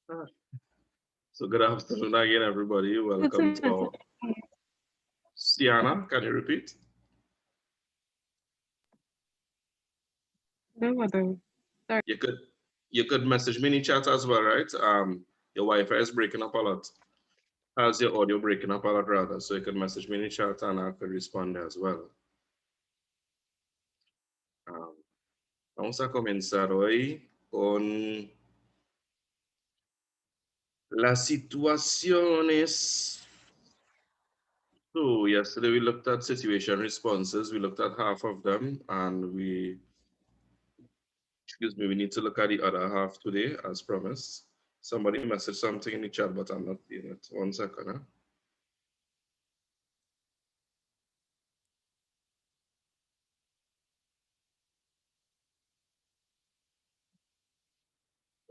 Ah, So good afternoon again, everybody. Welcome to our Siana. Can you repeat? No, sorry. You could message me in the chat as well, right? Your Wi-Fi is breaking up a lot. How's your audio breaking up a lot rather? So you could message me in the chat and I could respond as well. Um, Vamos a comenzar hoy con las situaciones. So yesterday we looked at situation responses. We looked at half of them and excuse me, we need to look at the other half today as promised. Somebody messaged something in the chat, but I'm not seeing it. 1 second. Huh?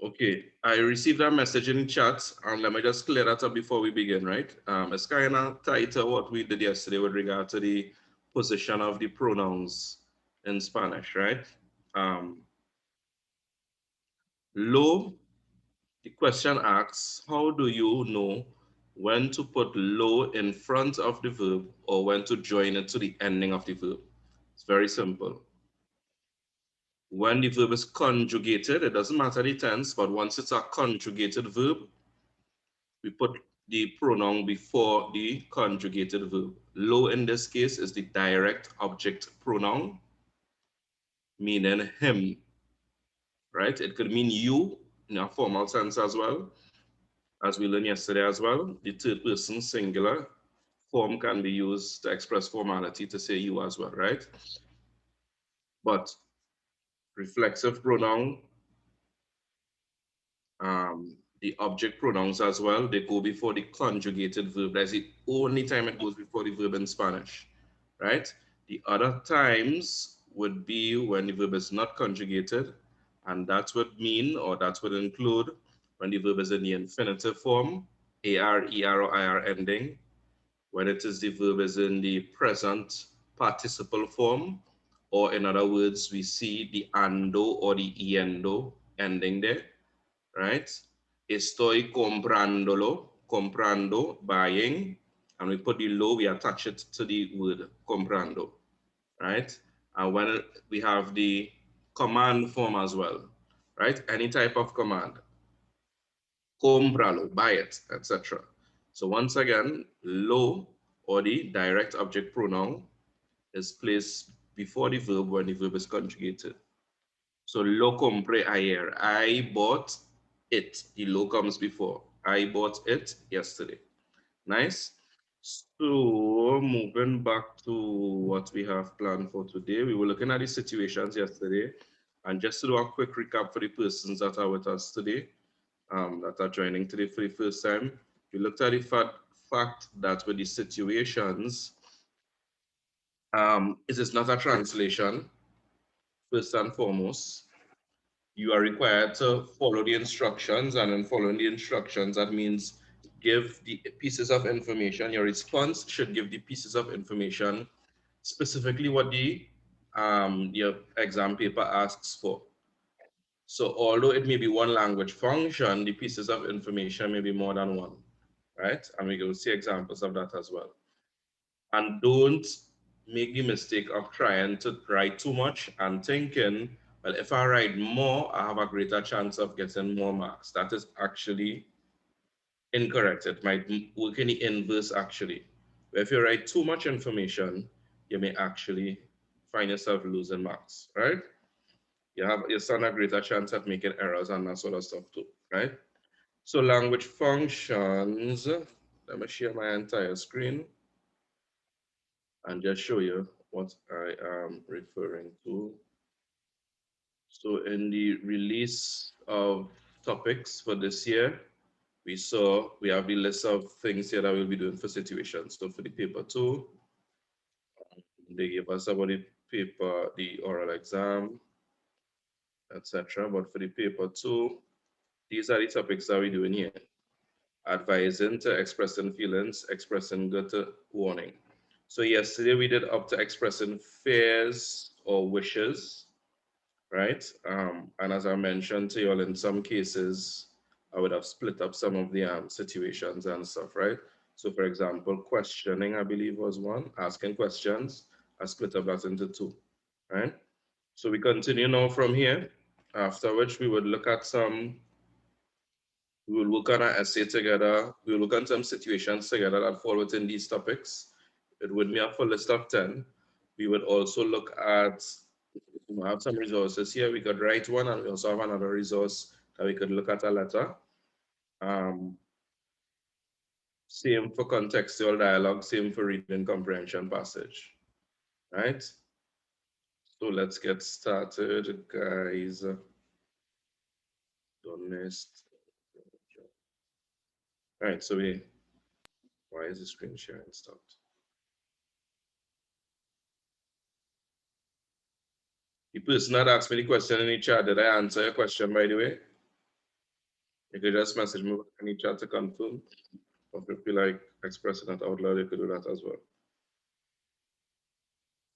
Okay, I received a message in the chat, and let me just clear that up before we begin, right? It's kind of tied to what we did yesterday with regard to the position of the pronouns in Spanish, right? Um, lo, the question asks, how do you know when to put lo in front of the verb or when to join it to the ending of the verb? It's very simple. When the verb is conjugated, it doesn't matter the tense, but once it's a conjugated verb, we put the pronoun before the conjugated verb. Lo in this case is the direct object pronoun, meaning him, right? It could mean you in a formal sense as well, as we learned yesterday as well. The third person singular form can be used to express formality to say you as well, right? But reflexive pronoun, the object pronouns as well, they go before the conjugated verb. That's the only time it goes before the verb in Spanish, right? The other times would be when the verb is not conjugated, and that would mean, or that would include, when the verb is in the infinitive form, AR, ER, or IR ending, when it is the verb is in the present participle form, or in other words, we see the ando or the iendo ending there, right? Estoy comprándolo, comprando, buying, and we put the lo, we attach it to the word comprando, right? And when we have the command form as well, right? Any type of command, compralo, buy it, etc. So once again, lo or the direct object pronoun is placed before the verb when the verb is conjugated. So lo compré ayer. I bought it. The lo comes before. I bought it yesterday. Nice. So moving back to what we have planned for today, we were looking at the situations yesterday. And just to do a quick recap for the persons that are with us today, that are joining today for the first time, we looked at the fact that with the situations, it is not a translation, first and foremost. You are required to follow the instructions, and in following the instructions, that means give the pieces of information. Your response should give the pieces of information specifically what the your exam paper asks for. So although it may be one language function, the pieces of information may be more than one, right? And we will see examples of that as well. And don't make the mistake of trying to write too much and thinking, well, if I write more, I have a greater chance of getting more marks. That is actually incorrect. It might work in the inverse actually. If you write too much information, you may actually find yourself losing marks, right? You stand a greater chance at making errors and that sort of stuff too, right? So language functions, let me share my entire screen and just show you what I am referring to. So in the release of topics for this year, we have the list of things here that we'll be doing for situations. So for the paper two, they gave us about the paper, the oral exam, etc. But for the paper two, these are the topics that we're doing here. Advising to expressing feelings, expressing good to warning. So yesterday we did up to expressing fears or wishes, right? And as I mentioned to you all, in some cases, I would have split up some of the situations and stuff, right? So for example, questioning, I believe was one, asking questions, I split up that into two, right? So we continue now from here, after which we would look at some, we will work on an essay together, we will look at some situations together that fall within these topics. It would be a full list of 10. We would also look at, we have some resources here, we could write one, and we also have another resource that we could look at a letter. Um, Same for contextual dialogue, same for reading comprehension passage, right? So let's get started, guys. Honest. All right, so why is the screen sharing stopped? The person that asked me the question in the chat, did I answer your question, by the way? You could just message me in the chat to confirm. Or if you feel like expressing it out loud, you could do that as well.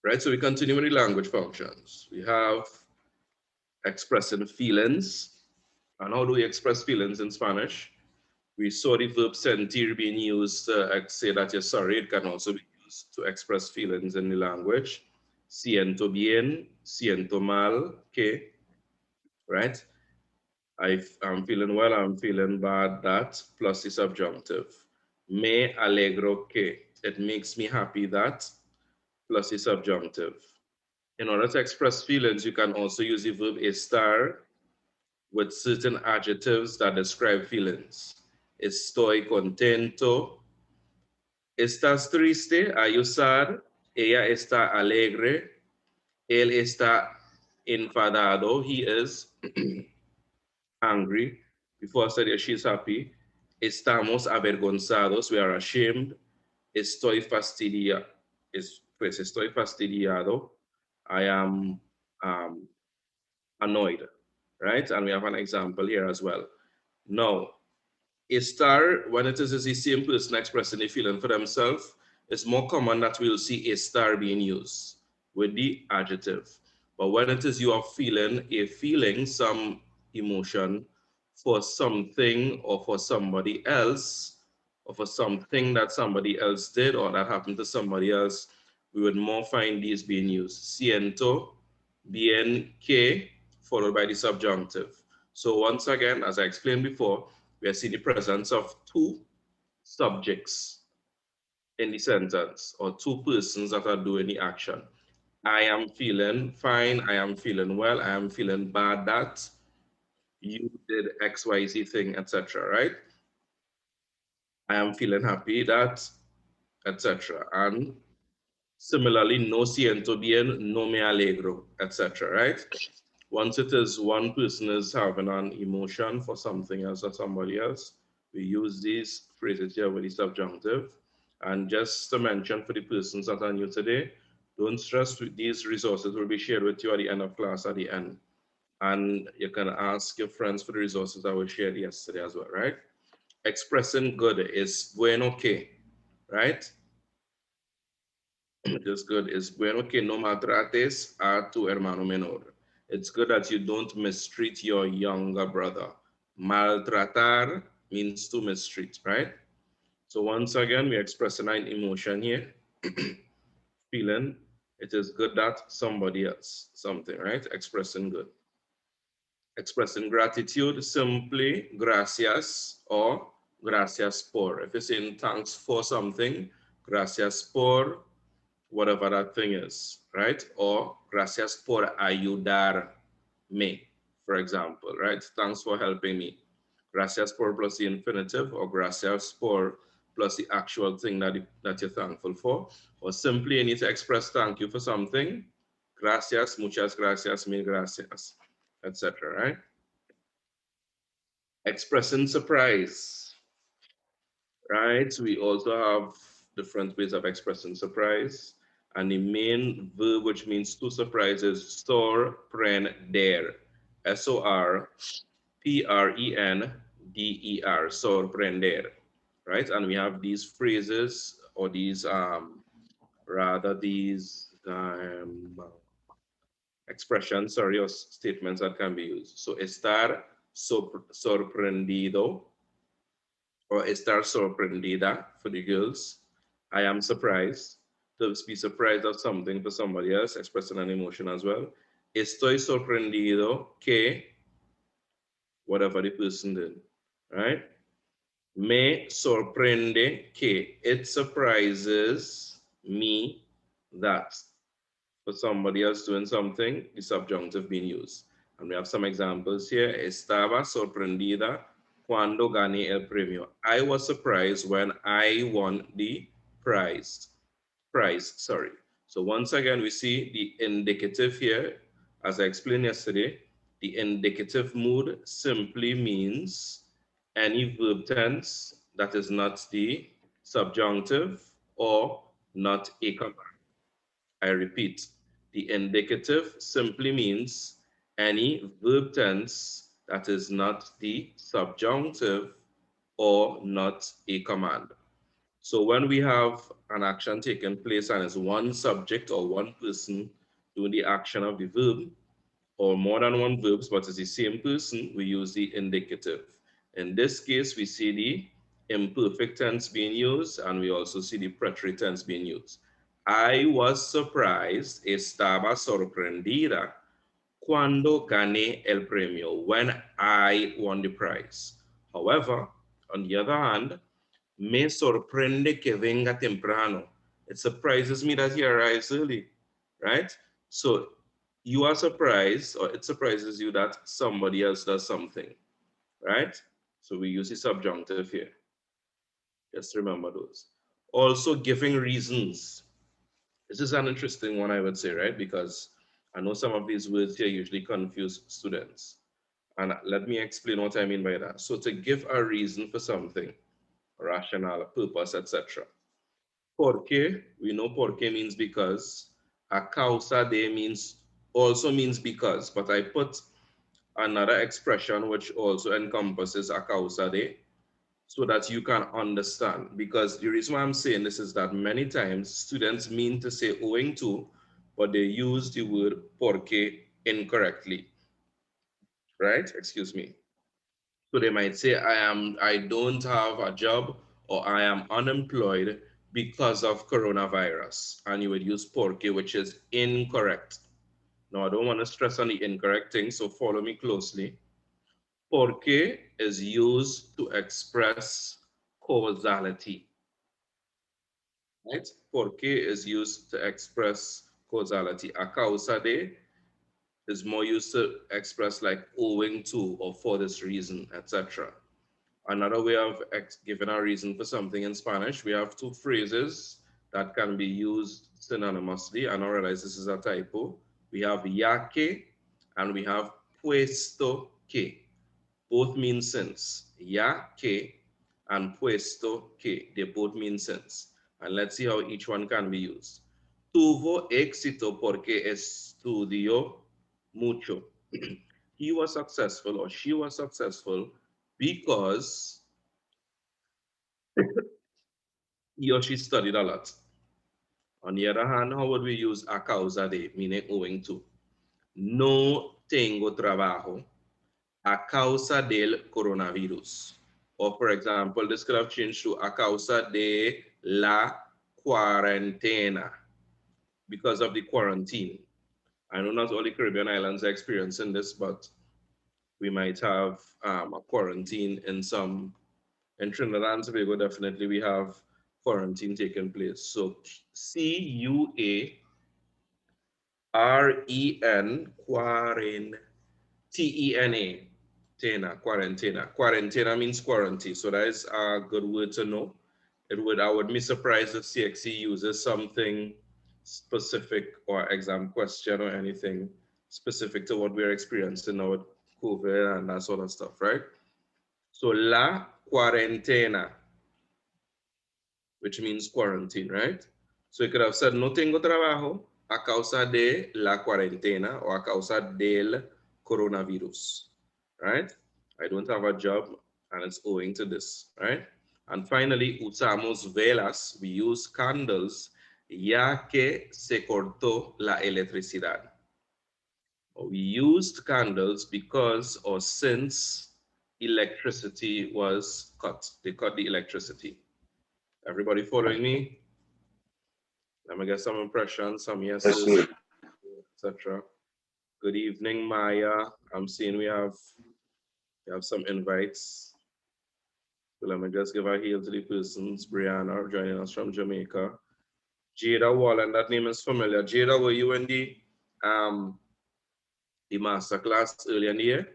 Right, so we continue with the language functions. We have expressing feelings. And how do we express feelings in Spanish? We saw the verb sentir being used to say that you're sorry. It can also be used to express feelings in the language. Siento bien, siento mal, que, right? I'm feeling well, I'm feeling bad, that, plus the subjunctive. Me alegro que, it makes me happy that, plus the subjunctive. In order to express feelings, you can also use the verb estar with certain adjectives that describe feelings. Estoy contento. ¿Estás triste? Are you sad? Ella está alegre. Él está enfadado. He is angry. Before I said she's happy. Estamos avergonzados. We are ashamed. Estoy fastidiado. Pues estoy fastidiado. I am annoyed, right? And we have an example here as well. Now, a star, when it is the same person expressing a feeling for themselves, it's more common that we'll see a star being used with the adjective. But when it is you are feeling a feeling, some emotion for something or for somebody else, or for something that somebody else did or that happened to somebody else, we would more find these being used. Siento, bien que, followed by the subjunctive. So once again, as I explained before, we are seeing the presence of two subjects in the sentence or two persons that are doing the action. I am feeling fine, I am feeling well, I am feeling bad that you did XYZ thing, etc. Right? I am feeling happy that, etc. And similarly, no siento bien, no me alegro, etc. Right? Once it is one person is having an emotion for something else or somebody else, we use these phrases here with the subjunctive. And just to mention for the persons that are new today, don't stress, these resources will be shared with you at the end of class at the end. And you can ask your friends for the resources that were shared yesterday as well, right? Expressing good is bueno que, right? Just good is bueno que no maltrates a tu hermano menor. It's good that you don't mistreat your younger brother. Maltratar means to mistreat, right? So once again, we're expressing an emotion here, feeling. It is good that somebody else, something, right? Expressing good. Expressing gratitude, simply gracias or gracias por. If you're saying thanks for something, gracias por whatever that thing is, right? Or gracias por ayudarme, for example, right? Thanks for helping me. Gracias por plus the infinitive, or gracias por plus the actual thing that you're thankful for. Or simply you need to express thank you for something. Gracias, muchas gracias, mil gracias, etc., right? Expressing surprise, right? We also have different ways of expressing surprise. And the main verb, which means to surprise, is sorprender. S-O-R-P-R-E-N-D-E-R, sorprender, right? And we have these phrases or these, expressions, sorry, or statements that can be used. So estar sorprendido, or estar sorprendida for the girls. I am surprised. To be surprised of something for somebody else, expressing an emotion as well. Estoy sorprendido que whatever the person did, right? Me sorprende que it surprises me that for somebody else doing something, the subjunctive being used. And we have some examples here. Estaba sorprendida cuando gané el premio. I was surprised when I won the prize. Sorry. So once again, we see the indicative here. As I explained yesterday, the indicative mood simply means any verb tense that is not the subjunctive or not a command. I repeat, the indicative simply means any verb tense that is not the subjunctive or not a command. So when we have an action taking place and it's one subject or one person doing the action of the verb, or more than one verbs, but it's the same person, we use the indicative. In this case, we see the imperfect tense being used, and we also see the preterite tense being used. I was surprised, estaba sorprendida cuando gané el premio, when I won the prize. However, on the other hand, me sorprende que venga temprano. It surprises me that he arrives early, right? So you are surprised, or it surprises you that somebody else does something, right? So we use the subjunctive here. Just remember those. Also, giving reasons. This is an interesting one, I would say, right? Because I know some of these words here usually confuse students. And let me explain what I mean by that. So to give a reason for something, rationale, purpose, etc. Porque, we know porque means because. A causa de means also means because, but I put another expression which also encompasses a causa de so that you can understand. Because the reason why I'm saying this is that many times students mean to say owing to, but they use the word porque incorrectly, right? Excuse me. So they might say, I don't have a job or I am unemployed because of coronavirus. And you would use porque, which is incorrect. Now, I don't want to stress on the incorrect thing, so follow me closely. Porque is used to express causality, right? Porque is used to express causality. A causa de is more used to express like owing to or for this reason, etc. Another way of giving a reason for something in Spanish, we have two phrases that can be used synonymously. I now realize this is a typo. We have ya que and we have puesto que. Both mean since. Ya que and puesto que. They both mean since. And let's see how each one can be used. Tuvo éxito porque estudió mucho. He was successful or she was successful because he or she studied a lot. On the other hand, how would we use a causa de, meaning owing to? No tengo trabajo a causa del coronavirus. Or for example, this could have changed to a causa de la cuarentena, because of the quarantine. I know not all the Caribbean islands are experiencing this, but we might have a quarantine in some. In Trinidad and Tobago, definitely we have quarantine taking place. So Cuaren, Tena, Tena, quarantena. Quarantena means quarantine. So that is a good word to know. I would be surprised if CXC uses something specific or exam question or anything specific to what we're experiencing now with COVID and that sort of stuff, right? So la cuarentena, which means quarantine, right? So you could have said, no tengo trabajo a causa de la cuarentena or a causa del coronavirus, right? I don't have a job and it's owing to this, right? And finally, usamos velas, we use candles, ya que se cortó la electricidad. We used candles because or since electricity was cut. They cut the electricity. Everybody following me? Let me get some impressions, some yeses, etc. Good evening, Maya. I'm seeing we have some invites. So let me just give a hail to the persons. Brianna joining us from Jamaica. Jada Wallen, that name is familiar. Jada, were you in the master class earlier in the year?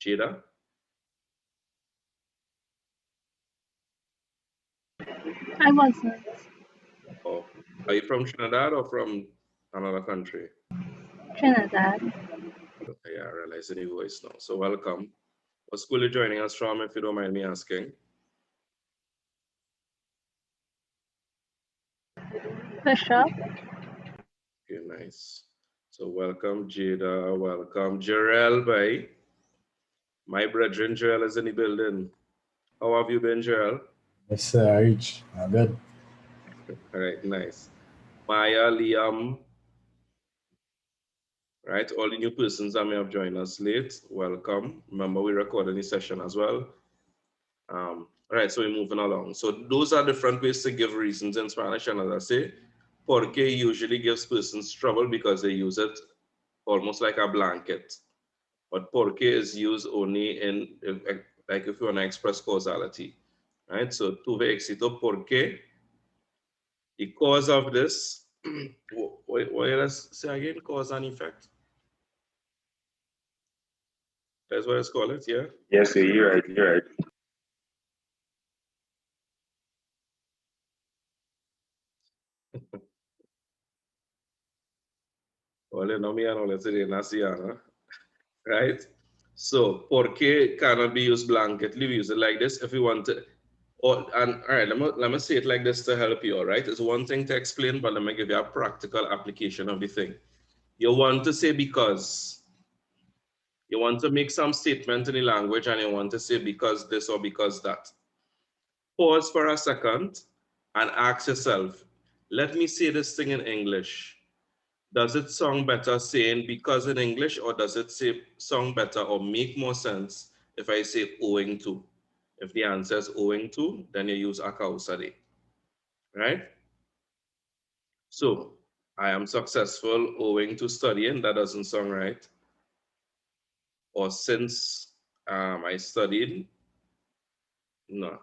Jada? I wasn't. Oh, are you from Trinidad or from another country? Trinidad. Yeah, I realize the new voice now. So welcome. What school are you joining us from, if you don't mind me asking? Bishop. Okay, nice. So welcome, Jada. Welcome, Jarrell, bye. My brethren, Jarrell is in the building. How have you been, Jarrell? Yes, sir, Rich. I'm good. All right, nice. Maya, Liam, right? All the new persons that may have joined us late, welcome. Remember, we recorded this session as well. All right, so we're moving along. So those are different ways to give reasons in Spanish. And as I say, porque usually gives persons trouble because they use it almost like a blanket. But porque is used only in, like if you want to express causality, right? So tuve éxito porque the cause of this, what let's say again, cause and effect. That's what it's called, it, yeah? Yes, sir, you're right, you're right. Well, you know me and all that today, Nasiana, right? So, porque cannot be used blanketly. We use it like this if we want to. Or, and all right, let me say it like this to help you, all right? It's one thing to explain, but let me give you a practical application of the thing. You want to say because. You want to make some statement in the language and you want to say because this or because that. Pause for a second and ask yourself, let me say this thing in English. Does it sound better saying because in English, or does it sound better or make more sense if I say owing to? If the answer is owing to, then you use a causa de, right? So I am successful owing to studying. That doesn't sound right. Or since I studied, no,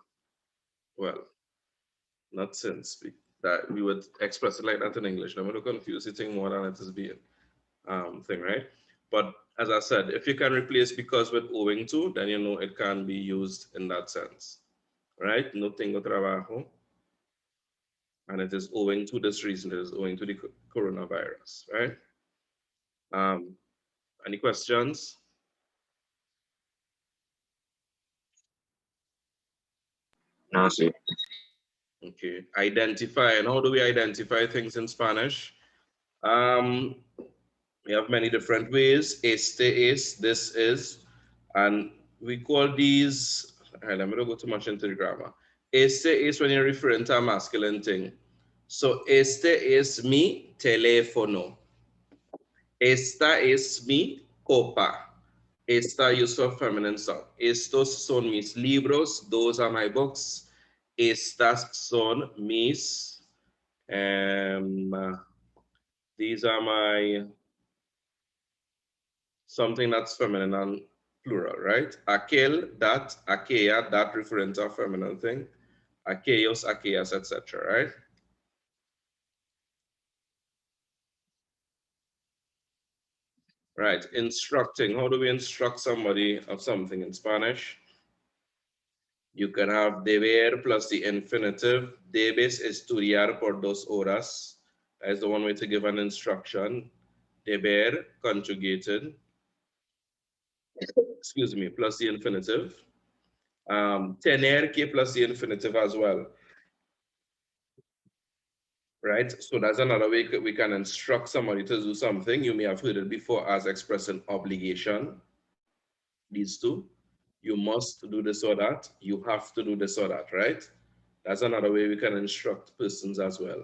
well, not since. That we would express it like that in English. I'm going to confuse the thing more than it is being. Thing, right? But as I said, if you can replace because with owing to, then you know it can be used in that sense, right? No tengo trabajo, and it is owing to this reason. It is owing to the coronavirus, right? Um, any questions? No, sir. Okay. Identify. And how do we identify things in Spanish? Um, we have many different ways. Este es, this is, and we call these, all right, let me not go too much into the grammar. Este is when you're referring to a masculine thing. So, este es mi teléfono. Esta es mi copa. Esta used for feminine sound. Estos son mis libros. Those are my books. Estas son mis, these are my, something that's feminine and plural, right? Aquel, that, aquella, that referring to a feminine thing. Aquellos, aquellas, etc., right? Right, instructing. How do we instruct somebody of something in Spanish? You can have deber plus the infinitive. Debes estudiar por 2 horas. That is the one way to give an instruction. Deber conjugated, excuse me, plus the infinitive. Tener que plus the infinitive as well. Right? So that's another way we can instruct somebody to do something. You may have heard it before as expressing obligation. These two. You must do this or that. You have to do this or that, right? That's another way we can instruct persons as well,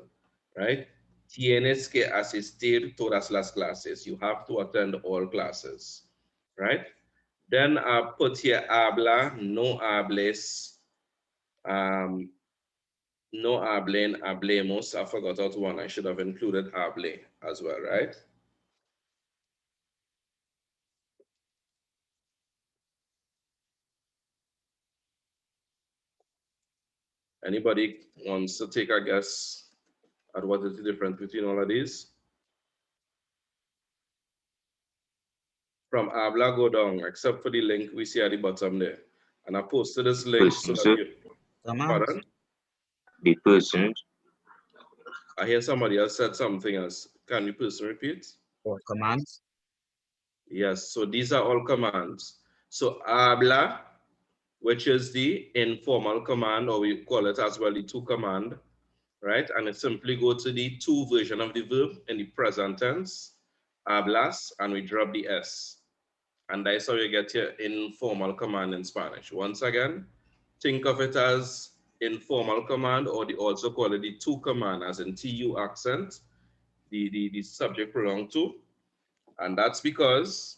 right? Tienes que asistir todas las clases. You have to attend all classes, right? Then put here habla, no hables, no hablen, hablemos. I forgot out one. I should have included hable as well, right? Anybody wants to take a guess at what is the difference between all of these? From habla, go down, except for the link we see at the bottom there. And I posted this link so Persons, that you, Commands. pardon? the persons, I hear somebody else said something else. Can you please repeat? Or commands. Yes, so these are all commands. So habla, which is the informal command, or we call it as well the to command, right? And it simply go to the to version of the verb in the present tense, hablas, and we drop the S. And that's how you get your informal command in Spanish. Once again, think of it as informal command, or they also call it the to command, as in TU accent, the subject pronoun to. And that's because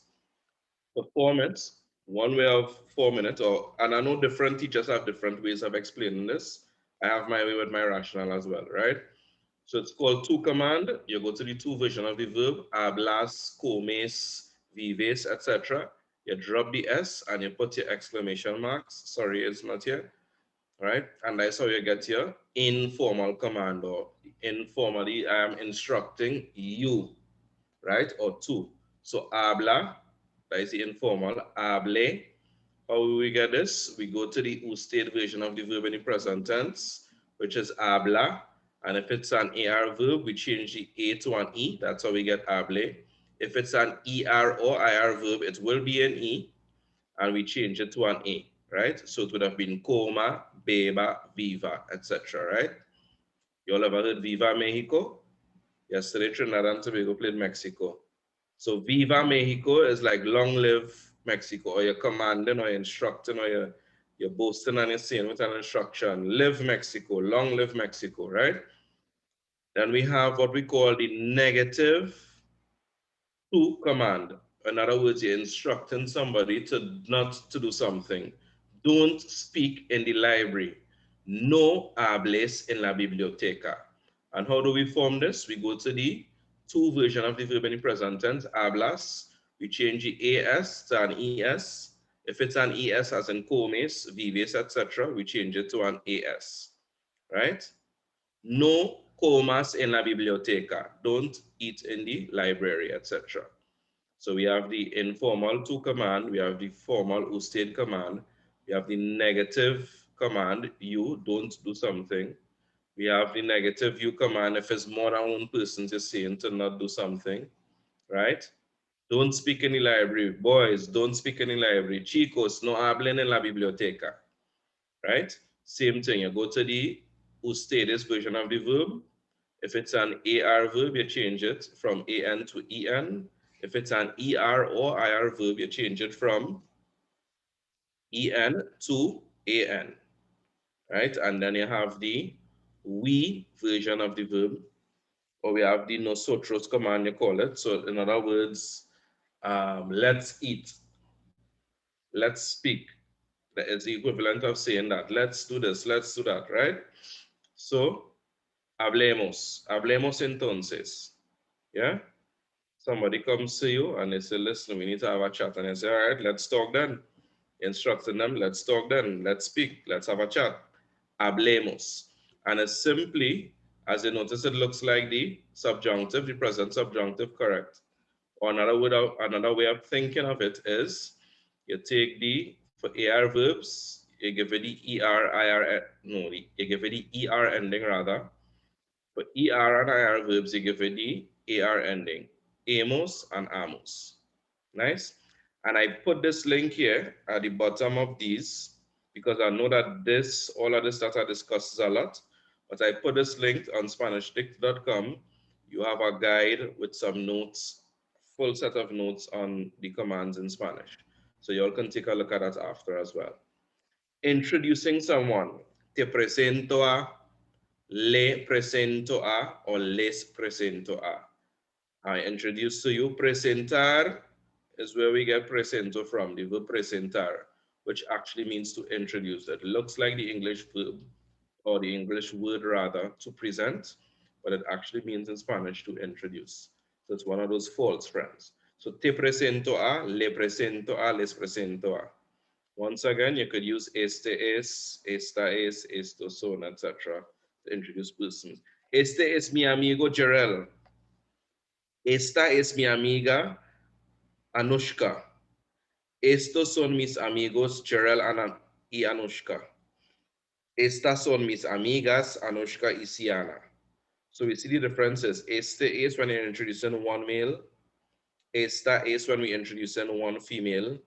the format, one way of forming it, and I know different teachers have different ways of explaining this. I have my way with my rational as well, right? So it's called to command. You go to the to version of the verb, hablas, comes, vives, etc. You drop the S and you put your exclamation marks. Sorry, it's not here, right? And that's how you get your informal command, or informally, I am instructing you, right? Or to. So habla, that is the informal, hable. How will we get this? We go to the usted version of the verb in the present tense, which is habla. And if it's an AR verb, we change the A to an E. That's how we get hable. If it's an ER or IR verb, it will be an E, and we change it to an A, right? So it would have been coma, beba, viva, etc., right? You all ever heard Viva Mexico? Yesterday, Trinidad and Tobago played Mexico. So Viva Mexico is like long live Mexico, or you're commanding, or you're instructing, or you're boasting and you're saying with an instruction, live Mexico, long live Mexico, right? Then we have what we call the negative to command. In other words, you're instructing somebody to not to do something. Don't speak in the library. No hables en la biblioteca. And how do we form this? We go to the to version of the verb in the present tense, hablas. We change the AS to an ES. If it's an ES as in comes, vives, etc., we change it to an AS, right? No comas en la biblioteca. Don't eat in the library, etc. So we have the informal to command, we have the formal usted command, we have the negative command, you don't do something. We have the negative you command if it's more than one person just saying to not do something, right? Don't speak in the library. Boys, don't speak in the library. Chicos, no hablen en la biblioteca, right? Same thing, you go to the ustedes version of the verb. If it's an AR verb, you change it from AN to EN. If it's an ER or IR verb, you change it from EN to AN, right? And then you have the we version of the verb, or we have the nosotros command, you call it. So in other words, let's eat, let's speak. That is the equivalent of saying that, let's do this, let's do that, right? So, hablemos entonces, yeah? Somebody comes to you and they say, listen, we need to have a chat. And you say, all right, let's talk then. Instructing them, let's talk then, let's speak, let's have a chat. Hablemos. And it's simply, as you notice, it looks like the subjunctive, the present subjunctive, correct? Or another way of thinking of it is, you take the, for AR verbs, you give it the ER, IR, no, you give it the ER ending rather. For ER and IR verbs, you give it the AR ending. Amos and amos. Nice. And I put this link here at the bottom of these because I know that all of this data discusses a lot, but I put this link on SpanishDict.com. You have a guide with some notes, full set of notes on the commands in Spanish. So you all can take a look at that after as well. Introducing someone. Te presento a, Le presento a or les presento a. I introduce to you presentar is where we get presento from, the verb presentar, which actually means to introduce. It looks like the English verb or the English word rather to present, but it actually means in Spanish to introduce. So it's one of those false friends. So te presento a, le presento a, les presento a. Once again, you could use este es, esta es, estos son, etc. to introduce persons. Este es mi amigo Jarel. Esta es mi amiga Anushka. Estos son mis amigos Jarel y Anushka. Estas son mis amigas Anushka y Siana. So we see the differences. Este is when you're introducing one male. Esta is when we're introducing one female.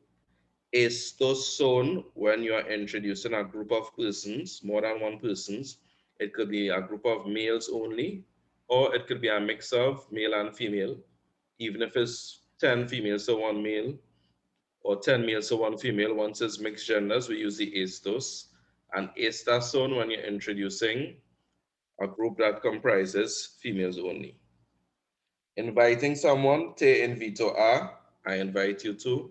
Estos son when you are introducing a group of persons, more than one persons. It could be a group of males only, or it could be a mix of male and female. Even if it's 10 females to one male, or 10 males to one female, once it's mixed genders, we use the estos. And estas son when you're introducing a group that comprises females only. Inviting someone, te invito a, I invite you to.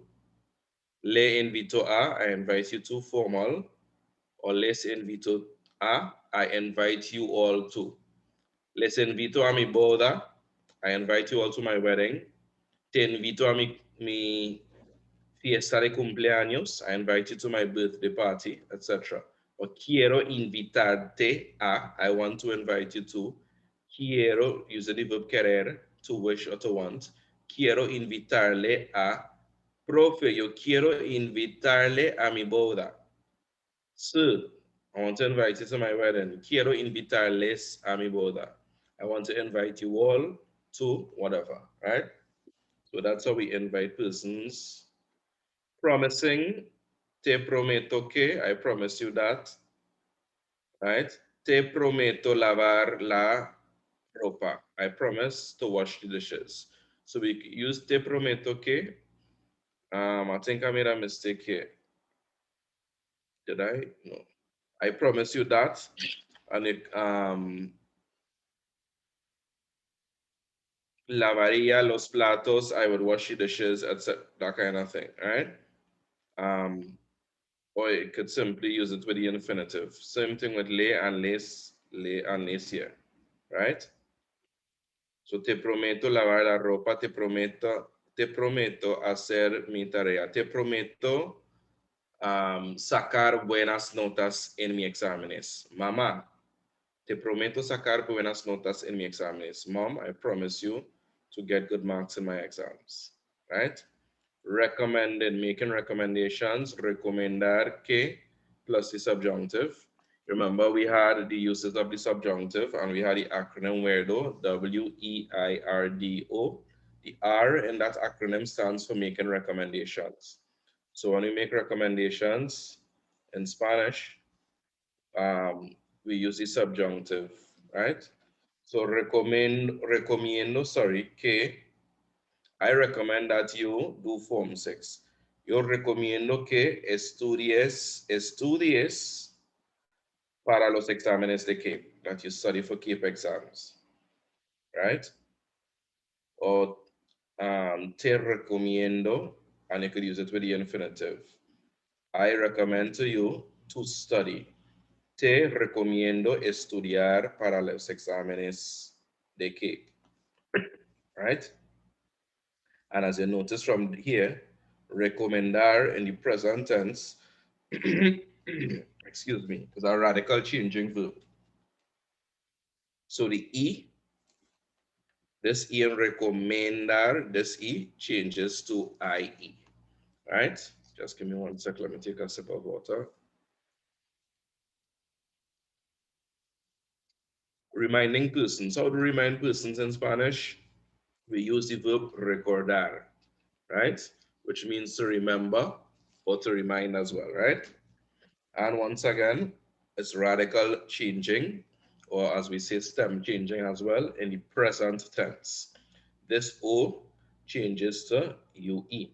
Le invito a, I invite you to formal. Or les invito a, I invite you all to. Les invito a mi boda, I invite you all to my wedding. Te invito a mi fiesta de cumpleaños, I invite you to my birthday party, etc. Or quiero invitarte a, I want to invite you to. Quiero, use the verb querer, to wish or to want. Quiero invitarle a. Profe, yo quiero invitarle a mi boda. Sir, I want to invite you to my wedding. Quiero invitarles a mi boda. I want to invite you all to whatever, right? So that's how we invite persons. Promising, te prometo que, I promise you that, right? Te prometo lavar la ropa. I promise to wash the dishes. So we use te prometo que. I think I made a mistake here. Did I? No. I promise you that. And it, lavaría los platos, I would wash the dishes, etc. That kind of thing, right? Or it could simply use it with the infinitive. Same thing with le and les here, right? So te prometo lavar la ropa, te prometo hacer mi tarea, te prometo sacar buenas notas en mi exámenes. Mamá, te prometo sacar buenas notas en mi exámenes. Mom, I promise you to get good marks in my exams, right? Recommended, making recommendations, recomendar que, plus the subjunctive. Remember, we had the uses of the subjunctive and we had the acronym WEIRDO, W-E-I-R-D-O. The R in that acronym stands for making recommendations. So when we make recommendations in Spanish, we use the subjunctive, right? So recomiendo, que I recommend that you do Form 6. Yo recomiendo que estudies para los exámenes de CAPE, that you study for CAPE exams, right? Or te recomiendo, and you could use it with the infinitive. I recommend to you to study. Te recomiendo estudiar para los exámenes de CAPE, right? And as you notice from here, recomendar in the present tense, excuse me, is a radical changing verb. So the E, this E in recomendar, this E changes to IE, right? Just give me 1 sec, let me take a sip of water. Reminding persons, how to remind persons in Spanish? We use the verb recordar, right? Which means to remember or to remind as well, right? And once again, it's radical changing, or as we say, stem changing as well in the present tense. This O changes to UE.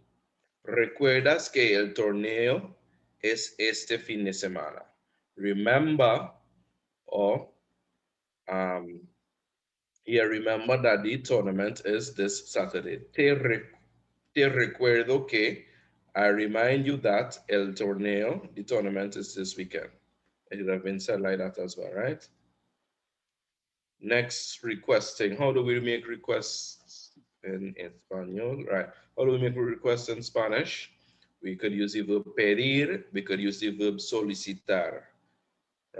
Recuerdas que el torneo es este fin de semana. Remember, or Yeah, remember that the tournament is this Saturday. Te recuerdo que, I remind you that el torneo, the tournament, is this weekend. It would have been said like that as well, right? Next, requesting. How do we make requests in Espanol? Right. How do we make requests in Spanish? We could use the verb pedir. We could use the verb solicitar.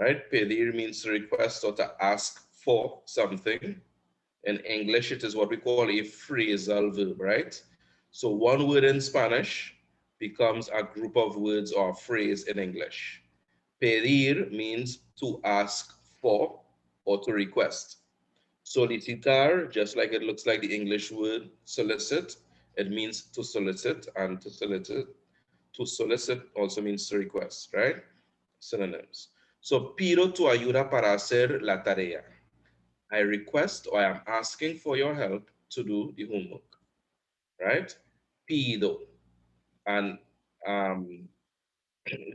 Right? Pedir means to request or to ask for something. In English, it is what we call a phrasal verb, right? So one word in Spanish becomes a group of words or phrase in English. Pedir means to ask for or to request. Solicitar, just like it looks like the English word solicit, it means to solicit, and to solicit also means to request, right? Synonyms. So pido tu ayuda para hacer la tarea. I request or I am asking for your help to do the homework, right? Pido. And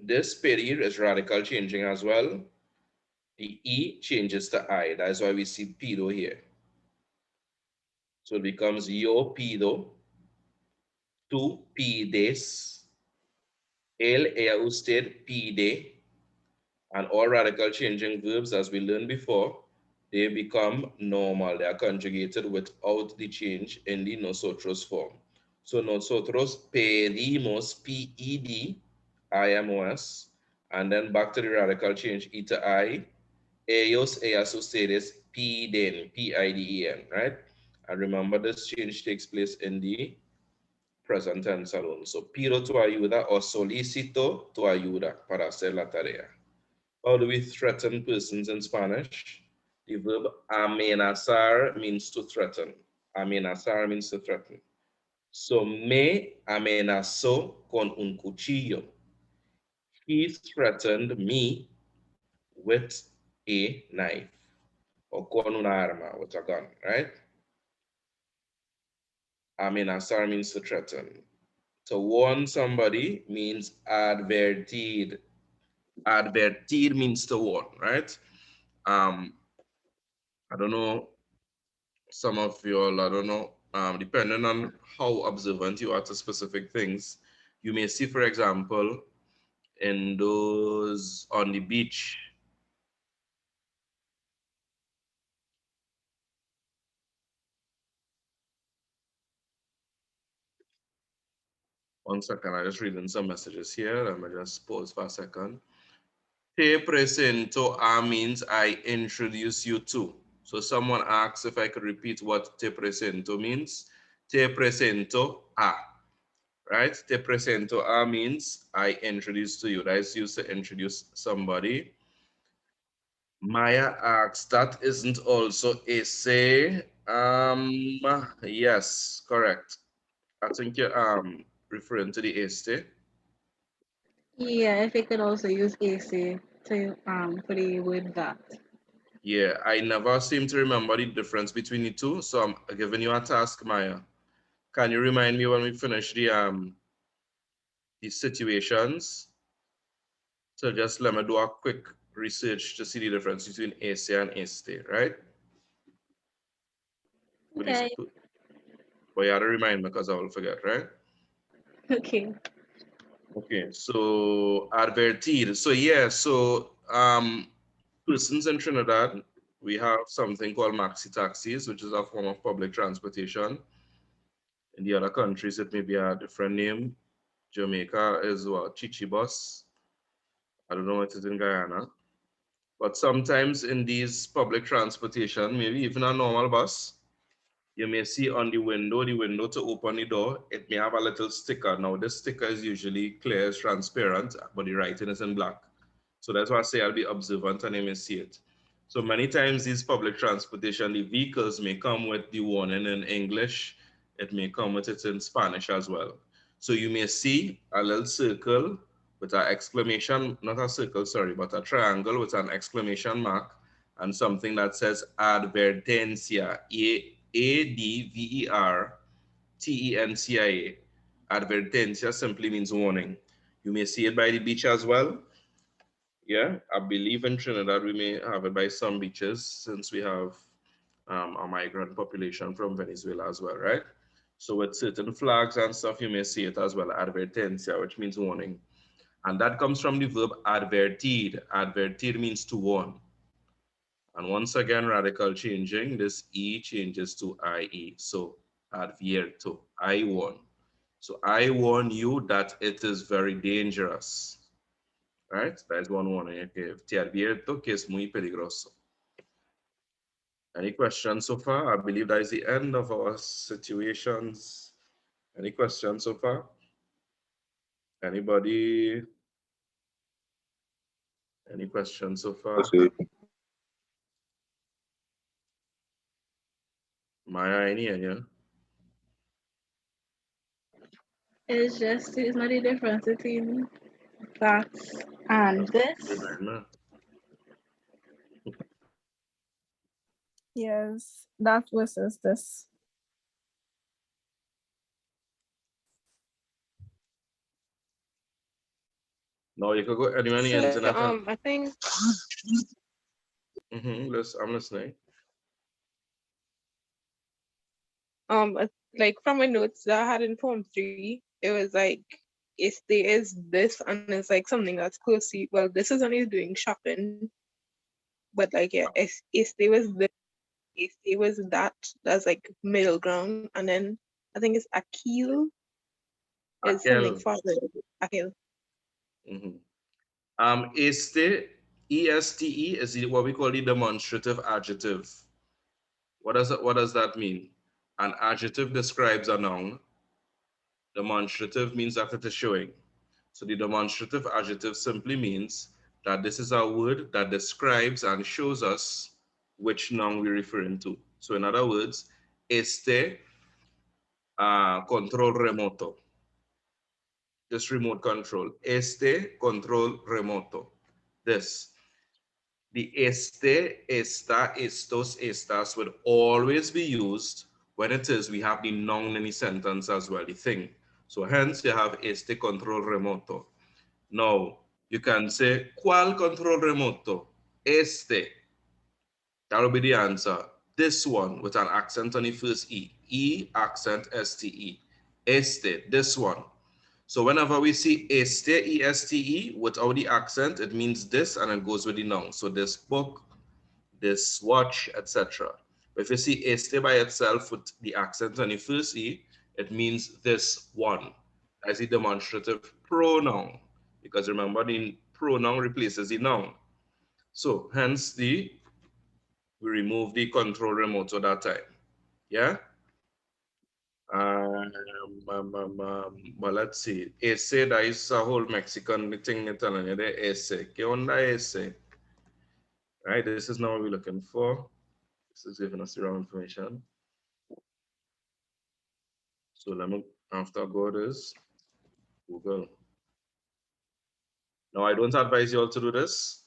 this pedir is radical changing as well. The E changes to I. That's why we see pido here. So it becomes yo pido, tú pides, ella usted pide, and all radical changing verbs, as we learned before, they become normal. They are conjugated without the change in the nosotros form. So nosotros pedimos, P-E-D-I-M-O-S, and then back to the radical change, E to I. Ellos, ellas, ustedes piden, P-I-D-E-N, right? And remember, this change takes place in the present tense alone. So pido tu ayuda o solicito tu ayuda para hacer la tarea. How do we threaten persons in Spanish? The verb amenazar means to threaten. Amenazar means to threaten. So me amenazó con un cuchillo. He threatened me with a knife, or con una arma, with a gun, right? Amenazar means to threaten. To warn somebody means advertir. Advertir means to warn, right? I don't know, some of you all, I don't know, depending on how observant you are to specific things, you may see, for example, in those on the beach, one second, I just reading some messages here. Let me just pause for a second. Te presento a means I introduce you to. So someone asks if I could repeat what te presento means. Te presento a, right? Te presento a means I introduce to you. That is used to introduce somebody. Maya asks, that isn't also ese. Yes, correct. I think you're referring to the este. Yeah, if you could also use AC to for the word that. Yeah, I never seem to remember the difference between the two, so I'm giving you a task, Maya. Can you remind me when we finish the situations? So just let me do a quick research to see the difference between ese and este, right? Okay. But you have to remind me because I will forget, right? Okay. Okay, so advertir. So yeah, so persons in Trinidad, we have something called maxi taxis, which is a form of public transportation. In the other countries, it may be a different name. Jamaica is what? Chichi bus. I don't know what it is in Guyana. But sometimes in these public transportation, maybe even a normal bus, you may see on the window to open the door, it may have a little sticker. Now, this sticker is usually clear, it's transparent, but the writing is in black. So that's why I say I'll be observant and you may see it. So many times these public transportation, the vehicles may come with the warning in English. It may come with it in Spanish as well. So you may see a little circle with an exclamation, not a circle, sorry, but a triangle with an exclamation mark and something that says advertencia, ADVERTENCIA. Advertencia simply means warning. You may see it by the beach as well. Yeah, I believe in Trinidad we may have it by some beaches since we have a migrant population from Venezuela as well, right? So with certain flags and stuff, you may see it as well, advertencia, which means warning. And that comes from the verb advertir. Advertir means to warn. And once again, radical changing, this E changes to IE. So advierto, I warn. So I warn you that it is very dangerous. Right? That is one warning. Okay. Te advierto que es muy peligroso. Any questions so far? I believe that is the end of our situations. Any questions so far? Anybody? Any questions so far? So Maya, any? Yeah? It's not the difference between that and this. Yes, that versus this. No, you could go anywhere on the So internet. I think I'm listening. like from my notes that I had in Form 3, it was like este is this and it's like something that's closely, well, this is only doing shopping, but like yeah, este was this, este was that, that's like middle ground, and then I think it's Akil is something Akel. farther. Akil. Este, ESTE is what we call the demonstrative adjective. What does that mean? An adjective describes a noun. Demonstrative means that it is showing. So the demonstrative adjective simply means that this is a word that describes and shows us which noun we're referring to. So in other words, este control remoto. This remote control. Este control remoto. This. The este, esta, estos, estas would always be used when it is we have the noun in the sentence as well, the thing. So hence you have este control remoto. Now, you can say, ¿cuál control remoto? Este. That will be the answer. This one with an accent on the first E. E accent STE. Este, this one. So whenever we see este, E-S-T-E, without the accent, it means this and it goes with the noun. So this book, this watch, etc. If you see este by itself with the accent on the first E, it means this one. That's the demonstrative pronoun. Because remember, the pronoun replaces the noun. So hence we remove the control remote at that time. Yeah? But let's see. Ese, that is a whole Mexican thing you're telling you there. Ese. ¿Qué onda ese? Right, this is now what we're looking for. This is giving us the wrong information. So let me, after go this, Google. Now I don't advise you all to do this.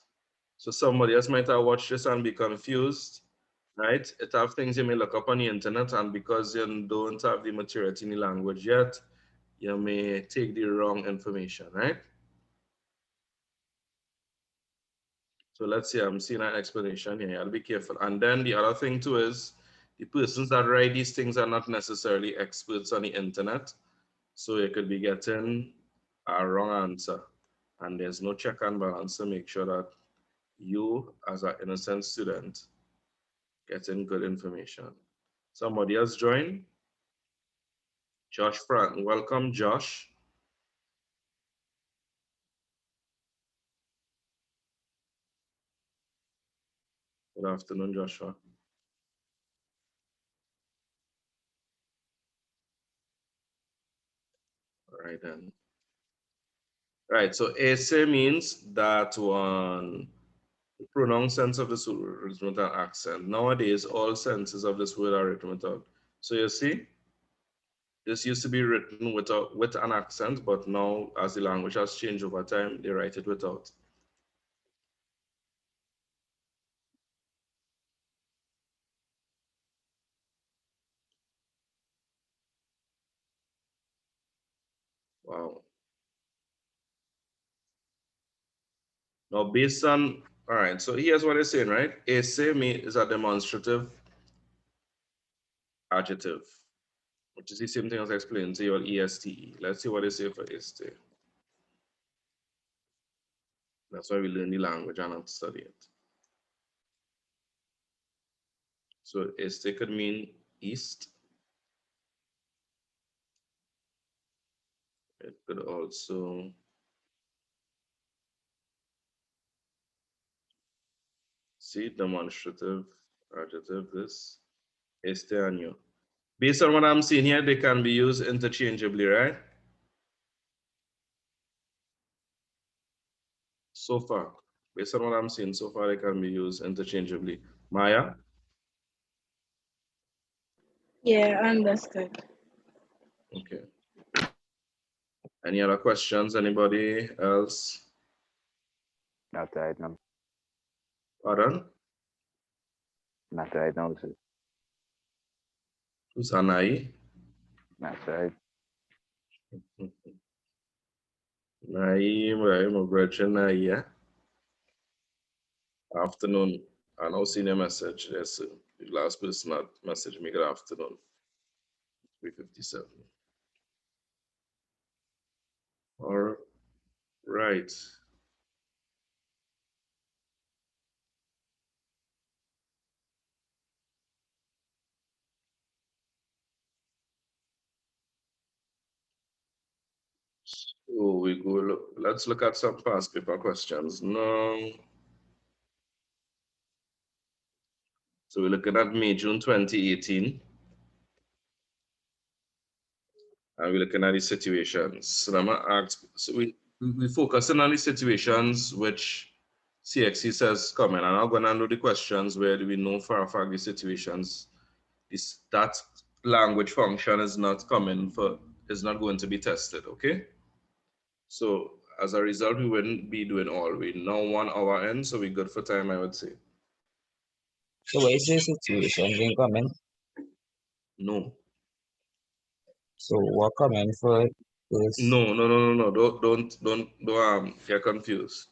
So somebody else might have watched this and be confused, right? It have things you may look up on the internet, and because you don't have the maturity in the language yet, you may take the wrong information, right? So let's see, I'm seeing an explanation here. I'll be careful. And then the other thing too is the persons that write these things are not necessarily experts on the internet. So you could be getting a wrong answer. And there's no check and balance to make sure that you, as an innocent student, getting good information. Somebody else join? Josh Frank. Welcome, Josh. Good afternoon, Joshua. All right then. Right, so ese means that one. The pronoun sense of this word is written with an accent. Nowadays, all senses of this word are written without. So you see, this used to be written with an accent, but now as the language has changed over time, they write it without. Wow. Now, based on, all right, so here's what it's saying, right? Ese is a demonstrative adjective, which is the same thing as I explained to you on ESTE. Let's see what they say for este. That's why we learn the language and not study it. So este could mean east. It could also see demonstrative adjective, this este año. Based on what I'm seeing here, they can be used interchangeably, right? So far, based on what I'm seeing so far, they can be used interchangeably. Maya? Yeah, understood. Okay. Any other questions? Anybody else? Not right now. Pardon? Not right now, sir. Usanai? That's right. Nai, my brother, Nai, yeah. Afternoon. I now seen your message. Yes, sir. The last person that messaged me good afternoon. 3:57. All right. So we go look, let's look at some past paper questions now. So we're looking at May, June 2018. And we're looking at the situations. So I'm gonna ask, so we focusing on the situations which CXC says coming, and I'm gonna know the questions where we know for a fact the situations that language function is not coming for, is not going to be tested, okay? So as a result, we wouldn't be doing all. We now 1 hour in, so we're good for time, I would say. So what is the situation in comment? No. So what comment for is No. Don't get confused.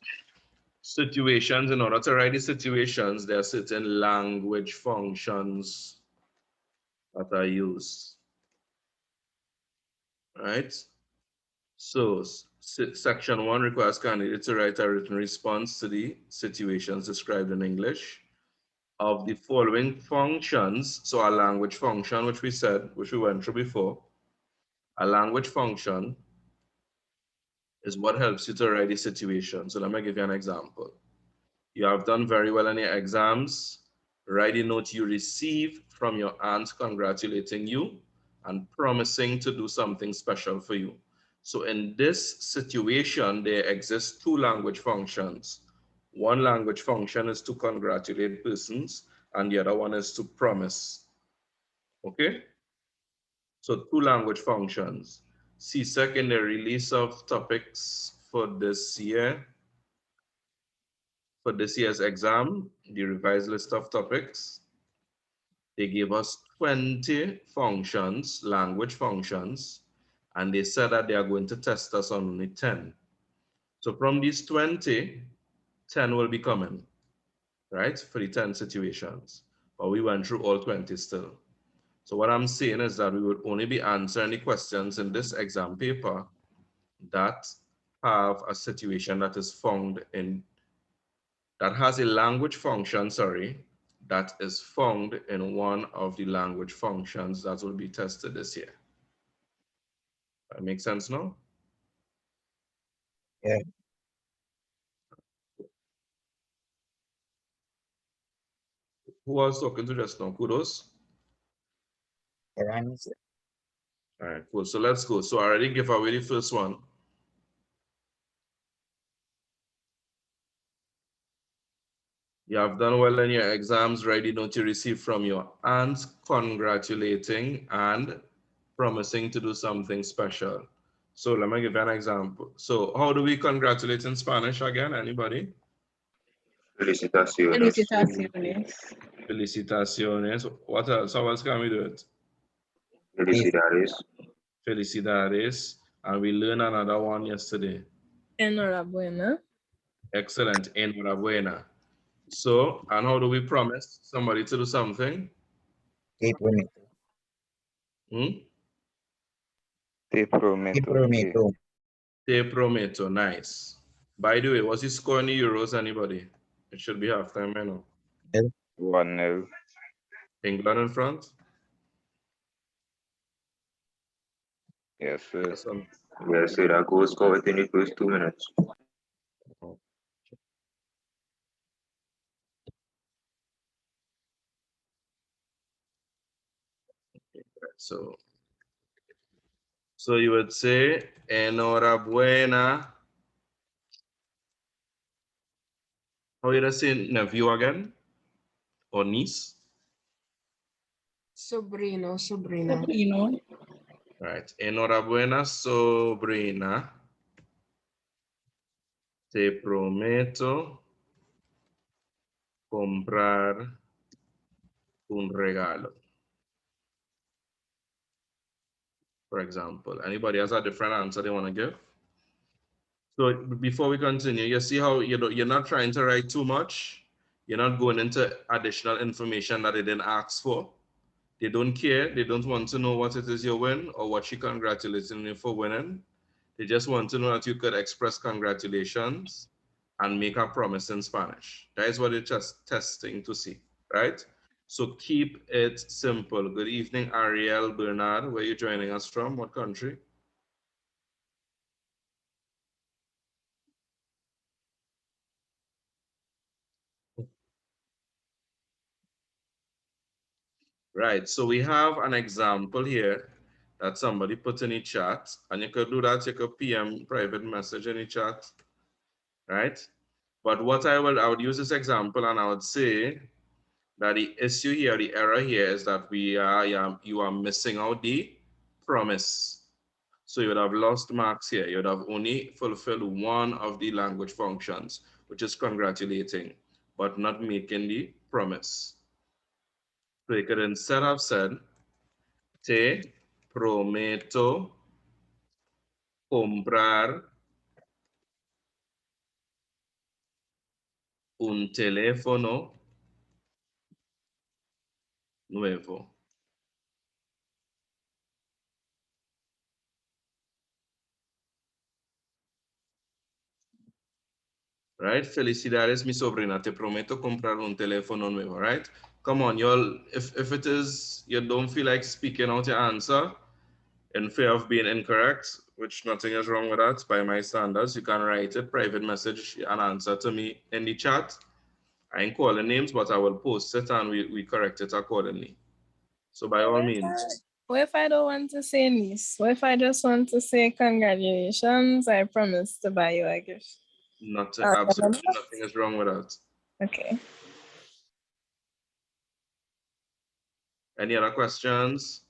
Situations, in order to write the situations, there are certain language functions that are used, right? So section 1 requires candidates to write a written response to the situations described in English of the following functions. So a language function, which we said, which we went through before, a language function is what helps you to write the situation. So let me give you an example. You have done very well in your exams. Write a note you receive from your aunt congratulating you and promising to do something special for you. So in this situation, there exist 2 language functions. One language function is to congratulate persons, and the other one is to promise. Okay? So 2 language functions. CSEC in the release of topics for this year, for this year's exam, the revised list of topics, they gave us 20 functions, language functions, and they said that they are going to test us on only 10. So from these 20, 10 will be coming, right, for the 10 situations. But we went through all 20 still. So what I'm saying is that we would only be answering the questions in this exam paper that have a situation that is found in, that has a language function, sorry, that is found in one of the language functions that will be tested this year. That makes sense now? yeah. Who was talking to just now? Kudos? Iran, All right, cool. So let's go. So I already gave away the first one. You have done well in your exams, ready note to receive from your aunt, congratulating and promising to do something special. So let me give you an example. So how do we congratulate in Spanish again? Anybody? Felicitaciones. Felicitaciones. Felicitaciones. What else? How else can we do it? Felicidades. Felicidades. And we learned another one yesterday. Enhorabuena. Excellent. Enhorabuena. So, and how do we promise somebody to do something? Te prometo. Te prometo. Te prometo. Te prometo. Nice. By the way, what's the score in the Euros, anybody? It should be halftime, I know. 1-0. England in front? Yes, sir. Awesome. Yes, sir. That goal scored within the first 2 minutes. So you would say, enhorabuena. How you say nephew again? Or niece? Sobrino, sobrina. Sobrino. Right. Enhorabuena, sobrina. Te prometo comprar un regalo. For example, anybody has a different answer they want to give? So before we continue, you see how you're not trying to write too much. You're not going into additional information that they didn't ask for. They don't care. They don't want to know what it is you win or what she congratulating you for winning. They just want to know that you could express congratulations and make a promise in Spanish. That is what they're just testing to see, right? So keep it simple. Good evening, Ariel Bernard. Where are you joining us from? What country? Right, so we have an example here that somebody put in the chat, and you could do that, you could PM private message in the chat, right? But what I would use this example and I would say that the issue here, the error here is that you are missing out the promise. So you would have lost marks here. You would have only fulfilled one of the language functions, which is congratulating, but not making the promise. So you could instead have said, te prometo comprar un teléfono nuevo. Right? Felicidades, mi sobrina. Te prometo comprar un teléfono nuevo, right? Come on, y'all. If it is, you don't feel like speaking out your answer in fear of being incorrect, which nothing is wrong with that by my standards, you can write it, private message, an answer to me in the chat. I ain't calling names, but I will post it and we correct it accordingly. So by all means. What if I don't want to say niece? What if I just want to say congratulations? I promise to buy you a gift. Nothing, absolutely nothing is wrong with that. Okay. Any other questions?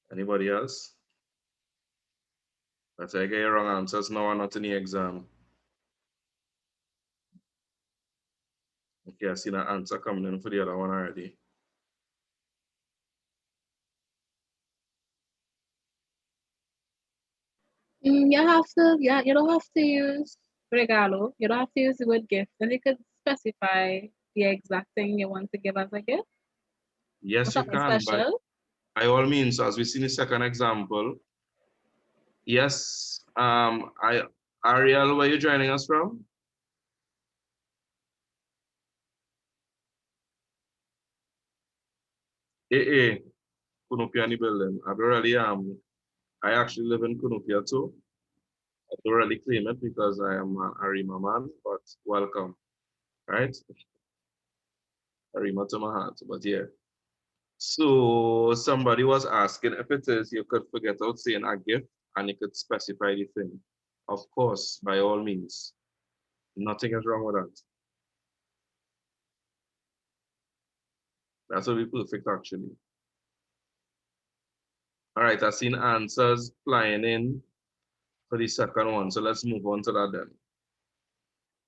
Anybody else? But I get your wrong answers now and not in the exam. Okay, I see that answer coming in for the other one already. You have to, yeah, you don't have to use regalo. You don't have to use the word gift. And you could specify the exact thing you want to give as a gift. Yes, you Something can, special. by all means, as we see in the second example. Yes, Ariel, where are you joining us from? Kunupia in the building. I actually live in Kunupia too. I don't really claim it because I am an Arima man, but welcome, right? Arima to my heart, but yeah. So somebody was asking if it is, you could forget out saying a gift and you could specify the thing. Of course, by all means. Nothing is wrong with that. That will be perfect actually. All right, I've seen answers flying in for the second one. So let's move on to that then.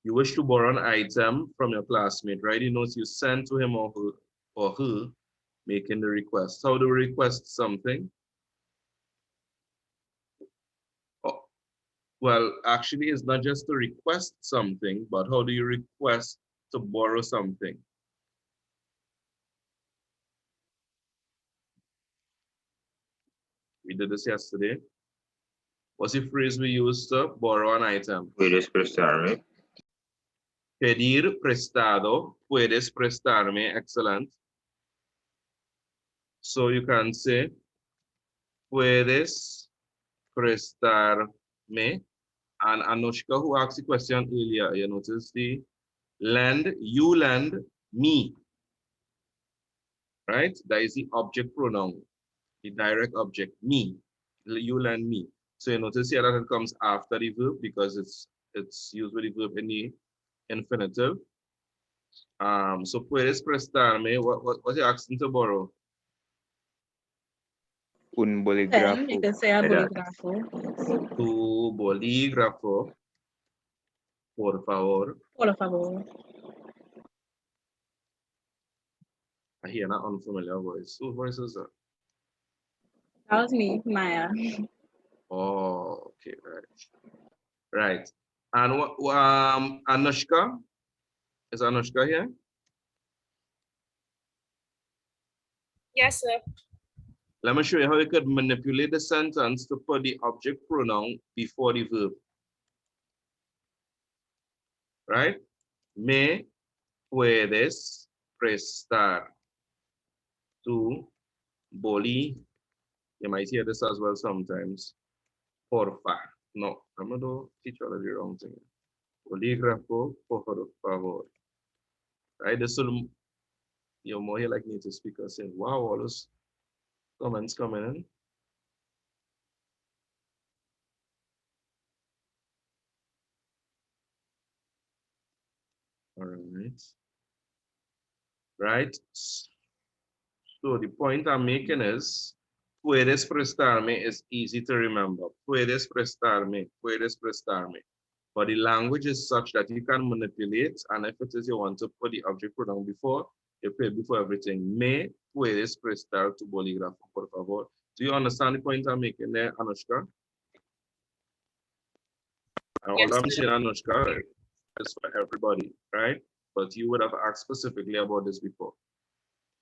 You wish to borrow an item from your classmate, right? He knows you send to him or her making the request. How do we request something? Well, actually, it's not just to request something, but how do you request to borrow something? We did this yesterday. What's the phrase we used to borrow an item? Puedes prestarme. Pedir prestado, puedes prestarme, excellent. So you can say, puedes prestarme. And Anushka, who asked the question earlier, you notice the lend, you lend me, right? That is the object pronoun, the direct object, me, you lend me. So you notice here that it comes after the verb because it's used with the verb in the infinitive. So puedes prestarme, what you asking to borrow? Un Pen, bolígrafo. you can say a Like that. bolígrafo. Tu bolígrafo, por favor. Por favor. I hear an unfamiliar voice. Whose voice is that? That was me, Maya. Oh, okay, right. Right. And Anushka? Is Anushka here? Yes, sir. Let me show you how you could manipulate the sentence to put the object pronoun before the verb. Right? Me puedes prestar tu boli. You might hear this as well sometimes. Porfa. No, I'm going to teach you all of the wrong thing. Bolígrafo, por favor. Right? This will, you're more here like native speaker saying, wow, all those comments coming in. All right. Right. So the point I'm making is, puedes prestarme is easy to remember. Puedes prestarme, puedes prestarme. But the language is such that you can manipulate, and if it is you want to put the object pronoun before, you put it before everything. Me puedes prestar tu bolígrafo, por favor. Do you understand the point I'm making there, Anushka? And Yes, all I'm sir. saying, Anushka, is for everybody, right? But you would have asked specifically about this before.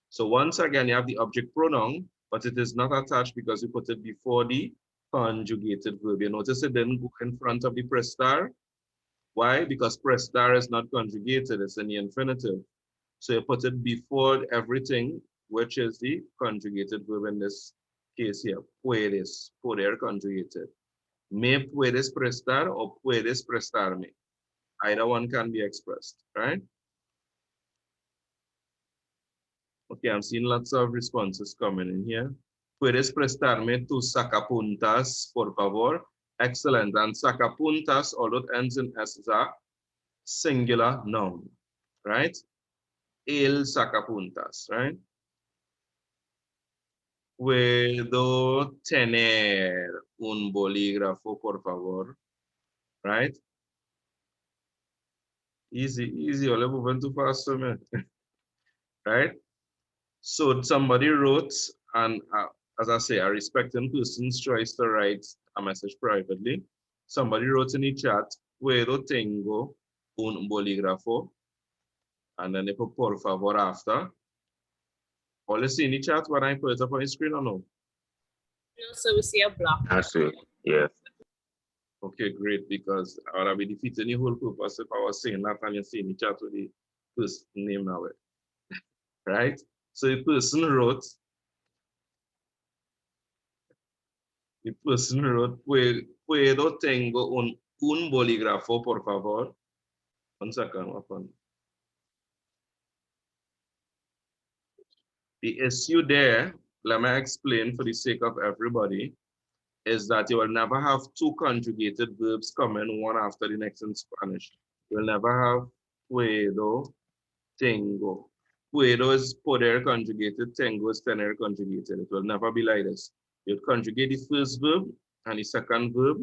So once again, you have the object pronoun, but it is not attached because you put it before the conjugated verb. You notice it didn't go in front of the prestar. Why? Because prestar is not conjugated, it's in the infinitive. So you put it before everything, which is the conjugated verb in this case here. Puedes, poder conjugated. Me puedes prestar or puedes prestarme. Either one can be expressed, right? Okay, I'm seeing lots of responses coming in here. Puedes prestarme tus sacapuntas, por favor. Excellent. And sacapuntas, although it ends in S, is a singular noun, right? El sacapuntas, right? Puedo tener un bolígrafo, por favor, right? Easy, easy. You're moving too fast for me, right? So somebody wrote, and as I say, a respecting person's choice to write a message privately. Somebody wrote in the chat, puedo tengo un bolígrafo, and then they put por favor after. All you see in the chat when I put it up on the screen or no? No, so we see a block. That's it. Yeah. Okay, great, because I would have been defeating the whole purpose if I was saying that and you see in the chat with the person name now, right? So the person wrote, puedo tengo un bolígrafo, por favor. 1 second, open. The issue there, let me explain for the sake of everybody, is that you will never have two conjugated verbs coming one after the next in Spanish. You'll never have puedo, tengo. Puedo is poder conjugated, tengo is tener conjugated. It will never be like this. You'll conjugate the first verb and the second verb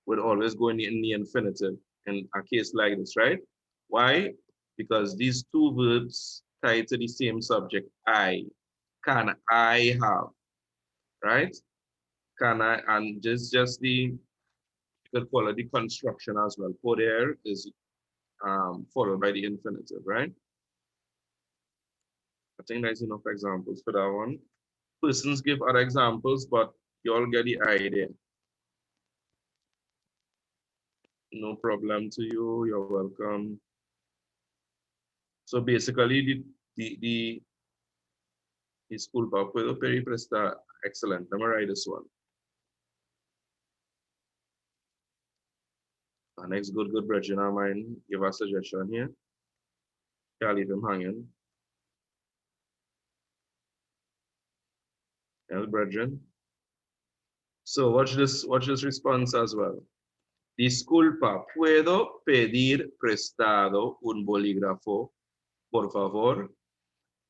would always go in the infinitive in a case like this, right? Why? Because these two verbs tie to the same subject, I. Can I have, right? Can I, and just the You could follow the construction as well. Poder is followed by the infinitive, right? I think there's enough examples for that one. Persons give other examples, but you all get the idea. No problem to you, you're welcome. So basically, the disculpa, puedo pedir prestar. Excellent, let me write this one. Our next good brethren of mine give a suggestion here. Can't leave him hanging. El brethren. So watch this response as well. Disculpa, ¿puedo pedir prestado un bolígrafo, por favor?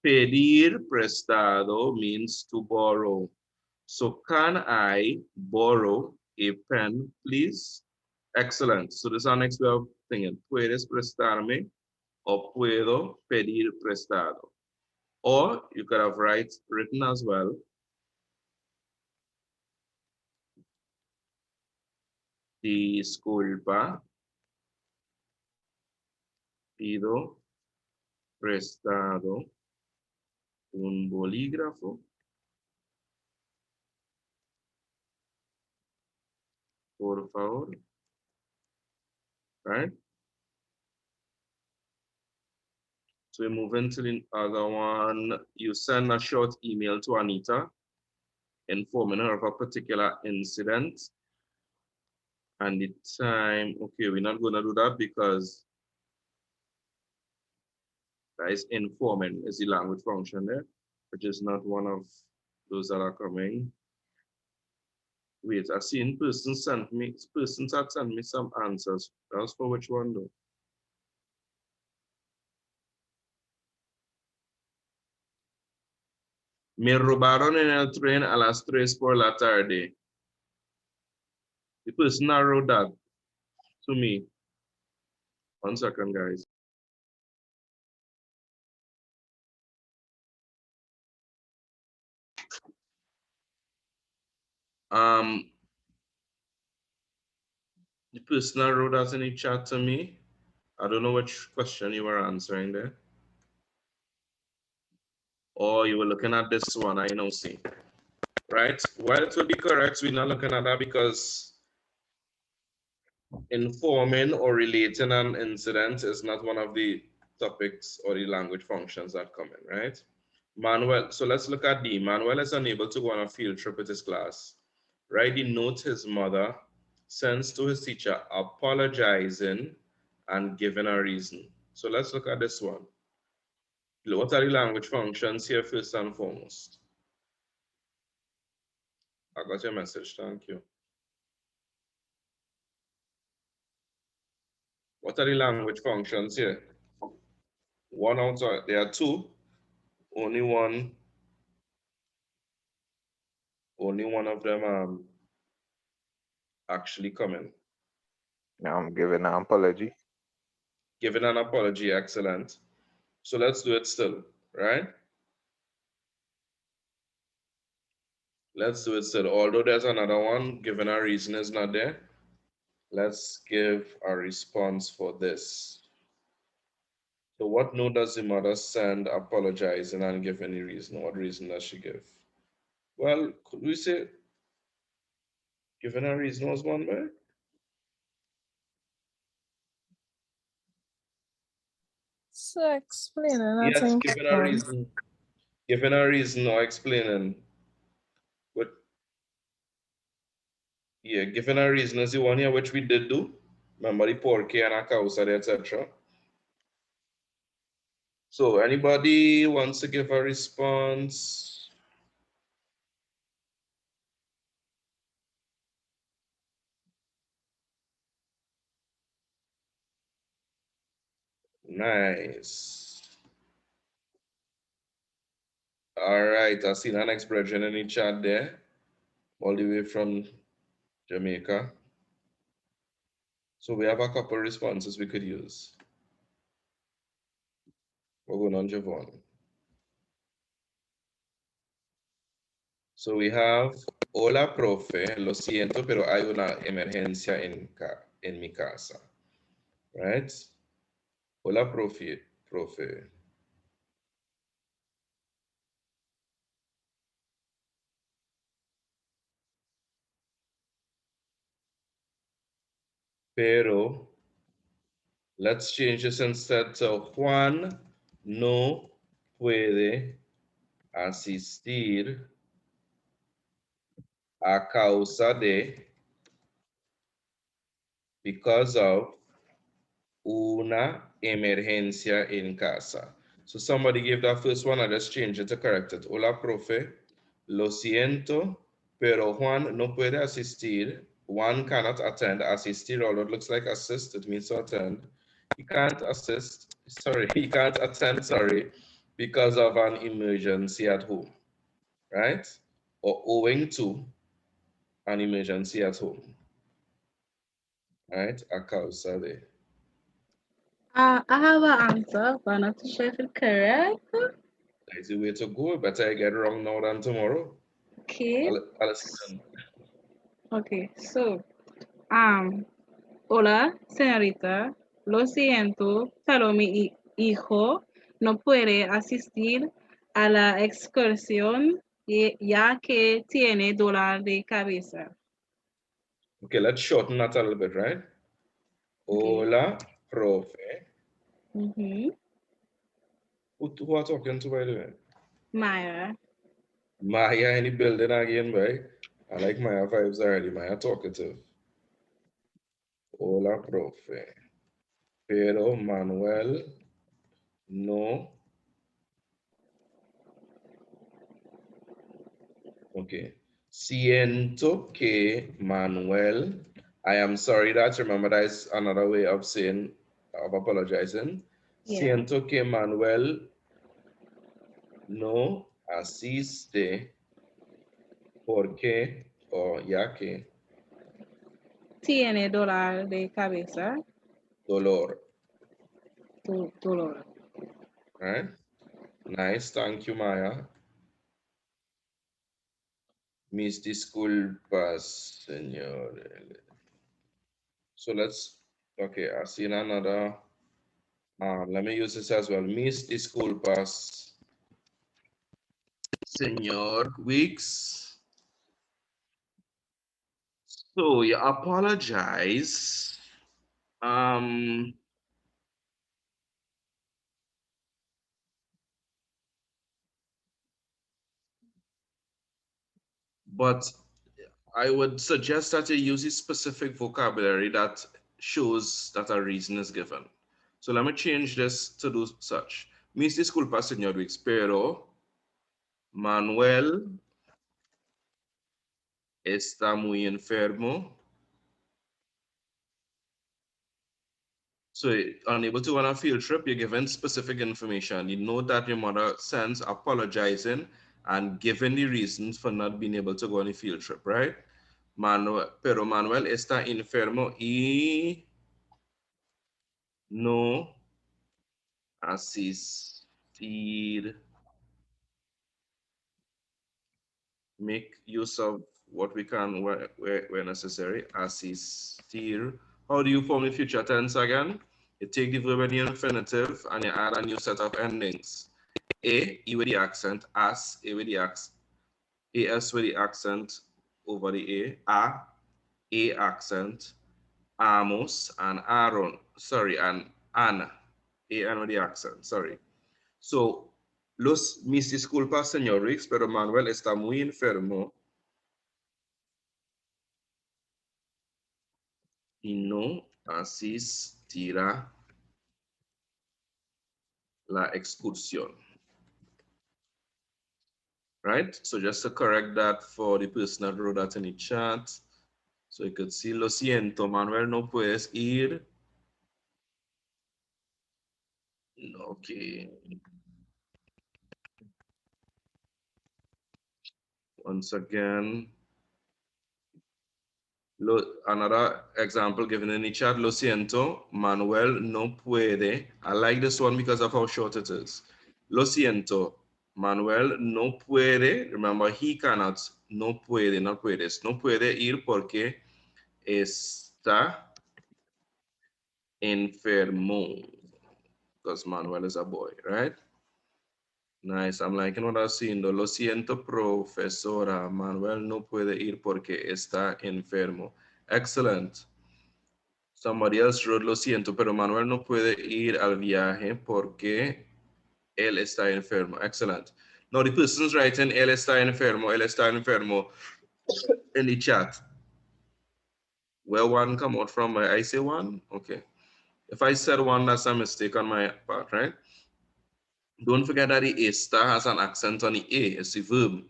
Pedir prestado means to borrow. So can I borrow a pen, please? Excellent. So this is our next way of thinking. ¿Puedes prestarme? O puedo pedir prestado. Or you could have written as well. Disculpa, pido prestado un bolígrafo, por favor. Right? So we move into the other one. You send a short email to Anita informing her of a particular incident and the time. Okay, we're not going to do that because that is informing is the language function there, which is not one of those that are coming. Wait, I've seen persons had sent me some answers. That's for which one though? Me robaron en el tren a las 3 por la tarde. The person narrowed that to me. 1 second, guys. The person wrote that in the chat to me. I don't know which question you were answering there. Or you were looking at this one, I know, see. Right? Well, it would be correct, we're not looking at that because informing or relating an incident is not one of the topics or the language functions that come in, right? Manuel, so let's look at D. Manuel is unable to go on a field trip with his class. Write the note his mother sends to his teacher apologizing and giving a reason. So let's look at this one. What are the language functions here first and foremost? I got your message, thank you. What are the language functions here? One outside, there are two. Only one of them actually coming. Now I'm giving an apology. Giving an apology, excellent. So let's do it still, right? Let's do it still. Although there's another one, given a reason is not there. Let's give a response for this. So what note does the mother send apologizing and give any reason? What reason does she give? Well, could we say given a reason was one way? So explaining, I Yes, think. given a reason. Given a reason or explaining. But yeah, given a reason is the one here which we did do. Remember the porque and a causa, etc. So anybody wants to give a response? Nice. All right, I see an expression in the chat there, all the way from Jamaica. So we have a couple responses we could use. We're going on Javon. So we have Hola, profe. Lo siento, pero hay una emergencia en mi casa. Right? Hola, profe. Pero let's change this instead to Juan no puede asistir a causa de, because of una emergencia en casa. So somebody gave that first one, I just changed it to correct it. Hola, profe. Lo siento, pero Juan no puede asistir. Juan cannot attend. Asistir, although it looks like assist, it means to attend. He can't assist, sorry, he can't attend, sorry, because of an emergency at home, right? Or owing to an emergency at home, right? A causa de. I have an answer, but I'm not too sure if it's correct. That's the way to go. Better I get wrong now than tomorrow. Okay. I'll listen. Okay, so hola, señorita. Lo siento, pero mi hijo no puede asistir a la excursión ya que tiene dolor de cabeza. Okay, let's shorten that a little bit, right? Hola, profe. Mhm. Who are talking to, by the way? Maya. Maya in the building again, boy. I like Maya vibes already. Maya talkative. Hola, profe. Pero Manuel no. Okay. Siento que Manuel. I am sorry that. Remember, that is another way of saying, of apologizing. Yeah. Siento que Manuel no asiste porque o ya que Tiene dolor de cabeza. dolor. Dolor. Right? Nice, thank you, Maya. Mis disculpas, señor. So let's, okay, I see another. Let me use this as well. Mis disculpas, señor Weeks. So you apologize. But I would suggest that you use a specific vocabulary that shows that a reason is given. So let me change this to do such. Mis disculpas, señor Weeks, pero Manuel está muy enfermo. So unable to go on a field trip, you're given specific information. You know that your mother sends apologizing and giving the reasons for not being able to go on a field trip, right? Pero Manuel está enfermo y no asistir. Make use of what we can where necessary. Asistir. How do you form the future tense again? You take the verb in the infinitive and you add a new set of endings. E with the accent, as, A with the accent, AS with the accent over the A accent, Amos and Aaron, sorry, and Anna, AN with the accent, sorry. So, mis disculpas, señor Rix, pero Manuel está muy enfermo y no asistirá la excursión. Right? So just to correct that for the person that wrote that in the chat. So you could see, lo siento, Manuel, no puedes ir. Okay. Once again, another example given in the chat, lo siento, Manuel no puede. I like this one because of how short it is. Lo siento, Manuel no puede, remember he cannot, no puede, no puedes, no puede ir porque está enfermo. Because Manuel is a boy, right? Nice, I'm liking what I'm seeing. Lo siento, profesora. Manuel no puede ir porque está enfermo. Excellent. Somebody else wrote lo siento, pero Manuel no puede ir al viaje porque él está enfermo. Excellent. Now the person's writing él está enfermo in the chat. Where one come out from? I say one? Okay. If I said one, that's a mistake on my part, right? Don't forget that the está has an accent on the A. It's the verb.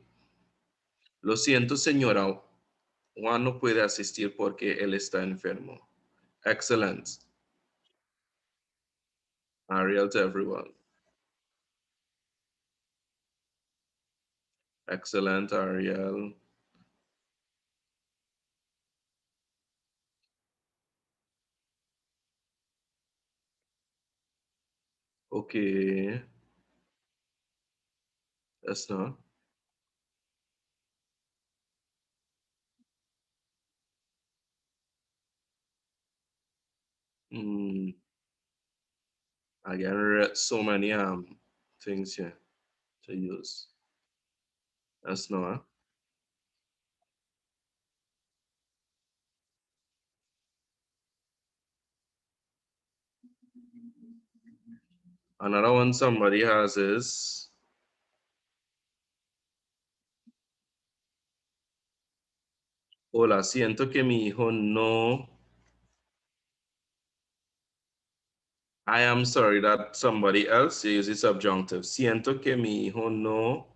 Lo siento, señora. Juan no puede asistir porque él está enfermo. Excellent. Ariel to everyone. Excellent, Ariel. Okay. That's not. Again, read so many things here to use. That's not. Another one somebody has is hola, siento que mi hijo no. I am sorry that somebody else uses subjunctive. Siento que mi hijo no.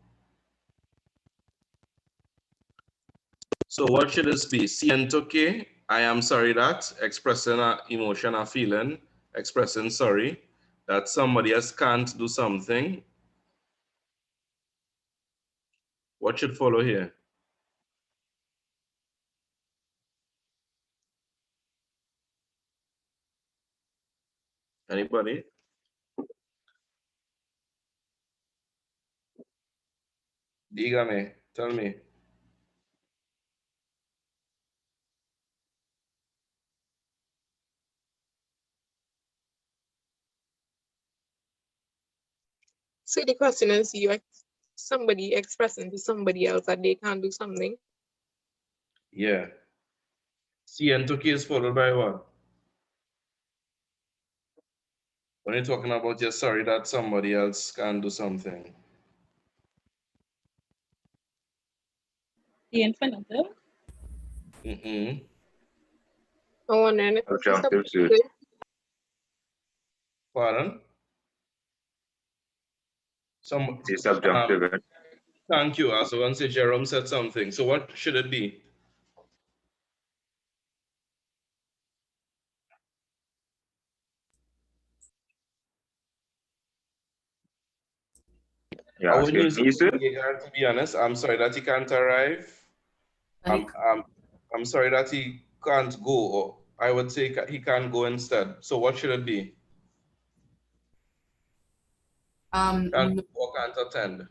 So what should this be? Siento que, I am sorry that, expressing an emotion or feeling, expressing sorry, that somebody else can't do something. What should follow here? Anybody? Dígame, tell me. So the question is, somebody expressing to somebody else that they can't do something. Yeah. Siento que is followed by what? When you're talking about you're sorry that somebody else can do something. The infinitive. Mm-mm. I wonder if it's Subjunctive too. subjunctive. Pardon? It's subjunctive. Thank you. Also, once Jerome said something. So what should it be? Yeah, I ask wouldn't your use niece. it, to be honest. I'm sorry that he can't arrive. I'm sorry that he can't go. Or I would say he can't go instead. So what should it be? Can't go or can't attend.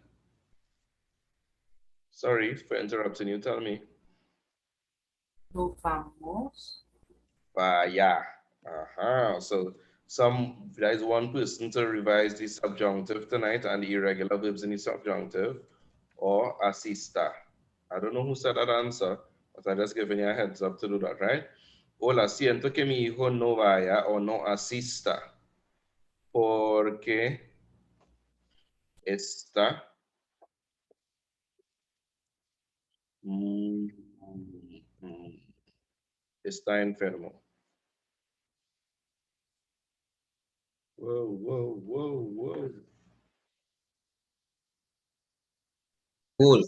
Sorry for interrupting you. Tell me. No vamos. Yeah. So there is one person to revise the subjunctive tonight and the irregular verbs in the subjunctive, or asista. I don't know who said that answer, but I'm just giving you a heads up to do that, right? Hola, siento que mi hijo no vaya o no asista porque está está enfermo. Whoa. Cool.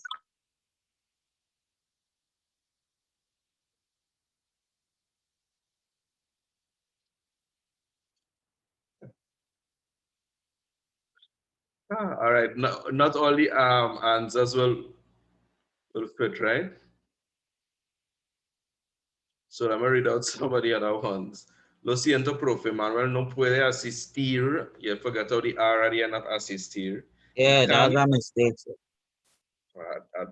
All right. Not all the answers will fit, right? So let me read out some of the other ones. Lo siento, profe. Manuel no puede asistir. You forgot how the R at the end of asistir. Yeah, that was a mistake. Sir. I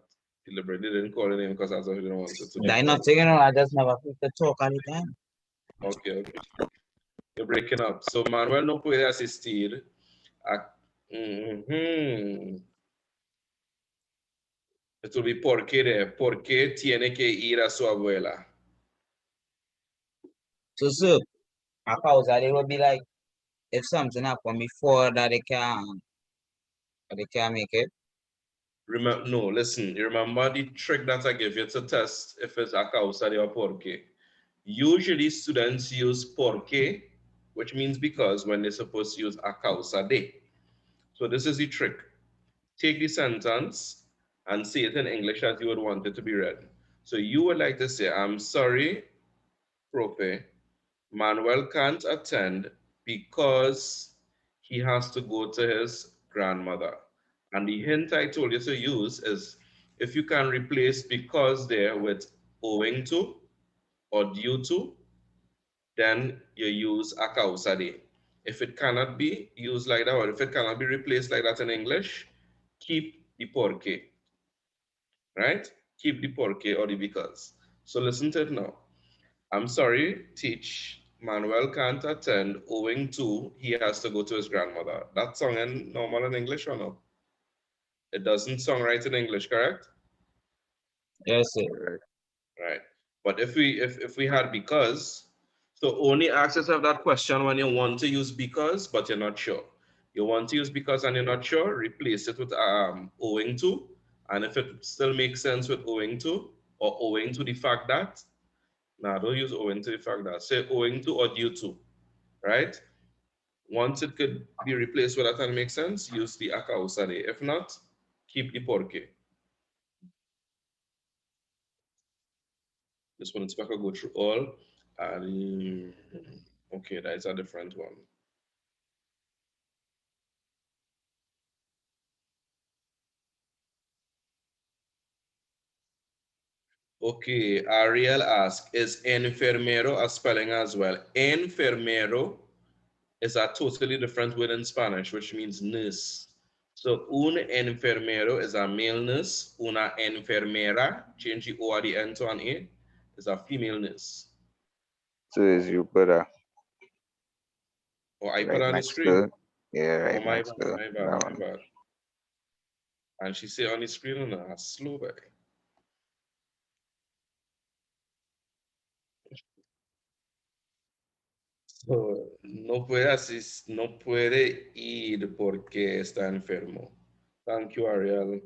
deliberately didn't call your name because I thought you didn't want it to be That called. nothing, you know, I just never pick the talk all the time. Okay. You're breaking up. So Manuel no puede asistir a... It will be porque there. Porque tiene que ir a su abuela. So, sir, a causa, they would be like, if something happened before that they can't make it. Remember, no, listen. You remember the trick that I gave you to test if it's a causa or porque? Usually students use porque, which means because, when they're supposed to use a causa de. So this is the trick. Take the sentence and say it in English as you would want it to be read. So you would like to say, I'm sorry, Profe, Manuel can't attend because he has to go to his grandmother. And the hint I told you to use is if you can replace because there with owing to or due to, then you use a causa de. If it cannot be used like that, or if it cannot be replaced like that in English, keep the porque, right? Keep the porque or the because. So listen to it now. I'm sorry, teach. Manuel can't attend owing to he has to go to his grandmother. That song in normal in English or no? It doesn't sound right in English, correct? Yes, sir. Right. But if we had because, so only ask yourself that question when you want to use because, but you're not sure. You want to use because and you're not sure, replace it with owing to. And if it still makes sense with owing to or owing to the fact that, now don't use owing to the fact that, say owing to or due to, right? Once it could be replaced with that and make sense, use the a causa de. If not, keep the porque. This one is back, I'll go through all. And okay, that is a different one. Okay, Ariel asks, is enfermero a spelling as well? Enfermero is a totally different word in Spanish, which means nurse. So un enfermero is a male nurse. Una enfermera, change the O at the end to an A, is a female nurse. So is you put a Oh, I put right on the next screen. to, yeah, Oh, right my next bad, to my bad, that my one. bad. And she say on the screen and slow back. So, no puede ir porque está enfermo. Thank you, Ariel.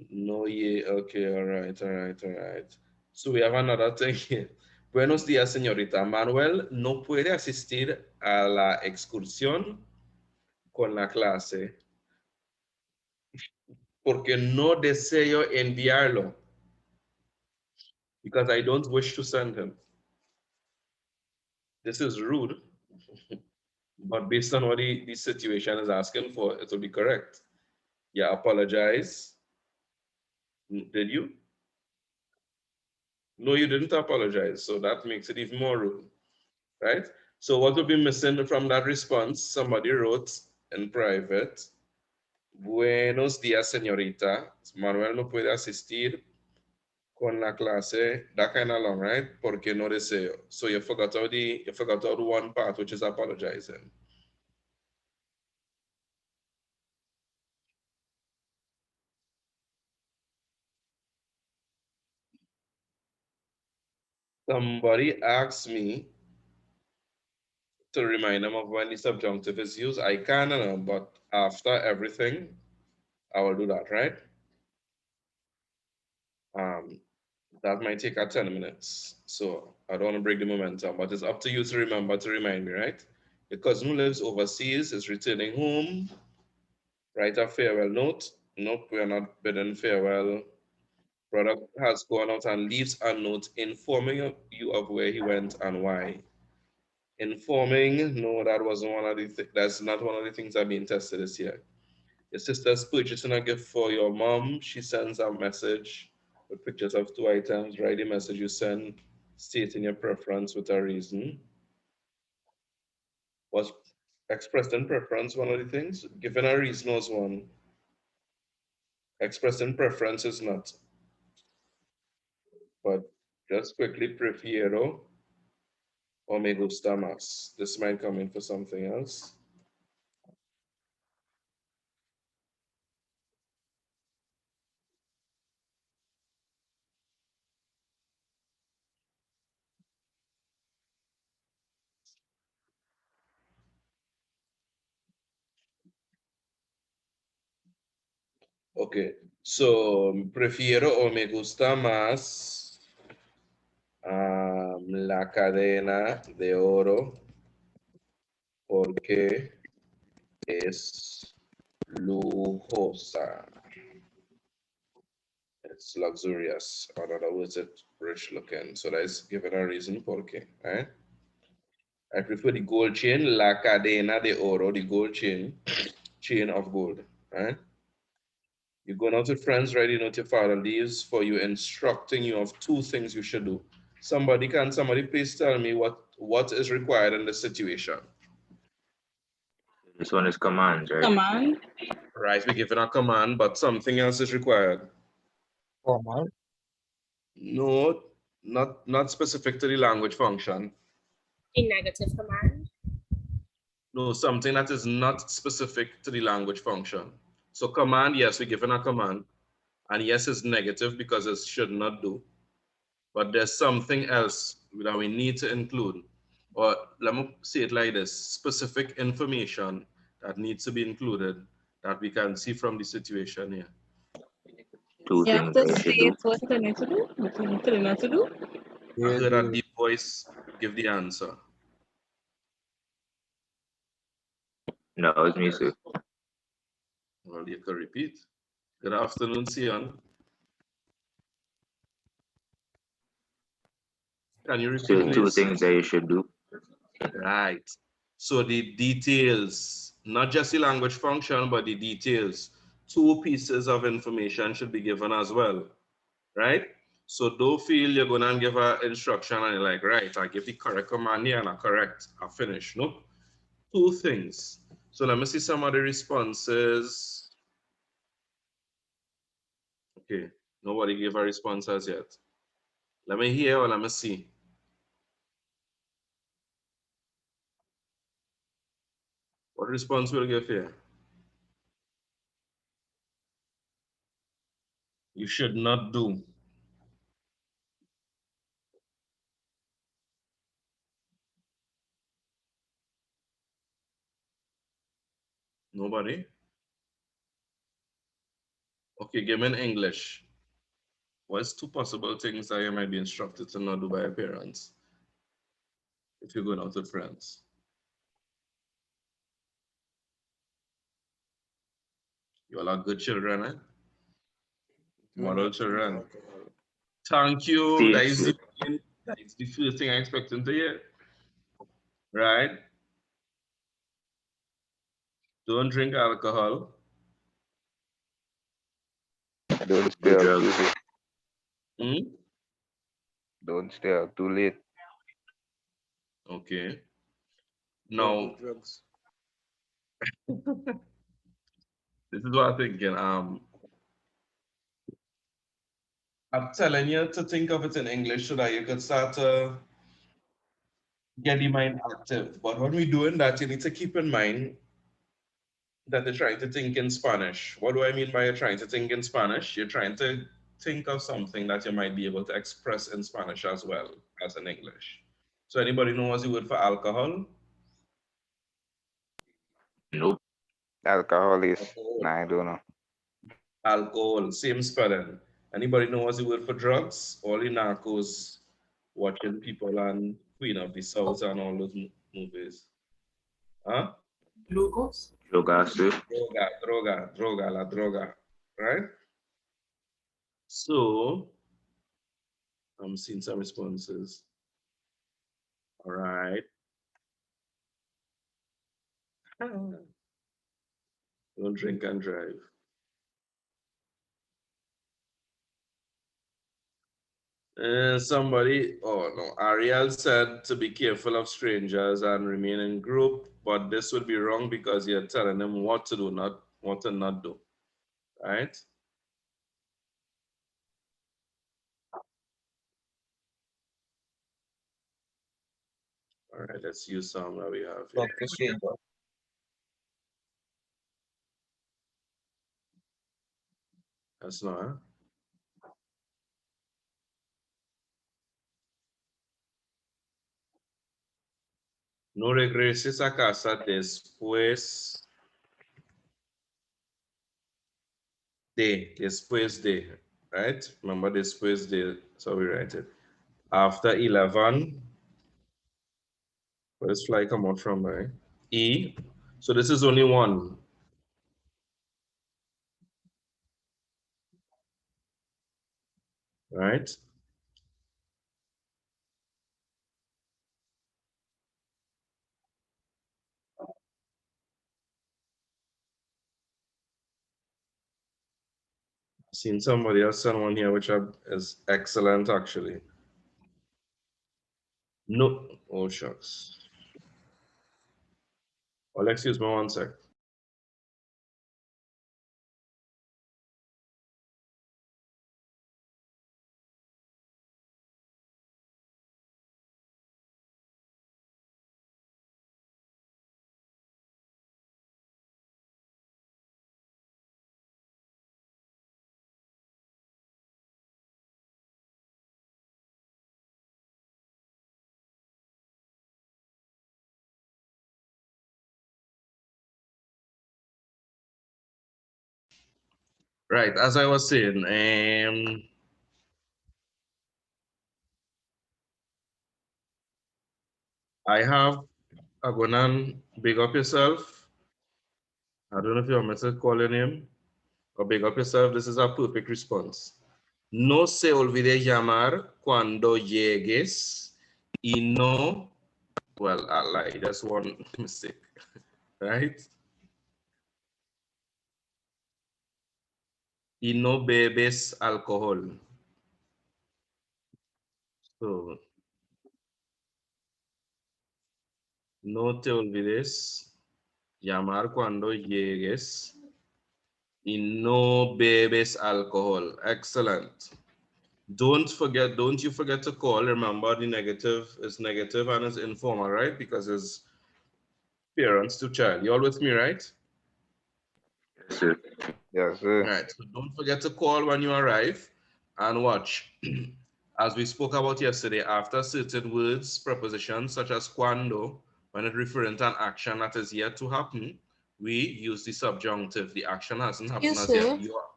No, yeah, okay, all right, all right, all right. So we have another thing here. Buenos días, señorita. Manuel no puede asistir a la excursión con la clase porque no deseo enviarlo. Because I don't wish to send him. This is rude, but based on what the situation is asking for, it will be correct. Yeah, apologize. Did you? No, you didn't apologize. So that makes it even more rude, right? So what will be missing from that response? Somebody wrote in private, buenos días, señorita. Manuel no puede asistir con la clase. That kind of long, right? Porque no deseo. So you forgot all the one part, which is apologizing. Somebody asked me to remind them of when the subjunctive is used. I can, but after everything, I will do that, right? That might take 10 minutes. So I don't want to break the momentum, but it's up to you to remember to remind me, right? Your cousin who lives overseas is returning home. Write a farewell note. Nope, we are not bidding farewell. Brother has gone out and leaves a note informing you of where he went and why. Informing, no, that wasn't one of the that's not one of the things that are being tested this year. Your sister's purchasing a gift for your mom. She sends a message with pictures of 2 items. Write the message you send, stating your preference with a reason. What? Expressed in preference, one of the things. Given a reason was one. Expressed in preference is not. But just quickly, prefiero or me gusta más. This might come in for something else. Okay, so prefiero o me gusta más la cadena de oro porque es lujosa. It's luxurious. In other words, it's rich looking. So that's given a reason porque, right? I prefer the gold chain, la cadena de oro, the gold chain of gold, right? You're going out with friends, right? You know, your father leaves for you, instructing you of two things you should do. Somebody please tell me what is required in this situation? This one is command, right? Command. Right, we're given a command, but something else is required. Formal. No, not specific to the language function. A negative command. No, something that is not specific to the language function. So command, yes, we're given a command. And yes is negative because it should not do. But there's something else that we need to include. Or let me say it like this, specific information that needs to be included that we can see from the situation here. Two You have things to I should do. state what you need to do, what you need not to do. I heard a deep voice give the answer. No, it's me, sir. Well, you can repeat. Good afternoon, Sion. Can you repeat, So please? two things that you should do. Right. So the details, not just the language function, but the details. Two pieces of information should be given as well, right? So don't feel you're going to give an instruction and you're like, right, I give the correct command here and I correct, I finish. No, two things. So let me see some of the responses. Okay, nobody gave a response as yet. Let me hear or let me see. What response will you give here? You should not do. Nobody? Okay, give me in English. What's two possible things that you might be instructed to not do by your parents if you're going out with friends? You all are good children, eh? Model children. Thank you. That is the first thing I expected to hear. Right? Don't drink alcohol. Don't stay up too late. Hmm? Don't stay up too late. Okay. Now, drugs. this is what I'm thinking. I'm telling you to think of it in English so that you could start to get the mind active. But when we're doing that, you need to keep in mind that they're trying to think in Spanish. What do I mean by you're trying to think in Spanish? You're trying to think of something that you might be able to express in Spanish as well as in English. So anybody know what's the word for alcohol? Nope. Alcohol is, Alcohol. nah, I don't know. Alcohol, same spelling. Anybody know what's the word for drugs? All the narcos watching people and Queen of the South and all those movies. Huh? Glucose. Droga, sir. Droga, la droga, right? So, I'm seeing some responses. All right. Don't drink and drive. Somebody, oh no, Ariel said to be careful of strangers and remain in group, but this would be wrong because you're telling them what to do, not what to not do, right? All right, let's use some that we have here. Talk to stranger. That's not, huh? No regreses a casa después de, right? Remember después de, so we write it. After 11, where's fly come out from, right? E, so this is only one. Right? Seen somebody else send one here, which is excellent actually. No, oh shucks. Well, excuse me one sec. Right, as I was saying, I have Agonan, big up yourself. I don't know if you want me to call your name or big up yourself. This is a perfect response. No se olvide llamar cuando llegues y no, well, I lied, that's one mistake, right? Y no bebes alcohol. So, no te olvides llamar cuando llegues y no bebes alcohol. Excellent. Don't you forget to call. Remember, the negative is negative and it's informal, right? Because it's parents to child. You all with me, right? Yes, sir. Yes, sir. Right. So don't forget to call when you arrive and watch. As we spoke about yesterday, after certain words, prepositions such as cuando, when it referring to an action that is yet to happen, we use the subjunctive. The action hasn't happened Yes, as yet. sir. You are,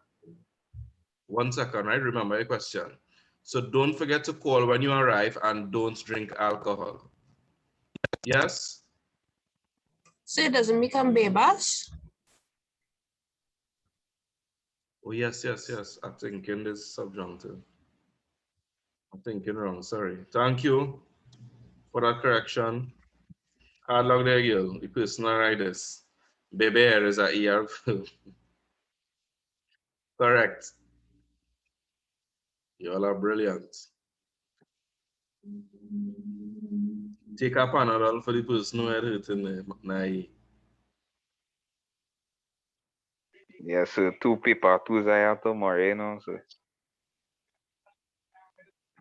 1 second, right? Remember your question. So don't forget to call when you arrive and don't drink alcohol. Yes? So it doesn't become bebas? Oh, yes, yes, yes. I'm thinking this subjunctive. I'm thinking wrong, sorry. Thank you for that correction. Hard luck there, girl. The person that write this. Beber is a ER. Correct. You all are brilliant. Take a Panadol for the person who had hurt in the eye. Yes, sir. 2 paper, 2 tomorrow, you know, so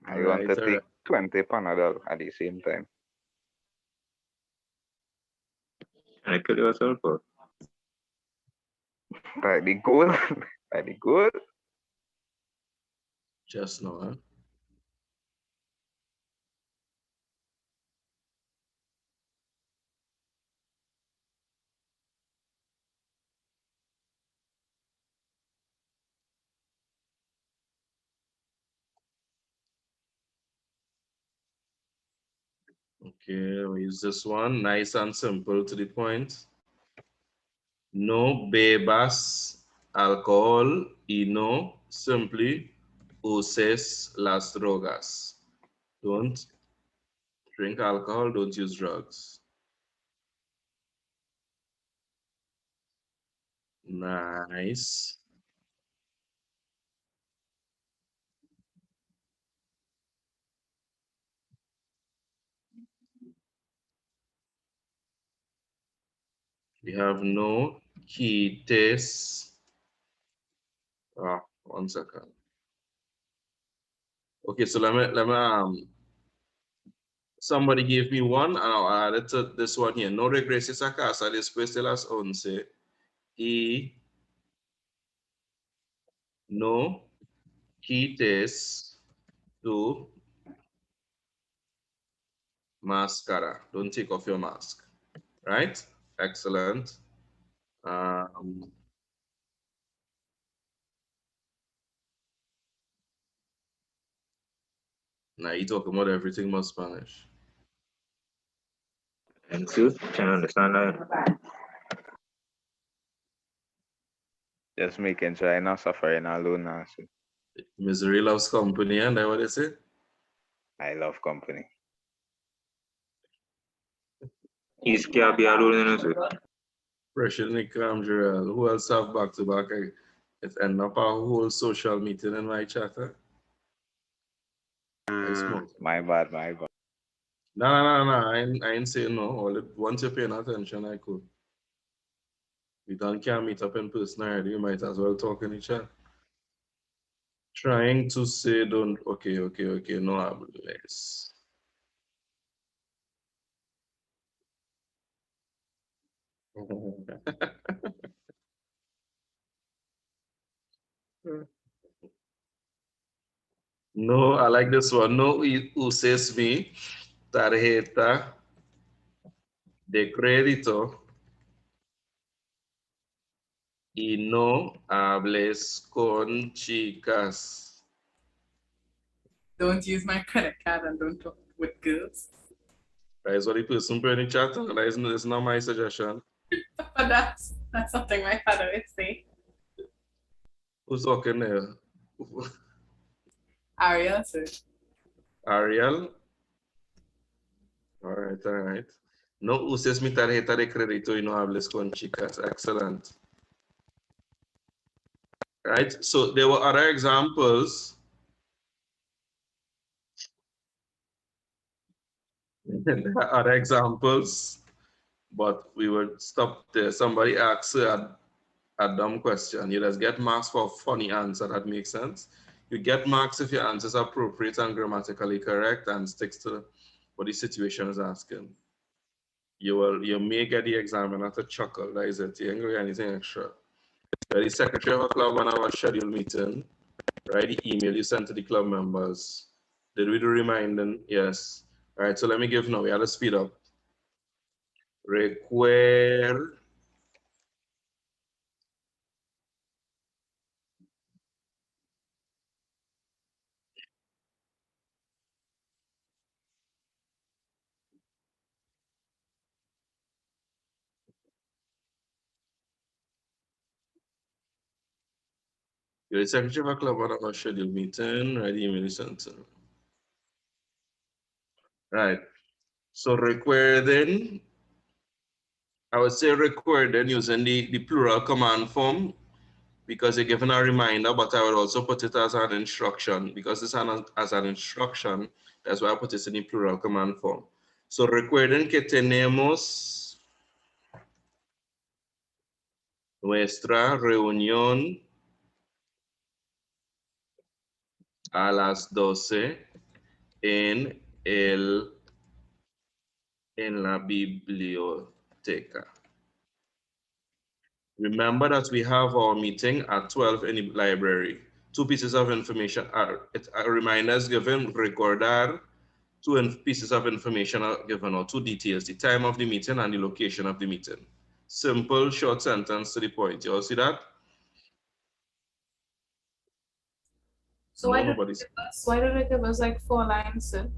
I want to All take right. 20 Panadol at the same time. Can I kill yourself or? Like the goal, like the goal. Just now, huh? Okay, we use this one. Nice and simple to the point. No bebas alcohol y no simply uses las drogas. Don't drink alcohol, don't use drugs. Nice. We have no quites. 1 second. Okay, so let me somebody gave me one and I'll add it to this one here. No regreses a casa después de las 11 y no quites tu máscara. Don't take off your mask. Right? Excellent. Now you talking about everything but Spanish. And two, can you understand that? Just making sure I'm not suffering alone now. So Misery loves company, and I what they say? I love company. He's can't be alone, sir. Pressure Nick Jarrell. Who else have back to back? It end up a whole social meeting in my chatter. My bad, my bad. No. I ain't saying no. Once you're paying attention, I could. We can't meet up in person already. You might as well talk in the chat. Trying to say don't. Okay. No hables. No, I like this one. No uses mi tarjeta de crédito y no hables con chicas. Don't use my credit card and don't talk with girls. That is what the person put in the chat. That is not my suggestion. But that's something my father would say. Who's talking there? Ariel, sir. Ariel? All right. No uses mi tarjeta de crédito y no hables con chicas. Excellent. Right, so there were other examples. There are other examples, but we would stop there. Somebody asked a dumb question. You just get marks for a funny answer. That makes sense. You get marks if your answer is appropriate and grammatically correct and sticks to what the situation is asking. You may get the examiner to chuckle. That is it. You ain't going to get anything extra. You're the secretary of a club on our scheduled meeting. Right, the email you sent to the club members. Did we do reminding? Yes. All right, so let me give now. We have to speed up. Recuerden you're the secretary of a club on our scheduled meeting. Right, the email you sent to. Right. So recuerden, I would say recuerden using the plural command form because you're given a reminder, but I would also put it as an instruction because it's as an instruction. That's why I put it in the plural command form. So recuerden que tenemos nuestra reunión a las 12 en la biblioteca. Remember that we have our meeting at 12 in the library. Two pieces of information are reminders given, recordar. Two pieces of information are given, or two details, the time of the meeting and the location of the meeting. Simple, short sentence to the point. You all see that? So why don't they give us like 4 lines, sir?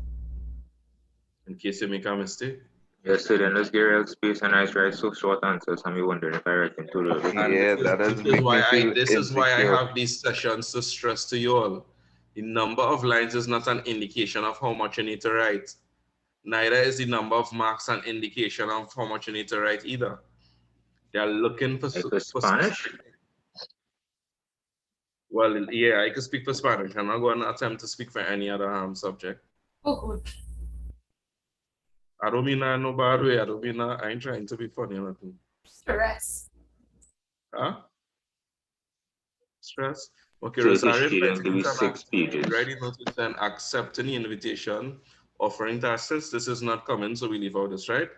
In case you make a mistake. Yes, so then let's get real space and I write so short answers and we wondering if I reckon too little. Yeah, This is why I have these sessions to stress to you all. The number of lines is not an indication of how much you need to write. Neither is the number of marks an indication of how much you need to write either. They are looking for Spanish. Well, yeah, I can speak for Spanish. I'm not going to attempt to speak for any other subject. Oh, good. I don't mean that in no bad way. I ain't trying to be funny or nothing. Stress. Huh? Stress. Okay, So it is Rosario, student, give me 6 pages. ready notice and accepting the invitation, offering to assist. This is not common, so we leave out this, right?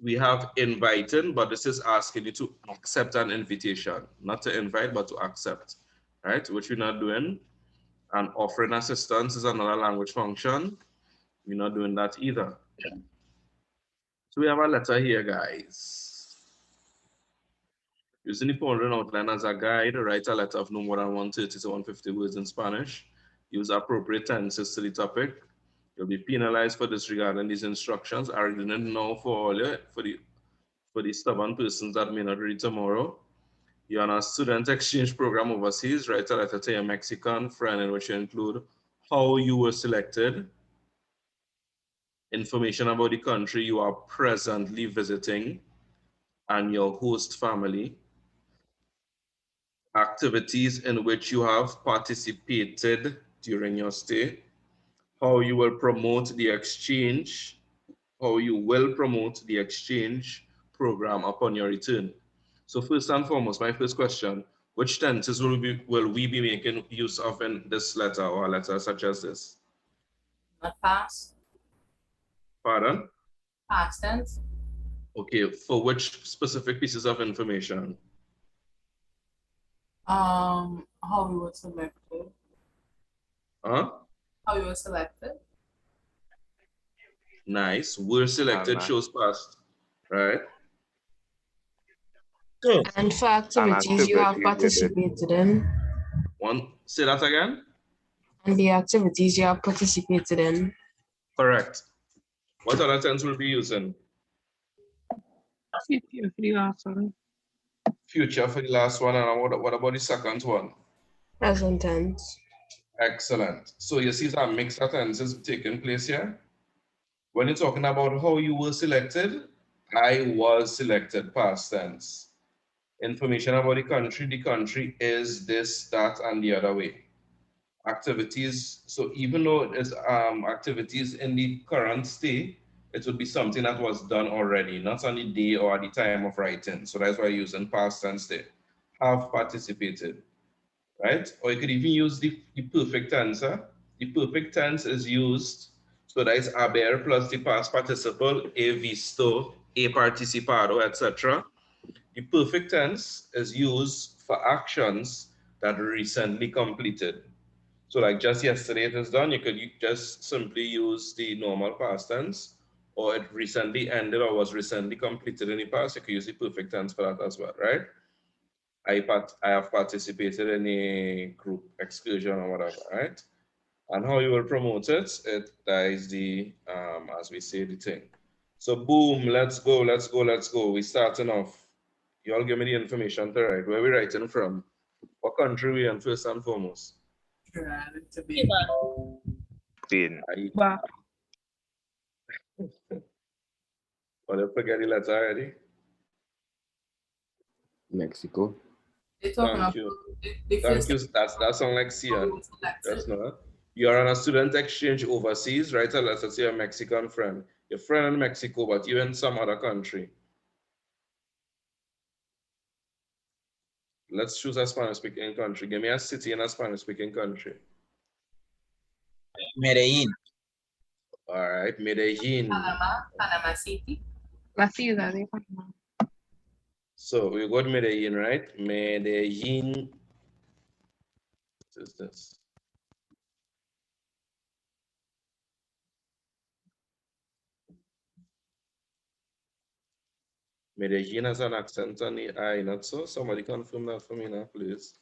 We have inviting, but this is asking you to accept an invitation, not to invite, but to accept, right? Which we're not doing. And offering assistance is another language function. We're not doing that either. So we have a letter here, guys. Using the following outline as a guide, write a letter of no more than 130 to 150 words in Spanish. Use appropriate tenses to the topic. You'll be penalized for disregarding these instructions. I didn't know for all you, for the stubborn persons that may not read tomorrow. You're on a student exchange program overseas. Write a letter to your Mexican friend in which you include how you were selected, information about the country you are presently visiting, and your host family, activities in which you have participated during your stay, how you will promote the exchange, program upon your return. So first and foremost, my first question, which tenses will we be making use of in this letter or a letter such as this? Not past. Pardon? Past tense. Okay, for which specific pieces of information? How we were selected. Huh? How you were selected. Nice. Were selected shows past, right? Good. And for activities you have participated in. Say that again? And the activities you have participated in. Correct. What other tense will be using? Future for the last one. Future for the last one, and what about the second one? Present tense. Excellent. So you see some mixed tenses taking place here. When you're talking about how you were selected, I was selected, past tense. Information about the country is this, that, and the other way. Activities, so even though it's activities in the current state, it would be something that was done already, not on the day or at the time of writing. So that's why I use in past tense there. Have participated, right? Or you could even use the perfect tense. The perfect tense is used, so that is haber plus the past participle, he visto, he participado, etc. The perfect tense is used for actions that recently completed. So like just yesterday it is done, you could just simply use the normal past tense, or it recently ended or was recently completed in the past, you could use the perfect tense for that as well, right? I have participated in a group excursion or whatever, right? And how you will promote it, that is the, as we say, the thing. So boom, let's go. We're starting off. You all give me the information to write. Where are we writing from? What country we in first and foremost? To be. Spain. Wow. Well, you forget the letter already? Mexico. Thank you. Thank you. That sounds like Cian. That's not. You're on a student exchange overseas. Write a letter to your Mexican friend. Your friend in Mexico, but you're in some other country. Let's choose a Spanish-speaking country. Give me a city in a Spanish-speaking country. Medellin. All right, Medellin. Panama City. La ciudad de Panamá. So we got Medellin, right? Medellin. What is this? Medellin has an accent on the I, not so? Somebody confirm that for me now, please.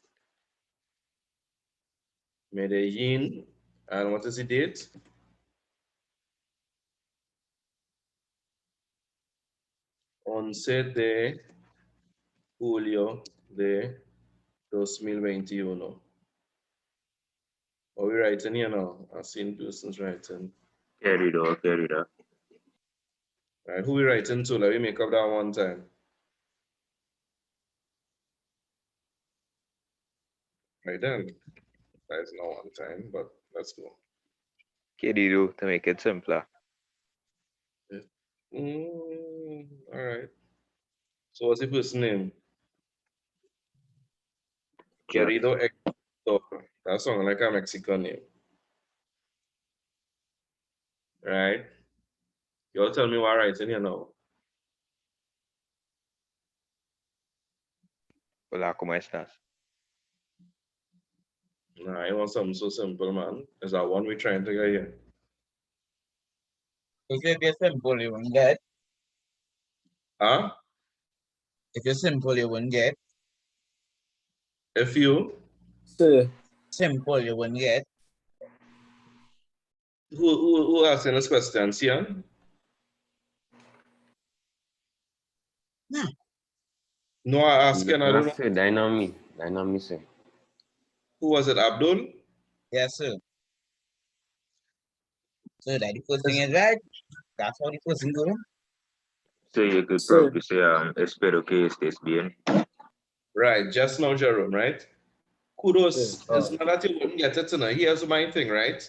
Medellin. And what is the date? Once de julio de 2021. Are we writing here now? I've seen persons writing. Carry that. Right, who we writing to? Let me make up that one time. Right then. That is not one time, but let's go. Querido, to make it simpler. All right. So what's the person name? Jeff. Querido Héctor. That sounds like a Mexican name. Right? Y'all tell me what I'm writing here now. Hola, ¿cómo estás? Nah, I want something so simple, man. Is that one we're trying to get here? If you're simple, you won't get. Huh? If you're simple, you won't get. If you? Sir, Simple, you won't get. Who asking this question, Sian? Nah. No, I asking, I don't know. Sir, dynamic, sir. Who was it, Abdul? Yes, sir. So that the first thing is right. That's how the first thing goes. So you could Sir. probably say, espero que estés bien. Right, just now, Jerome, right? Kudos. Sir. It's not that you wouldn't get it tonight. Here's my thing, right?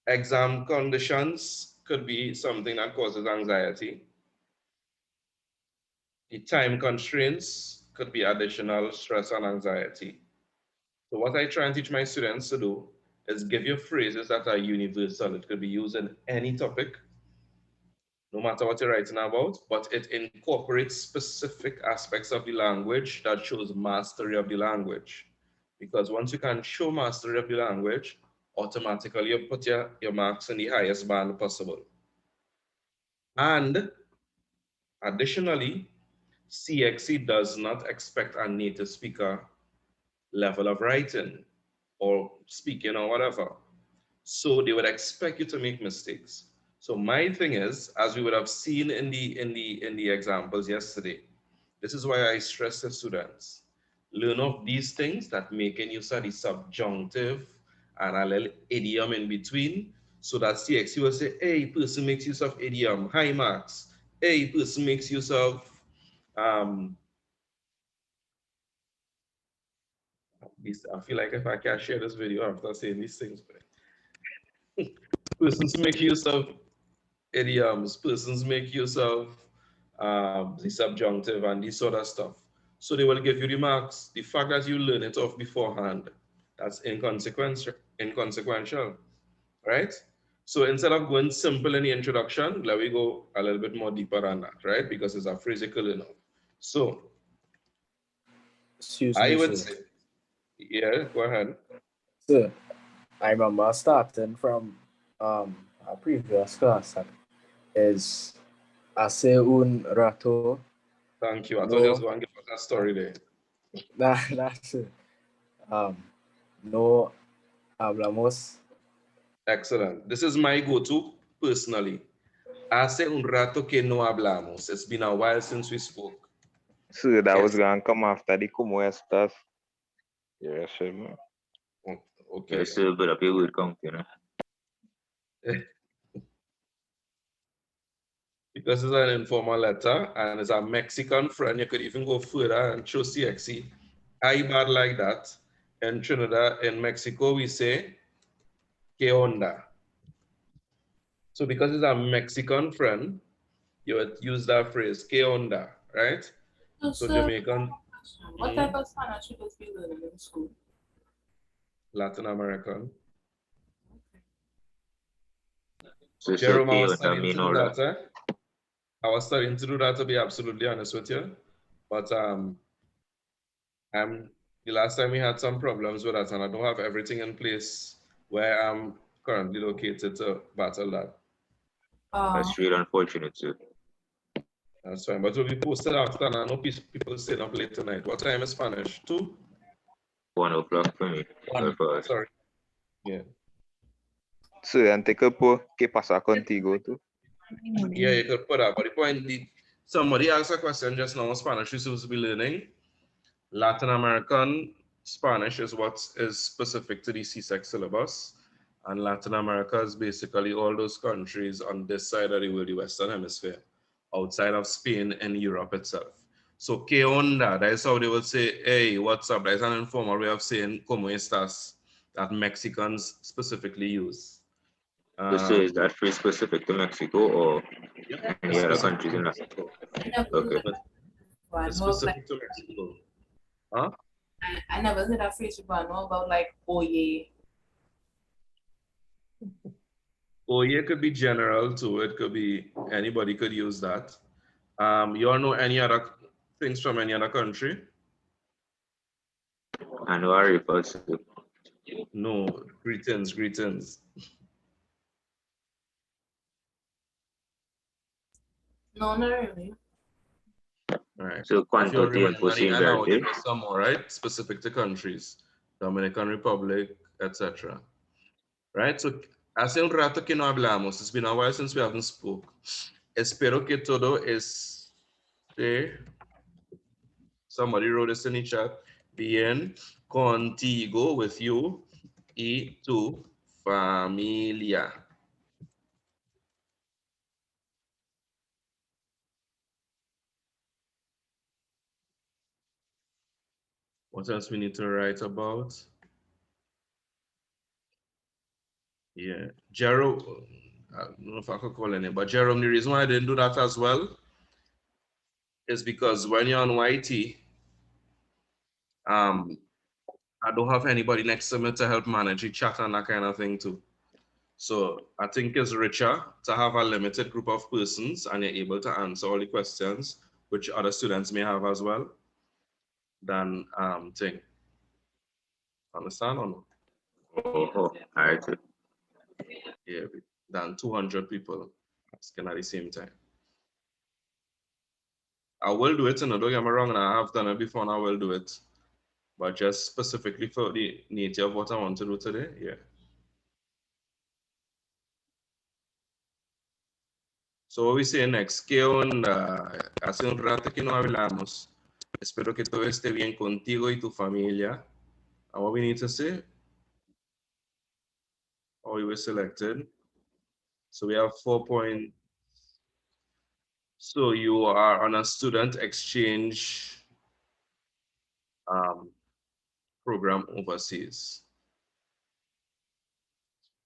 Exam conditions could be something that causes anxiety. The time constraints could be additional stress and anxiety. So what I try and teach my students to do is give you phrases that are universal. It could be used in any topic, no matter what you're writing about, but it incorporates specific aspects of the language that shows mastery of the language. Because once you can show mastery of the language, automatically you put your marks in the highest band possible. And additionally, CXC does not expect a native speaker level of writing or speaking or whatever. So they would expect you to make mistakes. So my thing is, as we would have seen in the examples yesterday, this is why I stress to students, learn of these things that making use of the subjunctive and a little idiom in between, so that CXC will say, hey, person makes use of idiom, high marks. Hey, person makes use of I feel like if I can't share this video after saying these things, persons make use of idioms, persons make use of the subjunctive and this sort of stuff. So they will give you the marks. The fact that you learn it off beforehand, that's inconsequential, right? So instead of going simple in the introduction, let me go a little bit more deeper on that, right? Because it's a physical enough. So Excuse I me, would sir. say, yeah, go ahead. Sir, I remember starting from a previous class that is hace un rato. Thank you. I thought you was going to give us that story there. That's it. No hablamos. Excellent. This is my go-to personally. Hace un rato que no hablamos. It's been a while since we spoke. So that was Yes. going to come after the como estas. Yes, sir. Okay. Yes, sir, but up your word count, you know. Because it's an informal letter and it's a Mexican friend, you could even go further and show CXC. I bad like that. In Trinidad, in Mexico, we say, ¿Qué onda? So because it's a Mexican friend, you would use that phrase, ¿Qué onda? Right? So Jamaican. What type of Spanish should we be learning in school? Latin American. So Jerome, I was ¿qué onda studying to mean do all that. that? I was studying to do that, to be absolutely honest with you. But the last time we had some problems with that, and I don't have everything in place where I'm currently located to battle that. That's really unfortunate, sir. That's fine. But we'll be posted after, and I know people staying up late tonight. What time is Spanish? 2? 1 o'clock for me. Sorry. Yeah. So, antes ¿qué pasa contigo tú? Yeah, you could put that. But the point, somebody asked a question just now, Spanish we're supposed to be learning. Latin American Spanish is what is specific to the CSEC syllabus. And Latin America is basically all those countries on this side of the world, the Western Hemisphere, outside of Spain and Europe itself. So, ¿Qué onda? That is how they would say, hey, what's up? That is an informal way of saying, ¿Cómo estás? That Mexicans specifically use. So is that phrase specific to Mexico or Yeah, any it's other specific countries to in that? Mexico. Okay. It's specific to Mexico. Huh? I never heard that phrase before. I know about like oye. Oye could be general too. It could be anybody could use that. You all know any other things from any other country? I know I refer to. No, greetings, greetings. No, not really. All right. So If you cuánto remember tiempo any, sin and I will verte? give you some more, right? Specific to countries, Dominican Republic, etc. Right? So, hace un rato que no hablamos. It's been a while since we haven't spoke. Espero que todo esté. Somebody wrote this in the chat. Bien contigo, with you, y tu familia. What else we need to write about? Yeah, Jerome, I don't know if I could call any, but Jerome, the reason why I didn't do that as well is because when you're on YT, I don't have anybody next to me to help manage the chat and that kind of thing too. So I think it's richer to have a limited group of persons and you're able to answer all the questions which other students may have as well than thing. Understand or no? Oh, all right. Yeah, than 200 people asking at the same time. I will do it, and don't get me wrong, and I have done it before and I will do it. But just specifically for the nature of what I want to do today, yeah. So what we say next, ¿qué onda? Hace un rato que no hablamos. Espero que todo esté bien contigo y tu familia. And what we need to say? Oh, you were selected. So we have 4 points. So you are on a student exchange program overseas.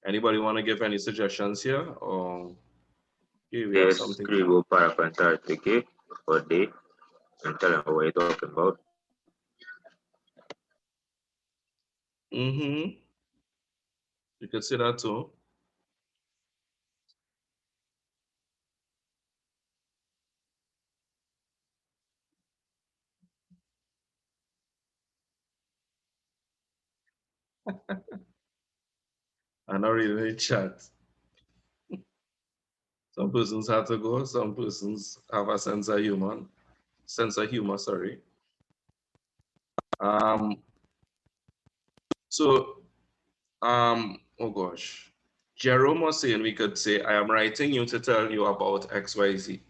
Anybody want to give any suggestions here? Or okay, we have something. Escribo para contarte que or they and tell them what you're talking about. Mm-hmm. You could say that too. I not really chat. Some persons have to go, some persons have a sense of humor, sorry. Oh gosh. Jerome was saying we could say, I am writing you to tell you about XYZ.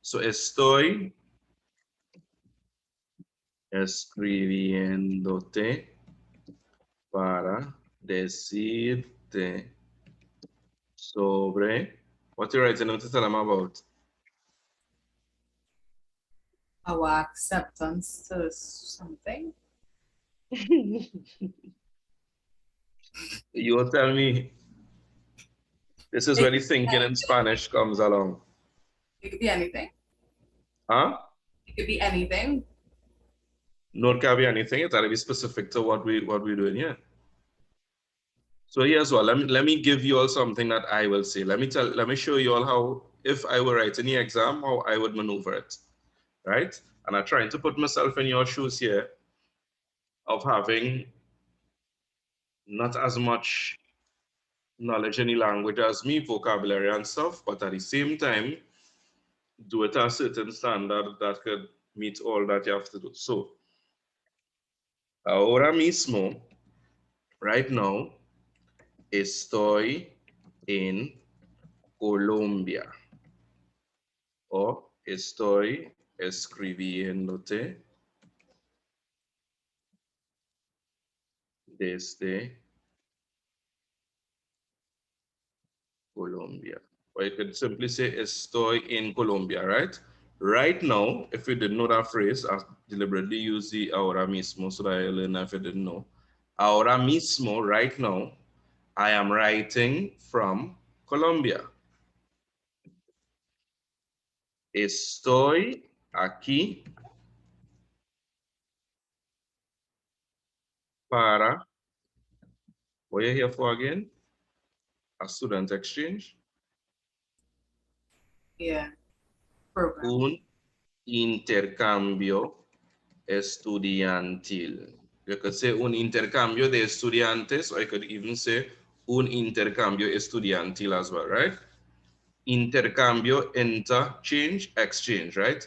So estoy escribiéndote para decirte sobre, what you writing to tell them about? Our acceptance to something. You will tell me, this is where the thinking in Spanish comes along. It could be anything. Huh? It could be anything. No, it can be anything. It has to be specific to what we're doing here. So here's what. Let me give you all something that I will say. Let me show you all how, if I were writing the exam, how I would maneuver it. Right? And I'm trying to put myself in your shoes here of having not as much knowledge in the language as me, vocabulary and stuff, but at the same time, do it at a certain standard that could meet all that you have to do. So, ahora mismo, right now, estoy en Colombia. O estoy escribiéndote desde Colombia. Or you could simply say estoy en Colombia, right? Right now, if you didn't know that phrase, I deliberately use the ahora mismo so that I learn if you didn't know. Ahora mismo, right now, I am writing from Colombia. Estoy aquí para, what are you here for again? A student exchange. Yeah. Program. Un intercambio estudiantil. You could say un intercambio de estudiantes, or you could even say un intercambio estudiantil as well, right? Intercambio, interchange, exchange, right?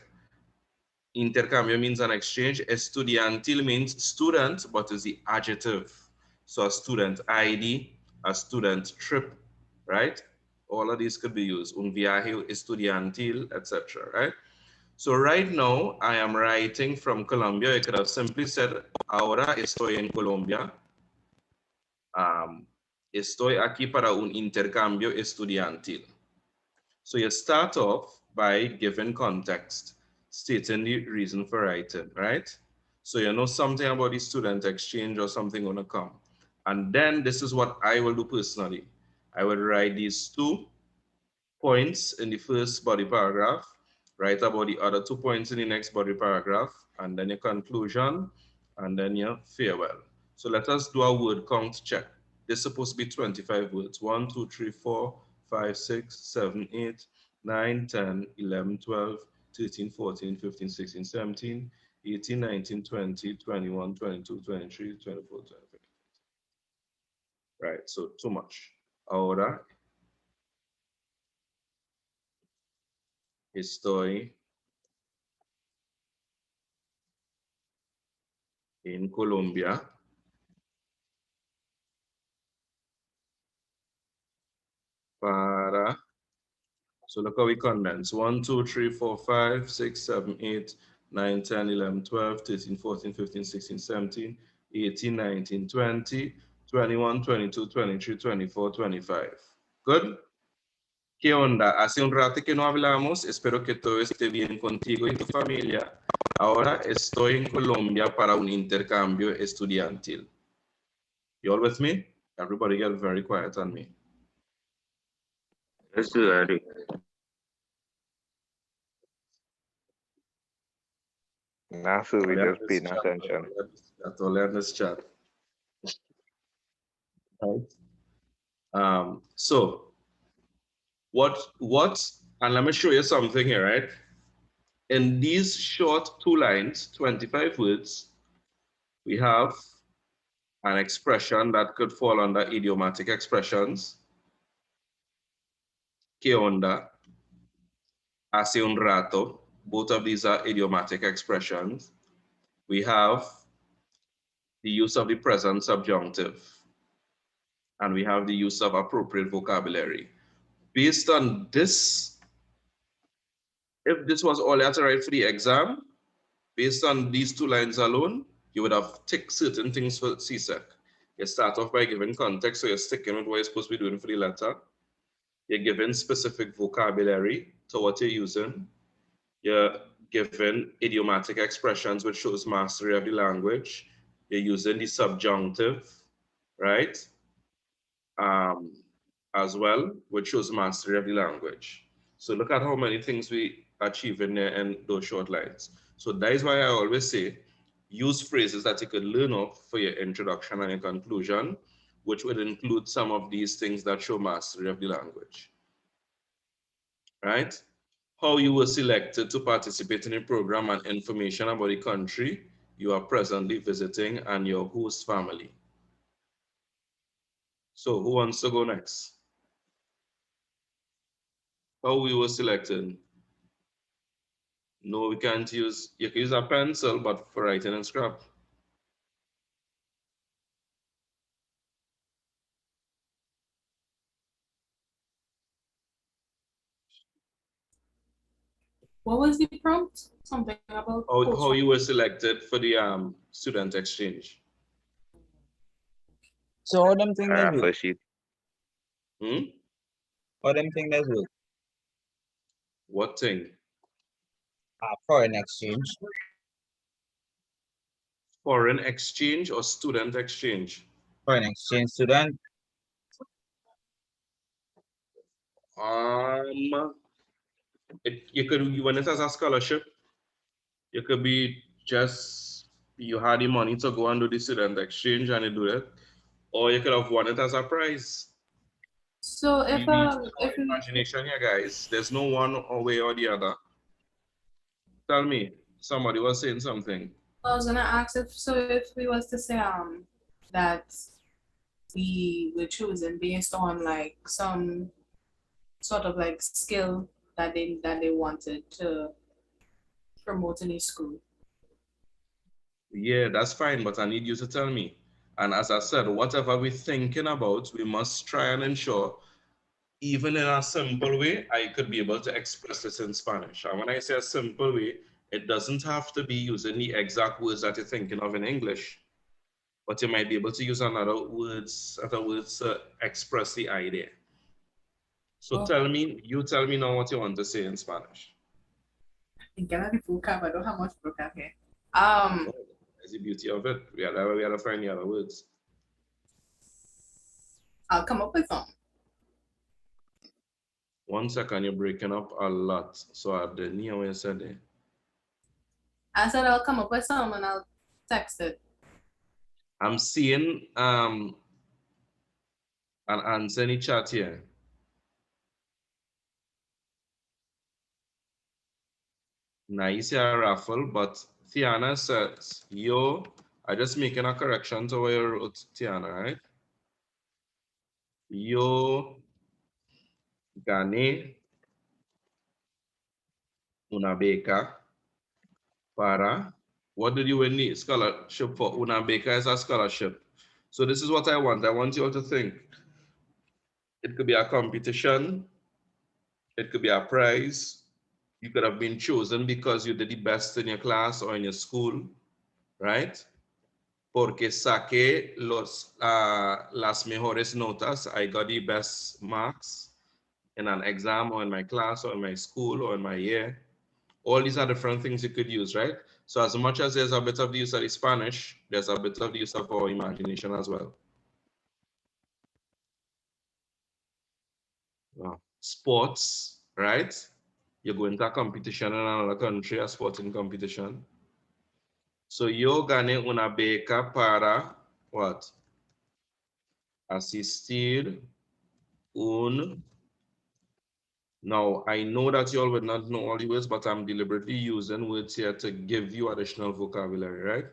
Intercambio means an exchange. Estudiantil means student, but is the adjective. So a student ID, a student trip, right? All of these could be used. Un viaje estudiantil, etc., right? So right now, I am writing from Colombia. I could have simply said, ahora estoy en Colombia. Estoy aquí para un intercambio estudiantil. So you start off by giving context, stating the reason for writing, right? So you know something about the student exchange or something gonna come. And then this is what I will do personally. I will write these 2 points in the first body paragraph, write about the other 2 points in the next body paragraph, and then your conclusion, and then your farewell. So let us do a word count check. This is supposed to be 25 words. 1, 2, 3, 4, 5, 6, 7, 8, 9, 10, 11, 12, 13, 14, 15, 16, 17, 18, 19, 20, 21, 22, 23, 24, 25. Right, so too much. Ahora estoy en Colombia para, so look how we condense. 1, 2, 3, 4, 5, 6, 7, 8, 9, 10, 11, 12, 13, 14, 15, 16, 17, 18, 19, 20, 21, 22, 23, 24, 25. Good. ¿Qué onda? Hace un rato que no hablamos. Espero que todo esté bien contigo y tu familia. Ahora estoy en Colombia para un intercambio estudiantil. You all with me? Everybody get very quiet on me. Yes, sir, Eddie. Nah, sir, we just paying attention. That's all in this chat. Right. So what, and let me show you something here, right? In these short 2 lines, 25 words, we have an expression that could fall under idiomatic expressions. ¿Qué onda? Hace un rato. Both of these are idiomatic expressions. We have the use of the present subjunctive, and we have the use of appropriate vocabulary. Based on this, if this was all you had to write for the exam, based on these 2 lines alone, you would have ticked certain things for CSEC. You start off by giving context, so you're sticking with what you're supposed to be doing for the letter. You're giving specific vocabulary to what you're using. You're given idiomatic expressions, which shows mastery of the language. You're using the subjunctive, right? As well, which shows mastery of the language. So look at how many things we achieve in there in those short lines. So that is why I always say, use phrases that you could learn off for your introduction and your conclusion, which would include some of these things that show mastery of the language. Right? How you were selected to participate in a program and information about the country you are presently visiting and your host family. So who wants to go next? How we were selected? No, we can't use, you can use a pencil, but for writing and scrap. What was the prompt? Something about how you were selected for the student exchange. So how them thing that work? Sheet. How them thing that work? What thing? Foreign exchange. Foreign exchange or student exchange? Foreign exchange student. You could, when it has a scholarship, you could be just, you had the money to go and do the student exchange and you do it, or you could have won it as a prize. So We use our imagination here, guys. There's no one way or the other. Tell me, somebody was saying something. I was gonna ask if we was to say that we were chosen based on like some sort of like skill that they wanted to promote in the school. Yeah, that's fine, but I need you to tell me. And as I said, whatever we're thinking about, we must try and ensure, even in a simple way, I could be able to express this in Spanish. And when I say a simple way, it doesn't have to be using the exact words that you're thinking of in English, but you might be able to use other words to express the idea. So you tell me now what you want to say in Spanish. In Canada, vocab, I don't have much vocab here. That's the beauty of it. We gotta find the other words. I'll come up with some. 1 second, you're breaking up a lot. So I didn't hear what you said there. I said I'll come up with some and I'll text it. I'm seeing an answer in the chat here. Nice here, raffle, but Tiana says, yo, I just making a correction to what you wrote, Tiana, right? Yo gané una beca para, what did you win the scholarship for? Una beca is a scholarship. So this is what I want. I want you all to think. It could be a competition. It could be a prize. You could have been chosen because you did the best in your class or in your school, right? Porque saqué las mejores notas. I got the best marks in an exam or in my class or in my school or in my year. All these are different things you could use, right? So as much as there's a bit of the use of the Spanish, there's a bit of the use of our imagination as well. Sports, right? You go into a competition in another country, a sporting competition. So yo gané una beca para what? Asistir un. Now, I know that you all would not know all the words, but I'm deliberately using words here to give you additional vocabulary, right?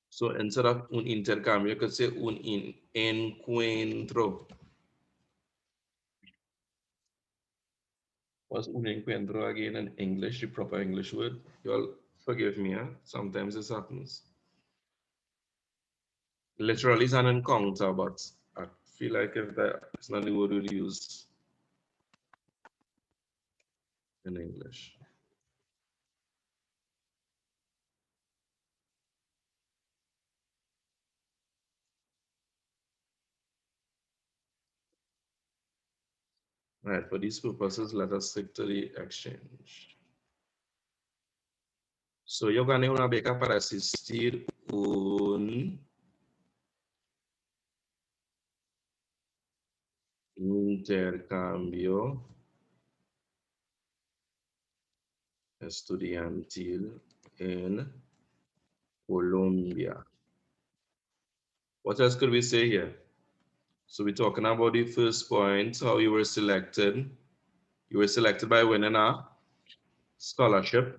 So instead of un intercambio, you could say un encuentro. What's un encuentro again in English, the proper English word? You all forgive me, huh? Sometimes this happens. Literally, it's an encounter, but I feel like if that's not the word we'd use in English. Right, for these purposes, let us stick to the exchange. So yo gané una beca para asistir un intercambio estudiantil en Colombia. What else could we say here? So we're talking about the first point, how you were selected. You were selected by winning a scholarship.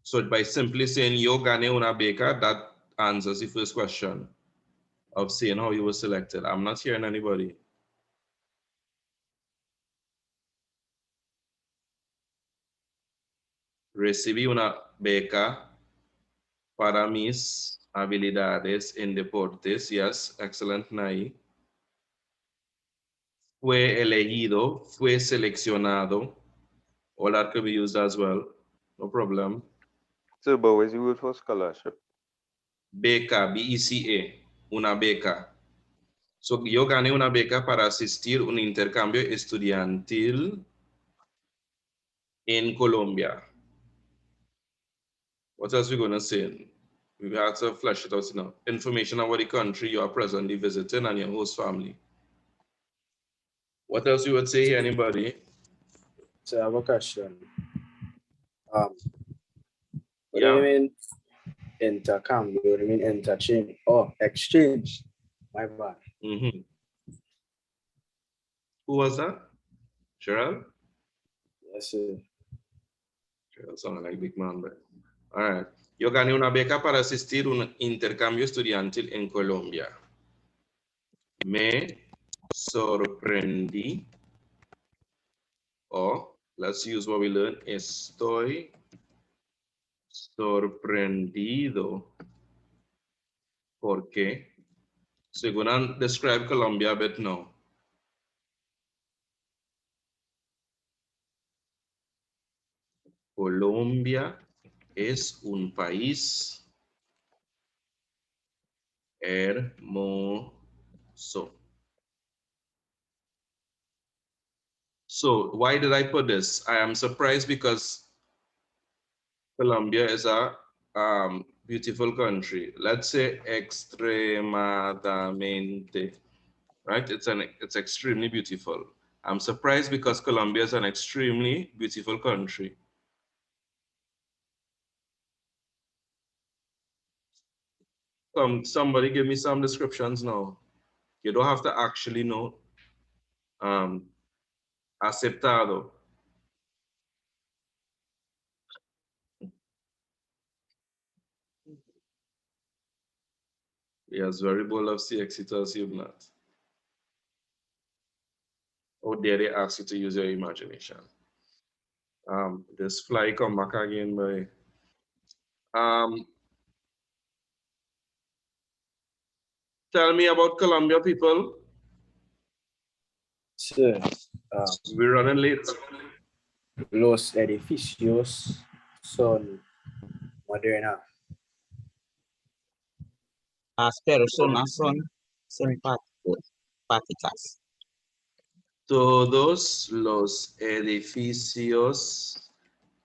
So by simply saying yo gané una beca, that answers the first question of saying how you were selected. I'm not hearing anybody. Recibí una beca para mis habilidades en deportes. Yes, excellent, Nai. Fue elegido, fue seleccionado. All that could be used as well. No problem. So, but what's the word for scholarship? Beca, B-E-C-A, una beca. So, yo gané una beca para asistir un intercambio estudiantil en Colombia. What else are we going to say? We have to flesh it out, you know. Information about the country you are presently visiting and your host family. What else you would say, anybody? So I have a question. What do Yeah. you mean intercambio? What do you mean interchange? Oh, exchange. My bad. Mm-hmm. Who was that? Gerald? Yes, sir. Gerald sounded like big man, but all right. Yo gané una beca para asistir a un intercambio estudiantil en Colombia. Me sorprendí. Or let's use what we learned. Estoy sorprendido porque, so you're gonna describe Colombia a bit now. Colombia es un país hermoso. So why did I put this? I am surprised because Colombia is a beautiful country. Let's say extremadamente, right? It's extremely beautiful. I'm surprised because Colombia is an extremely beautiful country. Somebody give me some descriptions now. You don't have to actually know. Aceptado. Yes, very bold of CXC to assume that. Or dare they ask you to use your imagination? This fly come back again, boy. Tell me about Colombia, people. Sir, we're running late. Los edificios son modernos. Las personas son simpáticas. Todos los edificios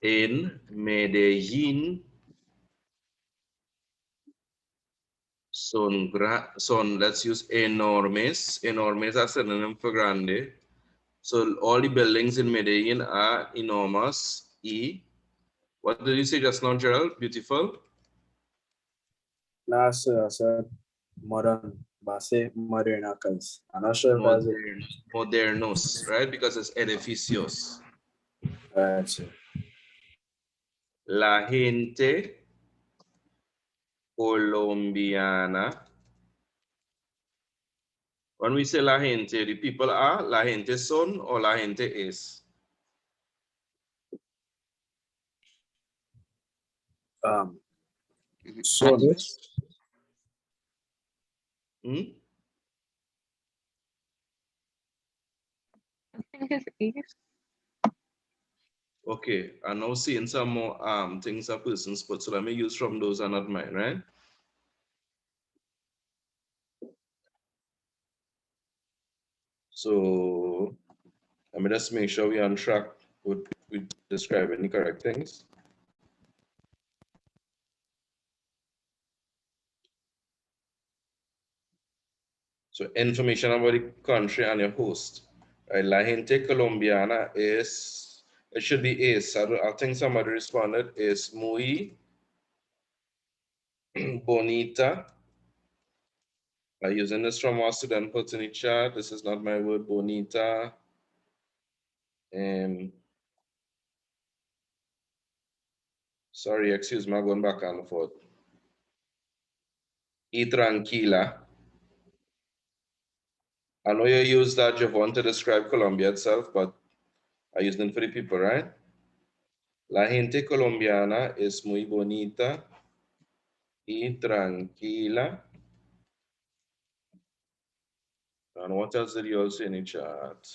en Medellín son, let's use enormes. Enormes as synonym for grande. So all the buildings in Medellín are enormous. What did you say just now, Gerald? Beautiful? No, sir, I said modern, but I say moderna because I'm not sure if that's it. Modernos, right? Because it's edificios. Right, sir. La gente colombiana. When we say la gente, the people are la gente son or la gente es? Son. I think it's East. Okay, I'm now seeing some more things a person's put, so let me use from those and not mine, right? So let me just make sure we're on track with describing the correct things. So information about the country and your host. Right, la gente colombiana es, it should be es. I think somebody responded, es muy bonita. I'm using this from our student put in the chat. This is not my word, bonita. Sorry, excuse me, I'm going back and forth. Y tranquila. I know you use that, Javon, to describe Colombia itself, but I use them for the people, right? La gente colombiana es muy bonita y tranquila. And what else did you all say in the chat?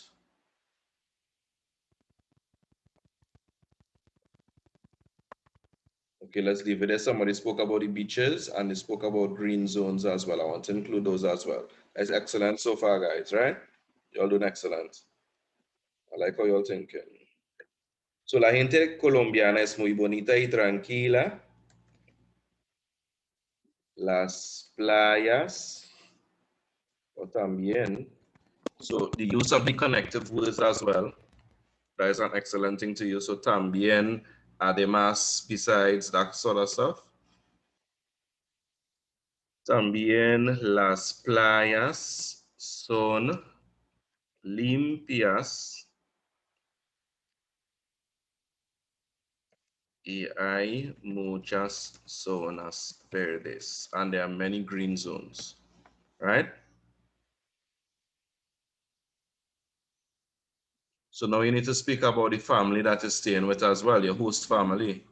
Okay, let's leave it there. Somebody spoke about the beaches and they spoke about green zones as well. I want to include those as well. That's excellent so far, guys, right? Y'all doing excellent. I like how y'all thinking. So la gente colombiana es muy bonita y tranquila. Las playas, o también, So the use of the connective words as well, that is an excellent thing to use. So también, además, besides, that sort of stuff. También las playas son limpias y hay muchas zonas verdes, and there are many green zones, right? So now you need to speak about the family that is staying with as well, your host family.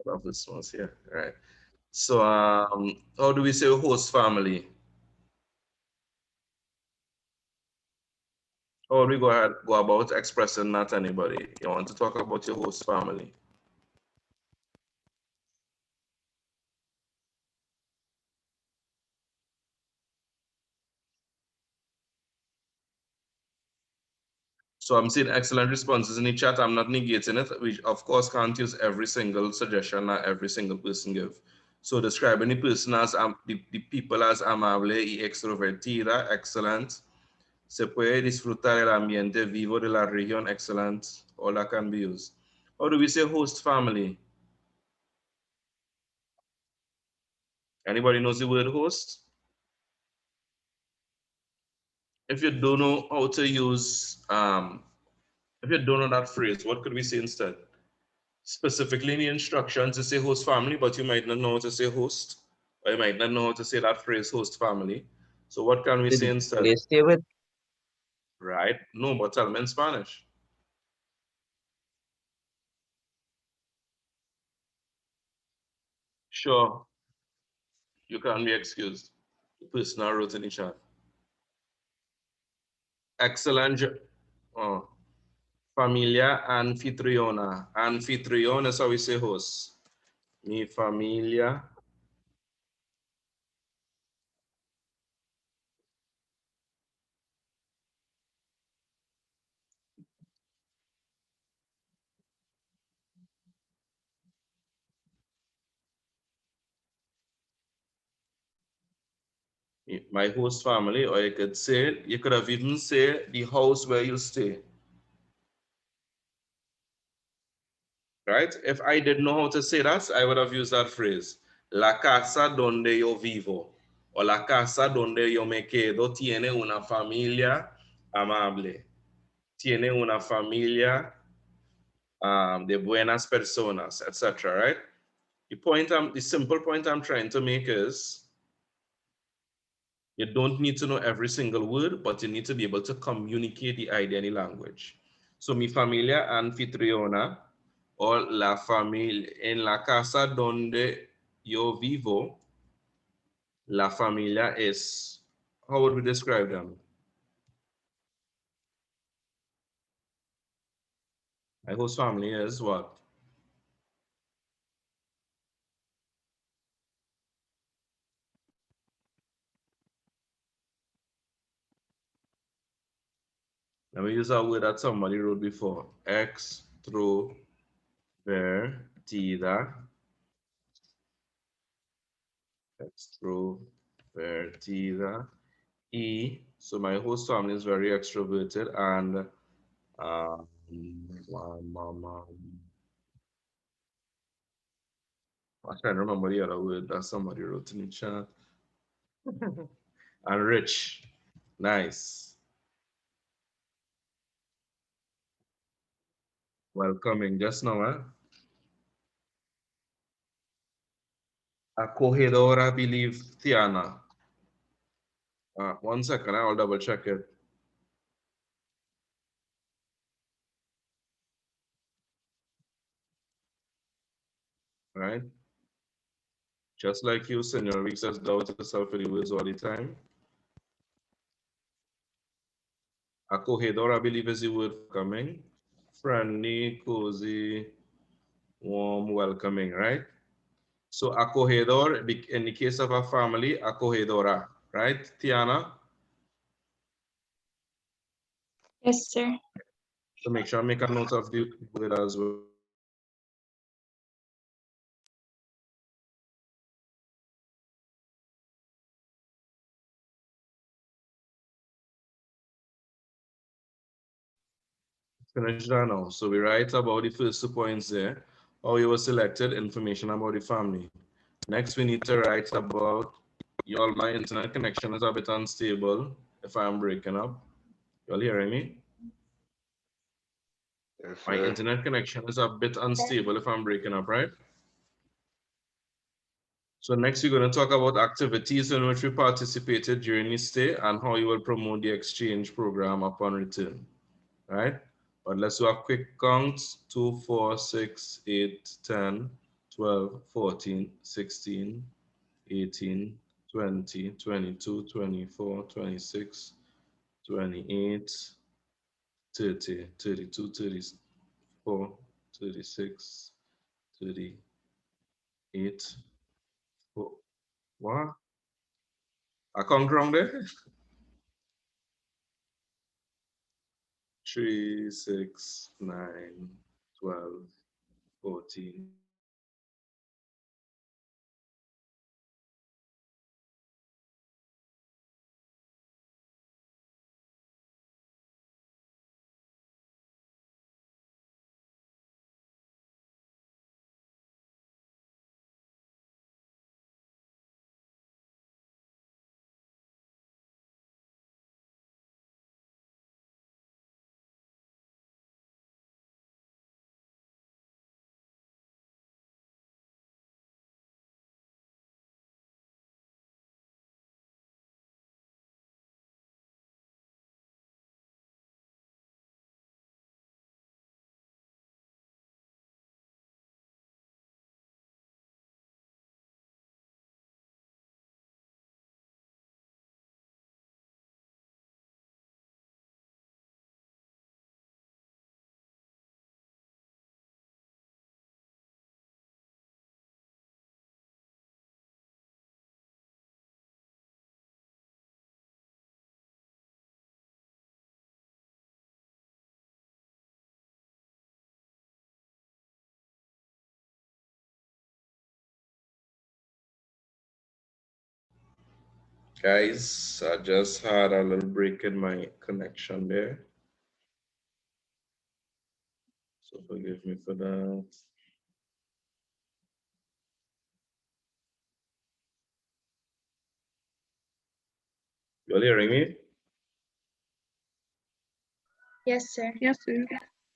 Love this one's here, right? So how do we say host family? How do we go about expressing that anybody? You want to talk about your host family? So I'm seeing excellent responses in the chat. I'm not negating it. We of course can't use every single suggestion that every single person give. So describing the person as the people as amable y extrovertida, excellent. Se puede disfrutar el ambiente vivo de la región, excellent. All that can be used. How do we say host family? Anybody knows the word host? If you don't know how to use, if you don't know that phrase, what could we say instead? Specifically in the instructions, to say host family, but you might not know how to say host, or you might not know how to say that phrase host family. So what can we say instead? They stay with. Right? No, but tell me in Spanish. Sure. You can be excused. The person who wrote in the chat. Excellent. Oh. Familia anfitriona. Anfitriona is how we say host. Mi familia. My host family, or you could say, you could have even said the house where you stay. Right? If I didn't know how to say that, I would have used that phrase. La casa donde yo vivo, or la casa donde yo me quedo tiene una familia amable. Tiene una familia de buenas personas, etc. Right? The simple point I'm trying to make is, you don't need to know every single word, but you need to be able to communicate the idea in the language. So mi familia anfitriona, or la familia, en la casa donde yo vivo, la familia es, how would we describe them? My host family is what? Let me use a word that somebody wrote before. Extrovertida. Extrovertida. E, so my host family is very extroverted, and I'm trying to remember the other word that somebody wrote in the chat. And rich. Nice. Welcoming just now, eh? Acogedora, I believe, Tiana. 1 second, I'll double check it. Right? Just like you, Senor Weeks says, doubt yourself in the words all the time. Acogedor, I believe, is the word coming. Friendly, cozy, warm, welcoming, right? So acogedor, in the case of a family, acogedora, right, Tiana? Yes, sir. So make sure I make a note of the word as well. Finish that now. So we write about the first 2 points there. How you were selected, information about the family. Next, we need to write about, y'all, my internet connection is a bit unstable if I'm breaking up. Y'all hearing me? Yes, My sir. internet connection is a bit unstable if I'm breaking up, right? So next, we're going to talk about activities in which we participated during the stay and how you will promote the exchange program upon return, right? But let's do a quick count. 2, 4, 6, 8, 10, 12, 14, 16, 18, 20, 22, 24, 26, 28, 30, 32, 34, 36, 38. What? I can't wrong there? 3, 6, 9, 12, 14. Guys, I just had a little break in my connection there. So forgive me for that. You all hearing me? Yes, sir. Yes, sir.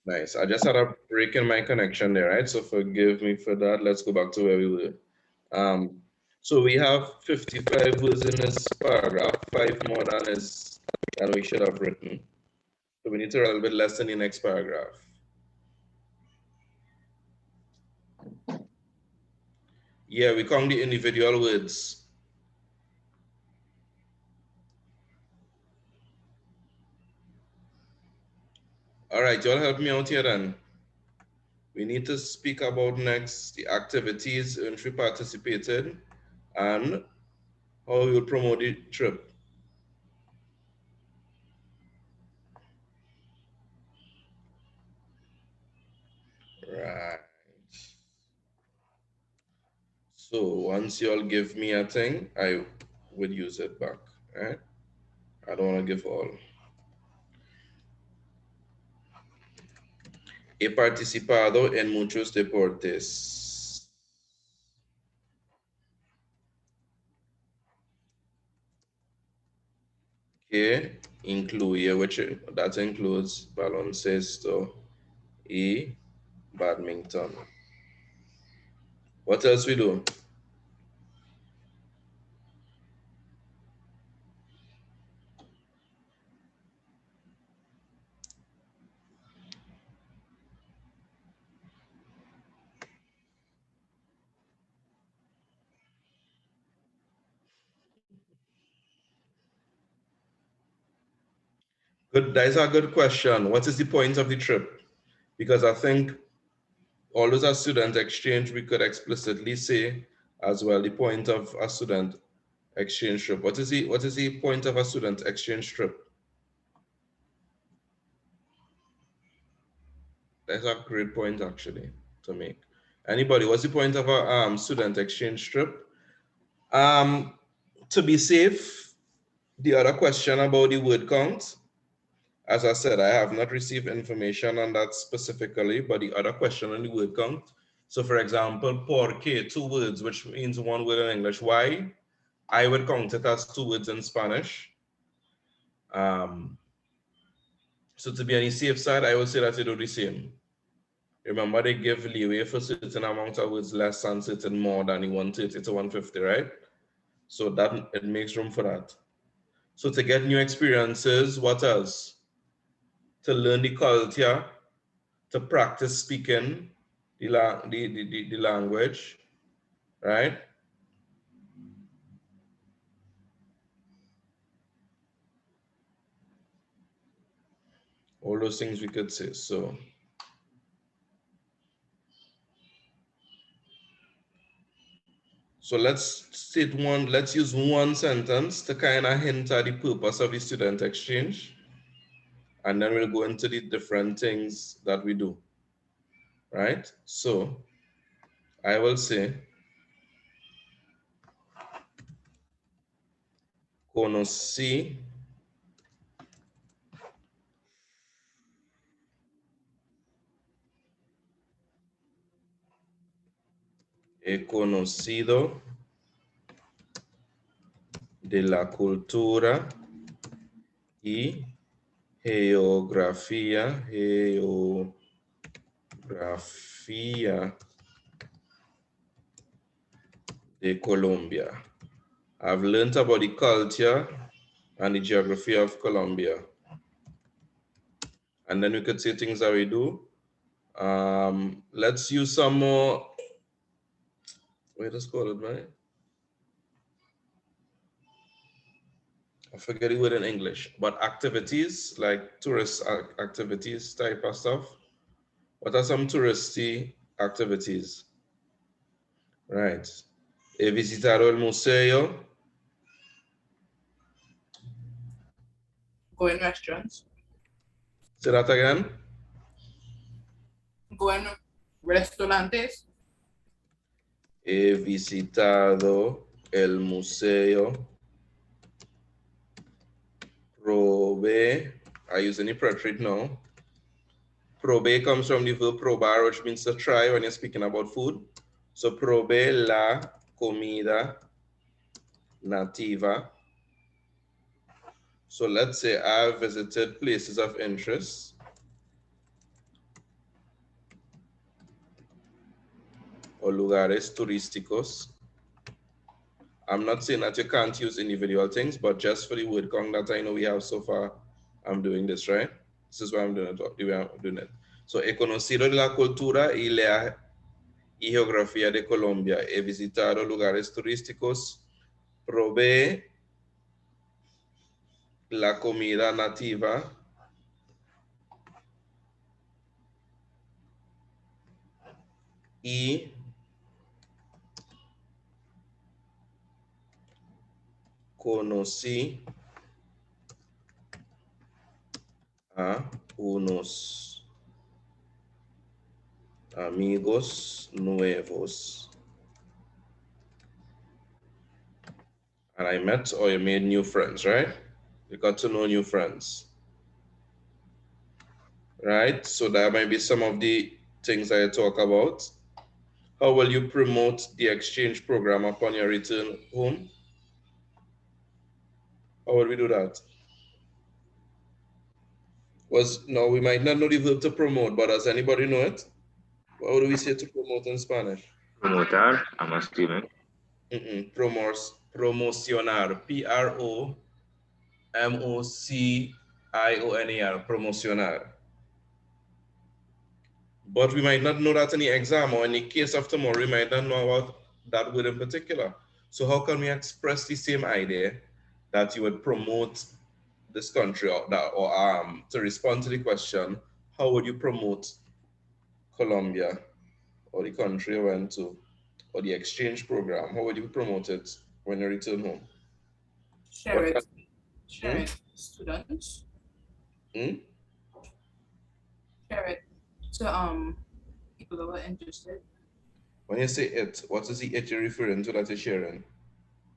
Nice. I just had a break in my connection there, right? So forgive me for that. Let's go back to where we were. So we have 55 words in this paragraph, 5 more than we should have written. So we need to write a little bit less in the next paragraph. Yeah, we count the individual words. All right, y'all help me out here then. We need to speak about next the activities in which we participated and how we will promote the trip. Right. So once y'all give me a thing, I would use it back, right? I don't want to give all. He participado en muchos deportes. Que incluye, that includes baloncesto y badminton. What else we do? Good, that is a good question. What is the point of the trip? Because I think although a student exchange, we could explicitly say as well the point of a student exchange trip. What is the point of a student exchange trip? That's a great point actually to make. Anybody, what's the point of a student exchange trip? To be safe, the other question about the word count, as I said, I have not received information on that specifically, but the other question on the word count. So for example, porque, 2 words, which means 1 word in English. Why? I would count it as 2 words in Spanish. So to be on the safe side, I would say that they do the same. Remember, they give leeway for certain amount of words less and certain more than the 130 to 150, right? So that it makes room for that. So to get new experiences, what else? To learn the culture, to practice speaking the language, right? All those things we could say. So let's use one sentence to kind of hint at the purpose of the student exchange. And then we'll go into the different things that we do, right? So I will say, conocí he conocido de la cultura y geografía de Colombia. I've learned about the culture and the geography of Colombia. And then we could say things that we do. Let's use some more, wait, let's call it, right? I forget the word in English, but activities like tourist activities type of stuff. What are some touristy activities? Right. He visitado el museo. Go in restaurants. Say that again. Go in restaurantes. He visitado el museo. Probé. I use any preterite now. Probé comes from the verb probar, which means to try when you're speaking about food. So probé la comida nativa. So let's say I've visited places of interest. Or lugares turísticos. I'm not saying that you can't use individual things, but just for the word count that I know we have so far, I'm doing this, right? This is why I'm doing it, the way I'm doing it. So, he conocido la cultura y la geografía de Colombia. He visitado lugares turísticos. Probé la comida nativa. Y conocí a unos amigos nuevos. And I met or you made new friends, right? You got to know new friends. Right? So that might be some of the things I talk about. How will you promote the exchange program upon your return home? How will we do that? No, we might not know the verb to promote, but does anybody know it? What do we say to promote in Spanish? Promotar, I'm assuming. Promocionar. Promocionar. Promocionar. But we might not know that in the exam, or in the case of tomorrow, we might not know about that word in particular. So how can we express the same idea that you would promote this country, or to respond to the question, how would you promote Colombia or the country you went to, or the exchange program? How would you promote it when you return home? Share it. Share it, students. Hmm? Share it, to people who are interested. When you say it, what is the it you're referring to that you're sharing?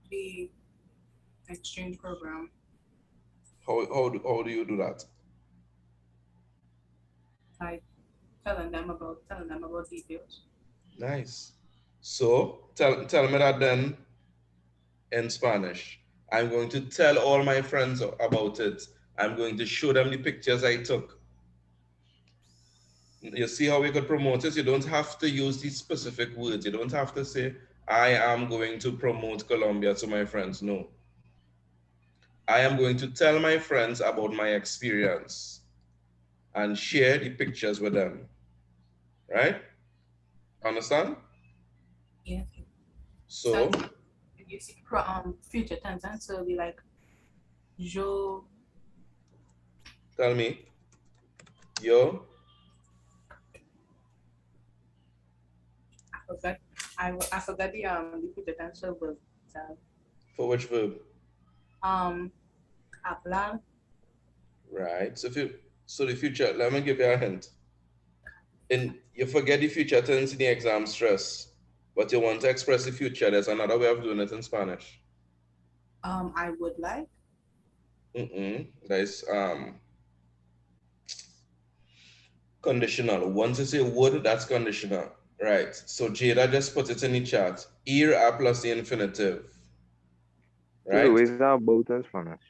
The exchange program. How do you do that? Like telling them about details. Nice. So tell me that then in Spanish. I'm going to tell all my friends about it. I'm going to show them the pictures I took. You see how we could promote it? You don't have to use these specific words. You don't have to say, I am going to promote Colombia to my friends. No. I am going to tell my friends about my experience and share the pictures with them. Right? Understand? Yeah. So, You see future tense, and so it'll be like yo. tell me, yo, I forgot. I forgot the future tense verb. for which verb? Hablar. Right. So the future, let me give you a hint. You forget the future tense in the exam stress, but you want to express the future. There's another way of doing it in Spanish. I would like. That is conditional. Once you say would, that's conditional. Right. So Jada just put it in the chat. Ir a plus the infinitive. So Right? is that about in Spanish?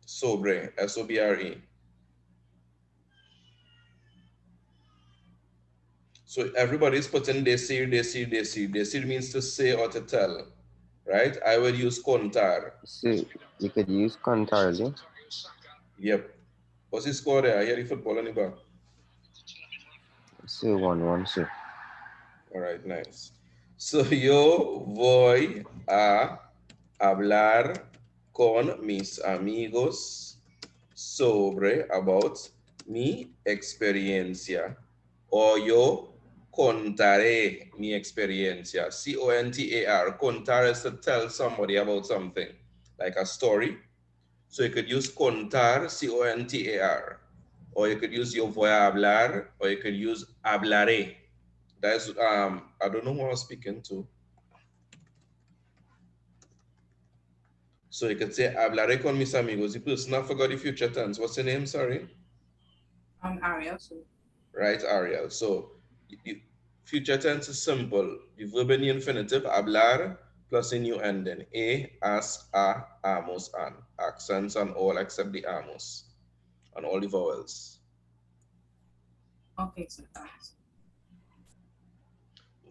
Sobre, S-O-B-R-E. So everybody's putting decir, decir, decir. Decir means to say or to tell, right? I will use contar. So you could use contarle. Yep. What's the score there? I hear the football in the back. So 1-1, sir. All right, nice. So yo voy a hablar con mis amigos about mi experiencia. O yo contaré mi experiencia. C-O-N-T-A-R. Contar is to tell somebody about something, like a story. So you could use contar, C-O-N-T-A-R. Or you could use yo voy a hablar, or you could use hablaré. That's, I don't know who I was speaking to. So you could say, hablaré con mis amigos. The person, I forgot the future tense. What's your name, sorry? Ariel. So. Right, Ariel. So the future tense is simple. The verb in the infinitive, hablar, plus a new ending. A, as, a, amos, an. Accents on all except the amos. On all the vowels. Okay, so thanks.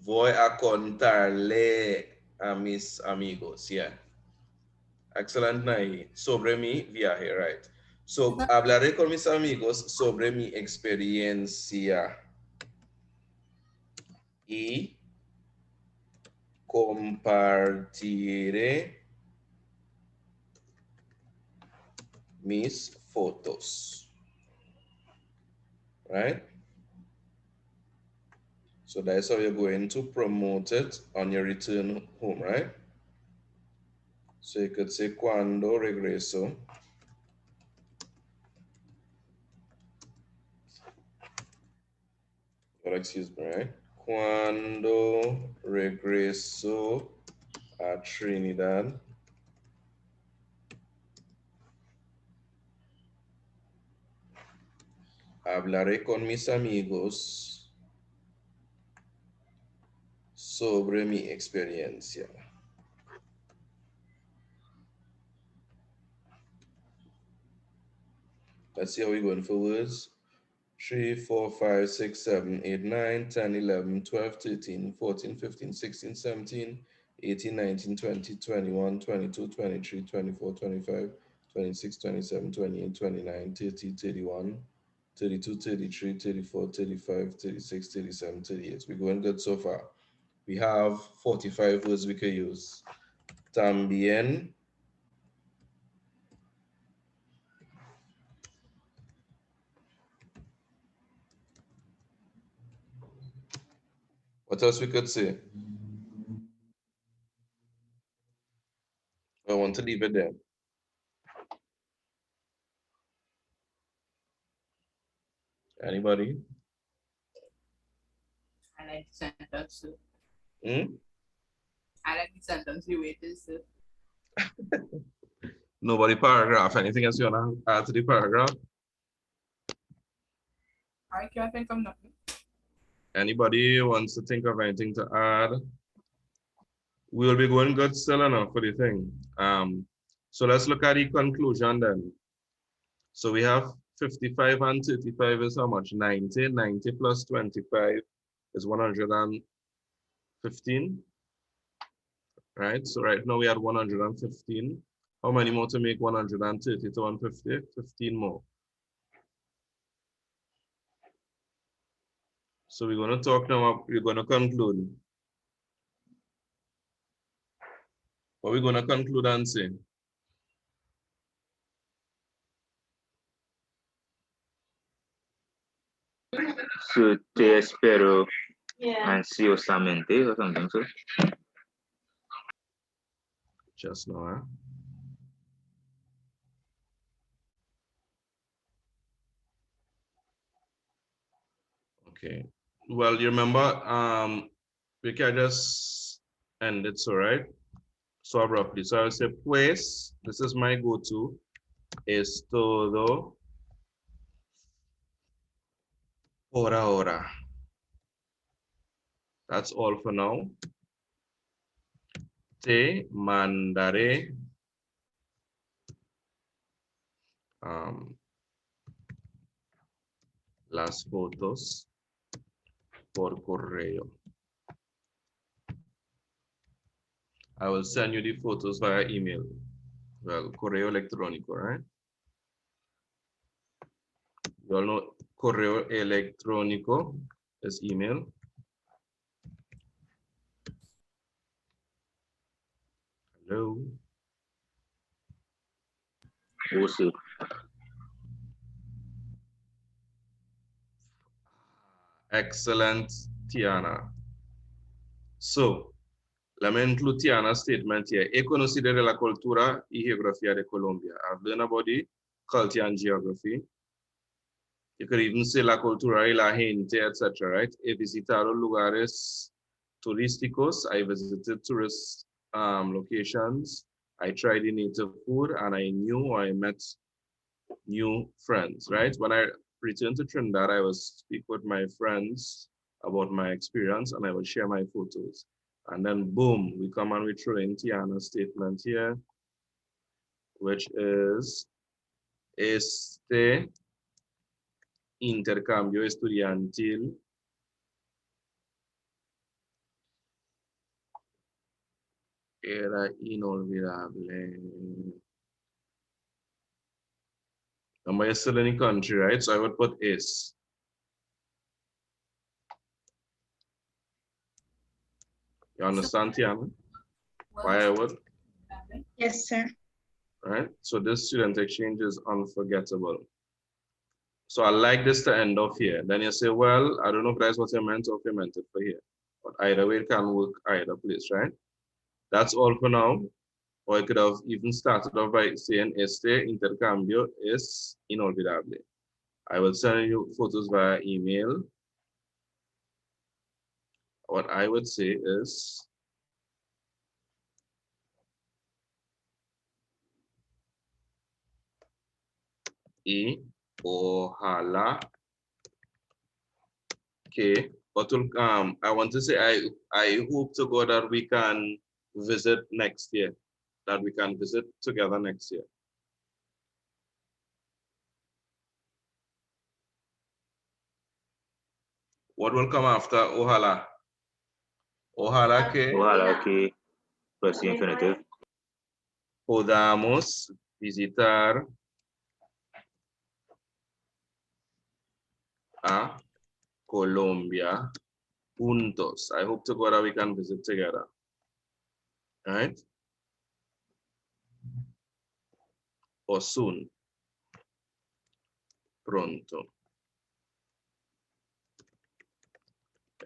Voy a contarle a mis amigos. Yeah. Excellent, Nai. Sobre mi viaje, right. So, hablaré con mis amigos sobre mi experiencia. Y compartiré mis fotos. Right? So that's how you're going to promote it on your return home, right? So you could say cuando regreso. Or excuse me, right? Cuando regreso a Trinidad. Hablaré con mis amigos sobre mi experiencia. Let's see how we're going for words. 3, 4, 5, 6, 7, 8, 9, 10, 11, 12, 13, 14, 15, 16, 17, 18, 19, 20, 21, 22, 23, 24, 25, 26, 27, 28, 29, 30, 31, 32, 33, 34, 35, 36, 37, 38. We're going good so far. We have 45 words we can use. También. What else we could say? I want to leave it there. Anybody? like the sentence too. Hmm? I like the sentence the way it is too. Nobody paragraph. Anything else you want to add to the paragraph? I can't think of nothing. Anybody wants to think of anything to add? We'll be going good still enough for the thing. So let's look at the conclusion then. So we have 55 and 35 is how much? 90. 90 plus 25 is 115. Right? So right now we had 115. How many more to make 130 to 150? 15 more. So we're going to talk now, we're going to conclude. What we're going to conclude and say? So te espero ansiosamente or something, so. Just now, huh? Okay. Well, you remember, we can just end it, so right? So abruptly. So I'll say, pues, this is my go-to, es todo por ahora. That's all for now. Te mandaré las fotos por correo. I will send you the photos via email. Well, correo electrónico, right? You all know correo electrónico is email. Hello. Also, Excellent, Tiana. So, let me include Tiana's statement here. He considera la cultura y geografía de Colombia. I've learned about the culture and geography. You could even say la cultura y la gente, etc., right? He visitado lugares turísticos. I visited tourist locations. I tried the native food and I knew or I met new friends, right? When I returned to Trinidad, I will speak with my friends about my experience and I will share my photos. And then boom, we come and we throw in Tiana's statement here, which is este intercambio estudiantil era inolvidable. Am I still in the country, right? So I would put is. You understand, Tiana? Why I would? Yes, sir. Right? So this student exchange is unforgettable. So I like this to end off here. Then you say, well, I don't know if that's what you meant or if you meant it for here. But either way, it can work either place, right? That's all for now. Or I could have even started off by saying, este intercambio es inolvidable. I will send you photos via email. What I would say is, y ojalá que, but I want to say, I hope to God that we can visit next year, that we can visit together next year. What will come after ojalá? Ojalá que plus infinitive. podamos visitar a Colombia juntos. I hope to God that we can visit together. All right? Or soon. Pronto.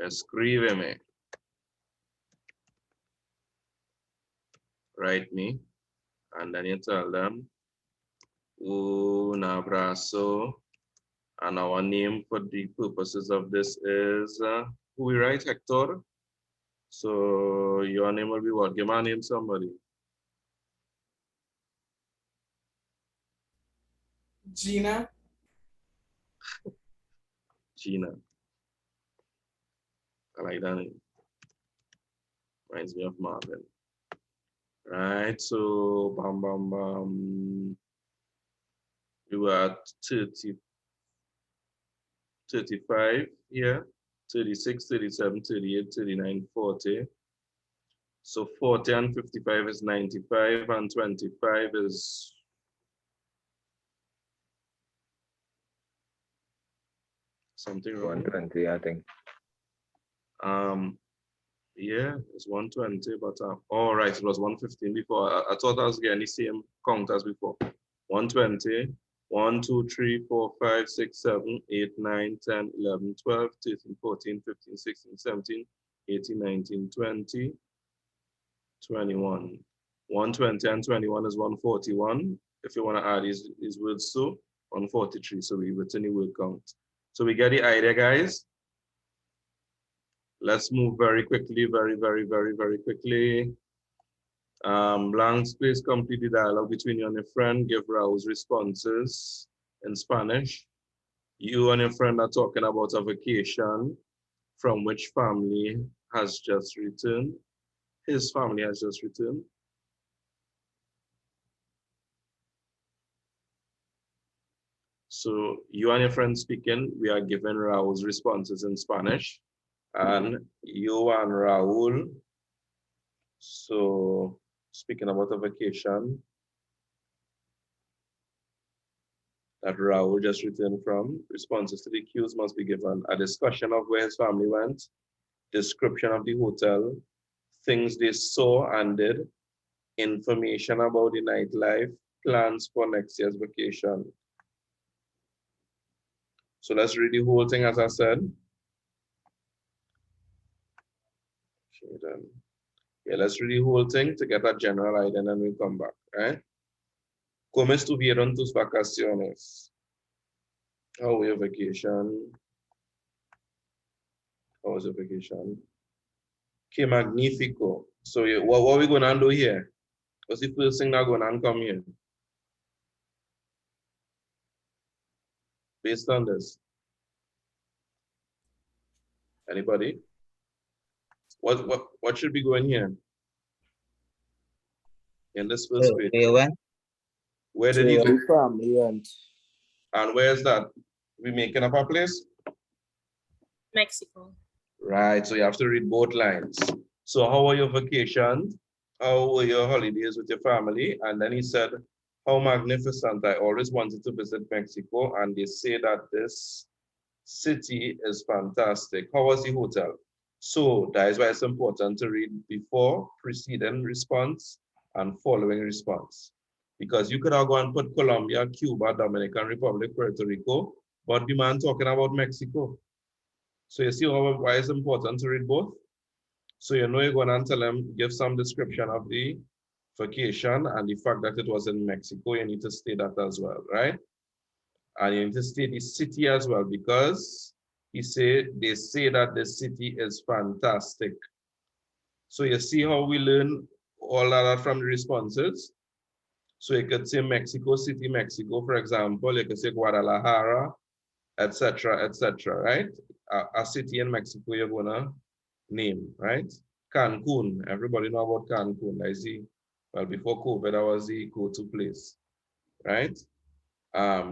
Escríbeme. Write me. And then you tell them, un abrazo And our name for the purposes of this is, who we write, Hector? So your name will be what? Give my name somebody. Gina. Gina. I like that name. Reminds me of Marvin. Right, so bam bam bam. You were at 35 here, 36, 37, 38, 39, 40. So 40 and 55 is 95 and 25 is something wrong. 120, I think. Yeah, it's 120, but all right, it was 115 before. I thought I was getting the same count as before. 120, 1, 2, 3, 4, 5, 6, 7, 8, 9, 10, 11, 12, 13, 14, 15, 16, 17, 18, 19, 20, 21. 120 and 21 is 141. If you want to add these words to 143, so we written the word count. So we get the idea, guys. Let's move very quickly, very quickly. Blank space, complete the dialogue between you and your friend. Give Raul's responses in Spanish. You and your friend are talking about a vacation from which family has just returned. His family has just returned. So you and your friend speaking, we are giving Raul's responses in Spanish. And you and Raul, so speaking about a vacation that Raul just returned from, responses to the cues must be given. A discussion of where his family went, description of the hotel, things they saw and did, information about the nightlife, plans for next year's vacation. So let's read the whole thing as I said. Okay, then. Yeah, let's read the whole thing to get a general idea and then we'll come back, right? ¿Cómo estuvieron tus vacaciones? How was your vacation? How was your vacation? Que magnifico. So what are we going to do here? What's the first thing that's going to come here? Based on this. Anybody? What should be going here? In this first page. Where did he go? From he went. And where's that? We making up a place? Mexico. Right, so you have to read both lines. So how were your vacations? How were your holidays with your family? And then he said, how magnificent. I always wanted to visit Mexico. And they say that this city is fantastic. How was the hotel? So that is why it's important to read before, preceding response, and following response. Because you could have gone and put Colombia, Cuba, Dominican Republic, Puerto Rico, but the man talking about Mexico. So you see why it's important to read both? So you know you're going to tell them, give some description of the vacation and the fact that it was in Mexico. You need to state that as well, right? And you need to state the city as well because they say that the city is fantastic. So you see how we learn all that from the responses. So you could say Mexico City, Mexico, for example. You could say Guadalajara, etc., right? A city in Mexico you're gonna name, right? Cancun, everybody know about Cancun. I see, well, before COVID, that was the go-to place, right?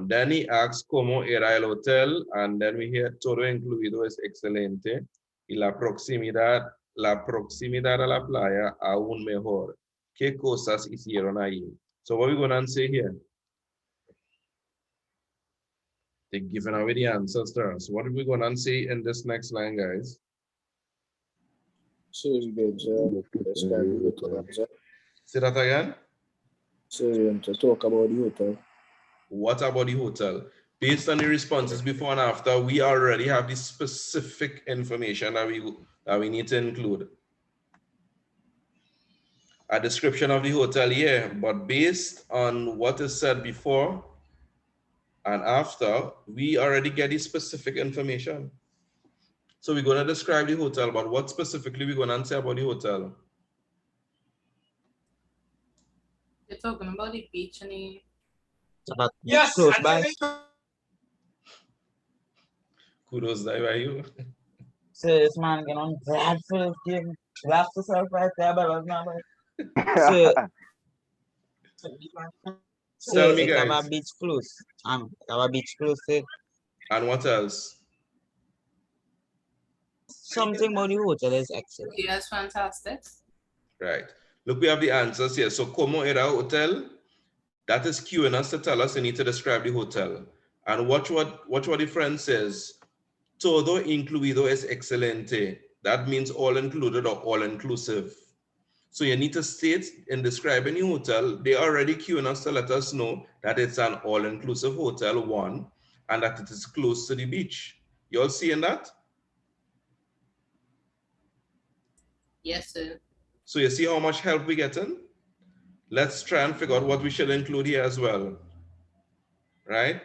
Then he asks, ¿Cómo era el hotel? And then we hear, todo incluido es excelente. Y la proximidad a la playa aún mejor. ¿Qué cosas hicieron ahí? So what are we going to say here? They're giving away the answers to us. What are we going to say in this next line, guys? So it's good, Say that again? So to talk about the hotel. What about the hotel? Based on the responses before and after, we already have the specific information that we need to include. A description of the hotel, yeah, but based on what is said before, And after, we already get the specific information. So we're going to describe the hotel, but what specifically we're going to say about the hotel? You're talking about the beach and the... Yes, close by. Kudos die by you. So this man get on bad for this game. That's the surprise there, but not so Tell me, it have a guys. beach close. Have a beach close to it. And what else? Something about the hotel is excellent. Okay, that's fantastic. Right. Look, we have the answers here. So, como era hotel? That is cueing us to tell us you need to describe the hotel. And watch what the friend says. Todo incluido es excelente. That means all included or all inclusive. So you need to state in describing the hotel, they already cueing us to let us know that it's an all-inclusive hotel, one, and that it is close to the beach. You all seeing that? Yes, sir. So you see how much help we're getting? Let's try and figure out what we should include here as well. Right?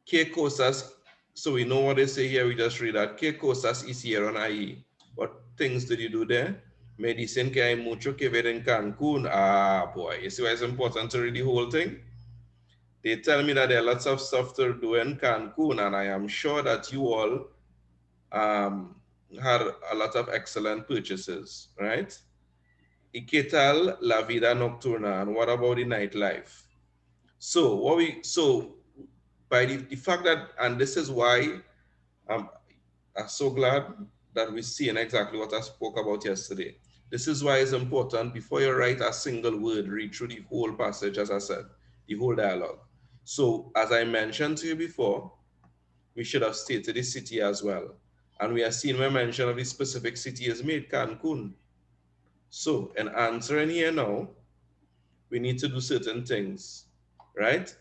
Que cosas, so we know what they say here, we just read that. Que cosas hicieron ahí? What things did you do there? Me dicen que hay mucho que ver en Cancun. Ah, boy, you see why it's important to read the whole thing? They tell me that there are lots of stuff to do in Cancun, and I am sure that you all had a lot of excellent purchases, right? ¿Y qué tal la vida nocturna? And what about the nightlife? So by the fact that, and this is why I'm so glad that we're seeing exactly what I spoke about yesterday. This is why it's important before you write a single word, read through the whole passage, as I said, the whole dialogue. So as I mentioned to you before, we should have stated the city as well. And we are seeing where mention of the specific city is made, Cancun. So in answering here now, we need to do certain things, right?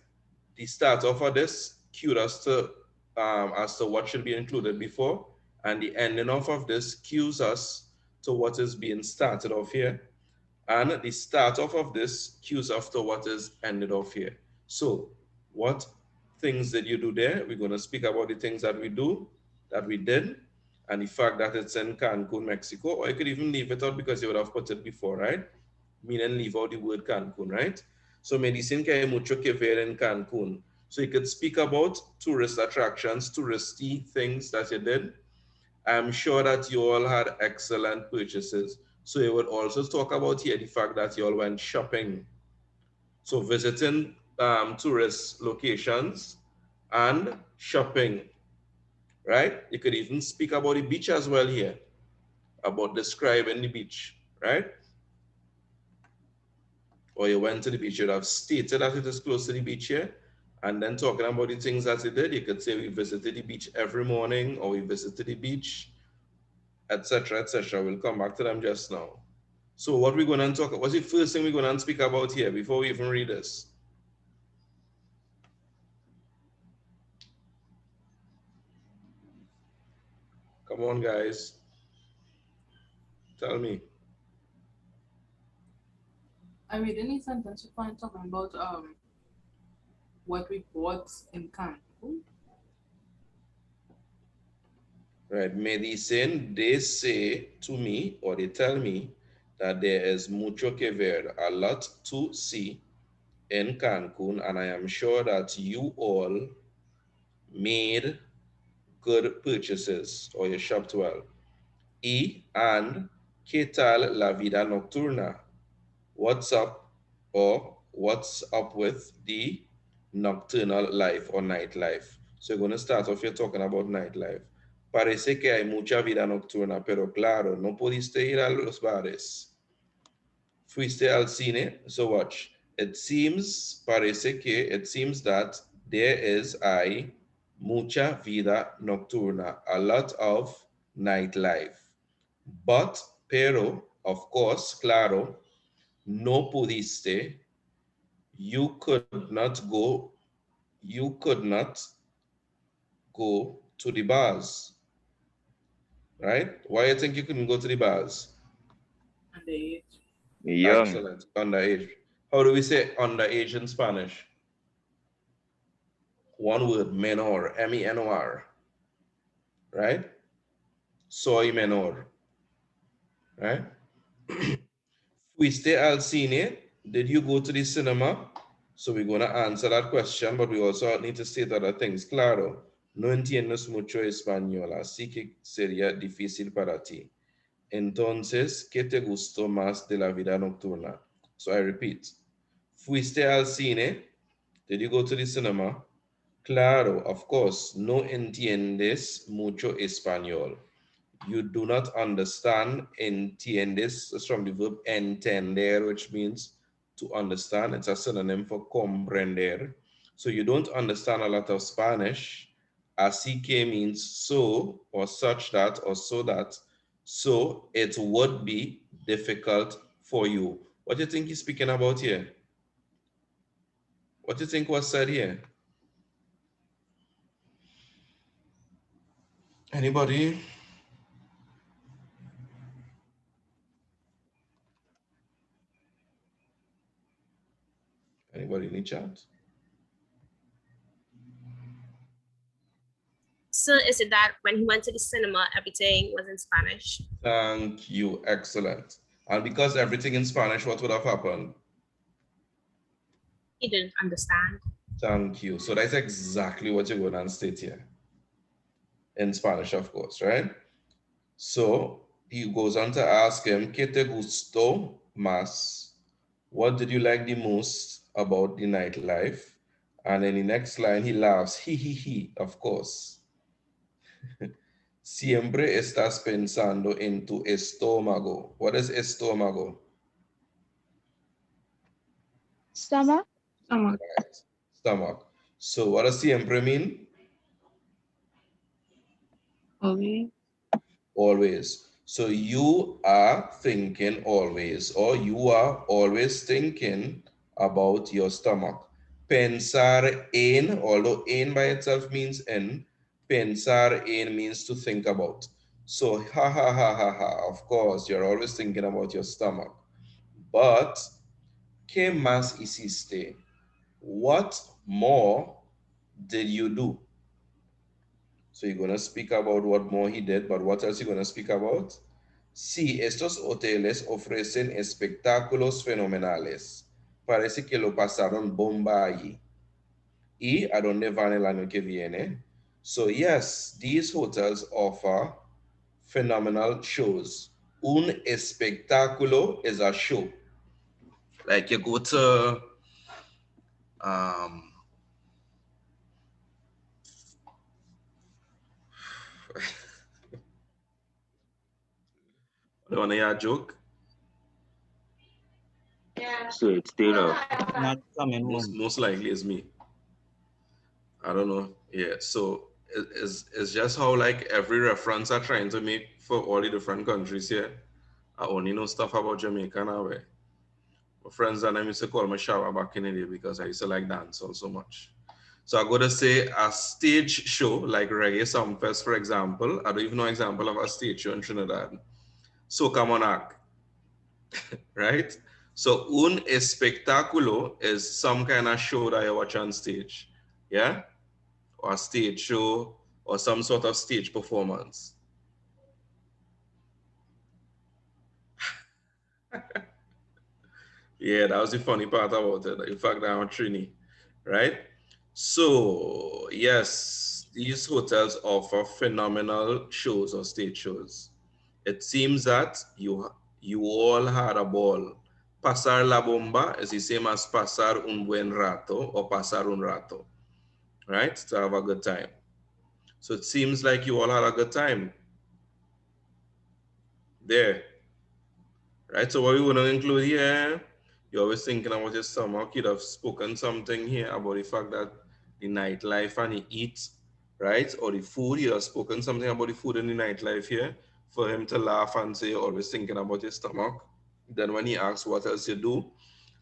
The start off of this cued us to as to what should be included before, and the ending off of this cues us to what is being started off here, and the start off of this cues us to what is ended off here. So what things did you do there? We're going to speak about the things that we did, and the fact that it's in Cancun, Mexico, or you could even leave it out because you would have put it before, right? Meaning leave out the word Cancun, right? So me dicen que hay mucho que ver en Cancun. So you could speak about tourist attractions, touristy things that you did. I'm sure that you all had excellent purchases. So you would also talk about here the fact that you all went shopping. So visiting tourist locations and shopping, right? You could even speak about the beach as well here, about describing the beach, right? Or you went to the beach, you'd have stated that it is close to the beach here, and then talking about the things that you did, you could say we visited the beach every morning, or we visited the beach, etc., etc. We'll come back to them just now. So what we're going to talk about, what's the first thing we're going to speak about here before we even read this? Come on, guys. Tell me. I read any sentence you find talking about what we bought in Cancun. Right, me dicen, they say to me, or they tell me, that there is mucho que ver, a lot to see in Cancun, and I am sure that you all made good purchases, or you shopped well. And ¿qué tal la vida nocturna? What's up, or what's up with the nocturnal life or nightlife? So you're going to start off here talking about nightlife. Parece que hay mucha vida nocturna, pero claro, no pudiste ir a los bares. Fuiste al cine, so watch. It seems that there is mucha vida nocturna, a lot of nightlife. But, pero, of course, claro, no pudiste, you could not go to the bars. Right? Why you think you couldn't go to the bars? Underage. Young. Excellent. Underage. How do we say underage in Spanish? One word, menor, M-E-N-O-R, right? Soy menor, right? Fuiste al cine? Did you go to the cinema? So we're going to answer that question, but we also need to state other things. Claro, no entiendes mucho español, así que sería difícil para ti. Entonces, ¿qué te gustó más de la vida nocturna? So I repeat. Fuiste al cine? Did you go to the cinema? Claro, of course, no entiendes mucho español. You do not understand. Entiendes is from the verb entender, which means to understand. It's a synonym for comprender. So you don't understand a lot of Spanish. Así que means so, or such that, or so that. So it would be difficult for you. What do you think he's speaking about here? What do you think was said here? Anybody? Anybody in the chat? So is it that when he went to the cinema, everything was in Spanish? Thank you. Excellent. And because everything in Spanish, what would have happened? He didn't understand. Thank you. So that's exactly what you're going to state here. In Spanish, of course, right? So he goes on to ask him, ¿Qué te gustó más? What did you like the most about the nightlife? And in the next line, he laughs, he, of course. Siempre estás pensando en tu estómago. What is estómago? Stomach. Stomach. Right. Stomach. So what does siempre mean? Always. Always. So you are thinking always, or you are always thinking about your stomach. Pensar en, although en by itself means in, pensar en means to think about. So ha ha ha ha ha, of course, you're always thinking about your stomach. But, ¿qué más hiciste? What more did you do? So you're going to speak about what more he did, but what else you're going to speak about? Sí, estos hoteles ofrecen espectáculos fenomenales. Parece que lo pasaron bomba allí. ¿Y a dónde van el año que viene? So yes, these hotels offer phenomenal shows. Un espectáculo is a show. Like you go to want to hear a joke? So it's still Not coming home. Most likely is me. I don't know. Yeah. So it's just how like every reference I trying to make for all the different countries here. I only know stuff about Jamaica now. My friends and I used to call me Shower back in the day because I used to like dancehall so much. So I gotta say a stage show like Reggae Sumfest, for example. I don't even know an example of a stage show in Trinidad. Soca Monarch, right? So un espectáculo is some kind of show that you watch on stage, yeah? Or a stage show or some sort of stage performance. Yeah, that was the funny part about it. In fact, I'm a Trini, right? So yes, these hotels offer phenomenal shows or stage shows. It seems that you all had a ball. Pasar la bomba is the same as pasar un buen rato or pasar un rato, right? To have a good time. So it seems like you all had a good time there, right? So what we want to include here, you're always thinking about your stomach. You'd have spoken something here about the fact that the nightlife and the eat, right? Or the food, you'd have spoken something about the food in the nightlife here for him to laugh and say, always thinking about your stomach. Then when he asks what else you do,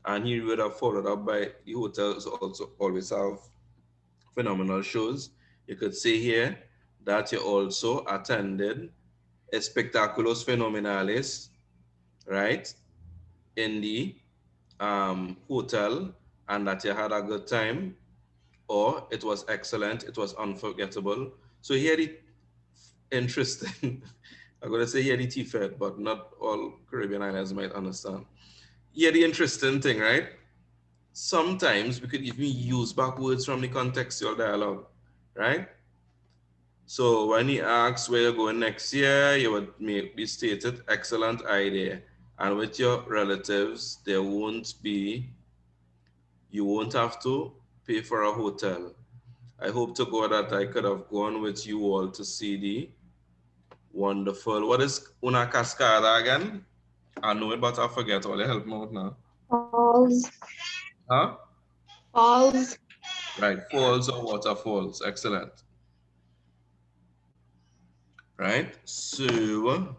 and he would have followed up by the hotels also always have phenomenal shows. You could say here that you also attended espectáculos fenomenales, right, in the hotel, and that you had a good time, or it was excellent, it was unforgettable. So here the interesting, I'm going to say here the T-Fed, but not all Caribbean islands might understand. Here the interesting thing, right? Sometimes we could even use back words from the contextual dialogue, right? So when he asks where you're going next year, you would make the stated excellent idea. And with your relatives, there won't be, you won't have to pay for a hotel. I hope to God that I could have gone with you all to see the wonderful, what is una cascada again? I know it, but I forget all. Help me out now. Falls. Huh? Falls. Right, falls or waterfalls. Excellent. Right, so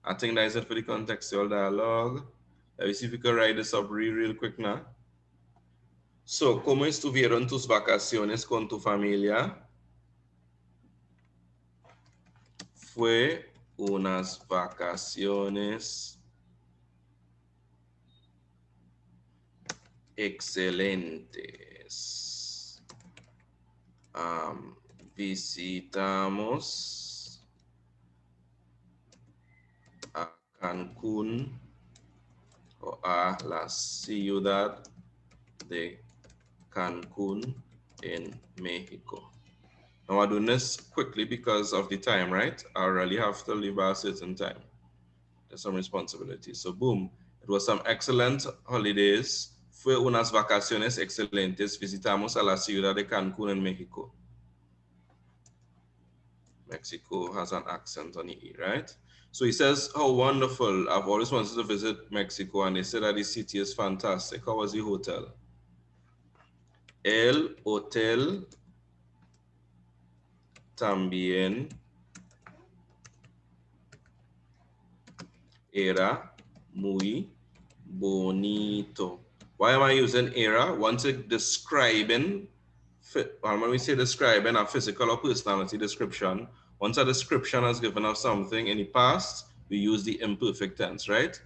I think that's it for the contextual dialogue. Let me see if we can write this up real quick now. So, ¿cómo estuvieron tus vacaciones con tu familia? Fue unas vacaciones excelentes. Visitamos a Cancún o a la ciudad de Cancún in Mexico. Now I'm doing this quickly because of the time, right? I really have to leave by a certain time. There's some responsibility. So boom, it was some excellent holidays. Fue unas vacaciones excelentes. Visitamos a la ciudad de Cancún in Mexico. Mexico has an accent on the E, right? So he says, how wonderful. I've always wanted to visit Mexico, and they said that the city is fantastic. How was the hotel? El hotel también era muy bonito. Why am I using era? Once it describing, when we say describing a physical or personality description, once a description is given of something in the past, we use the imperfect tense, right?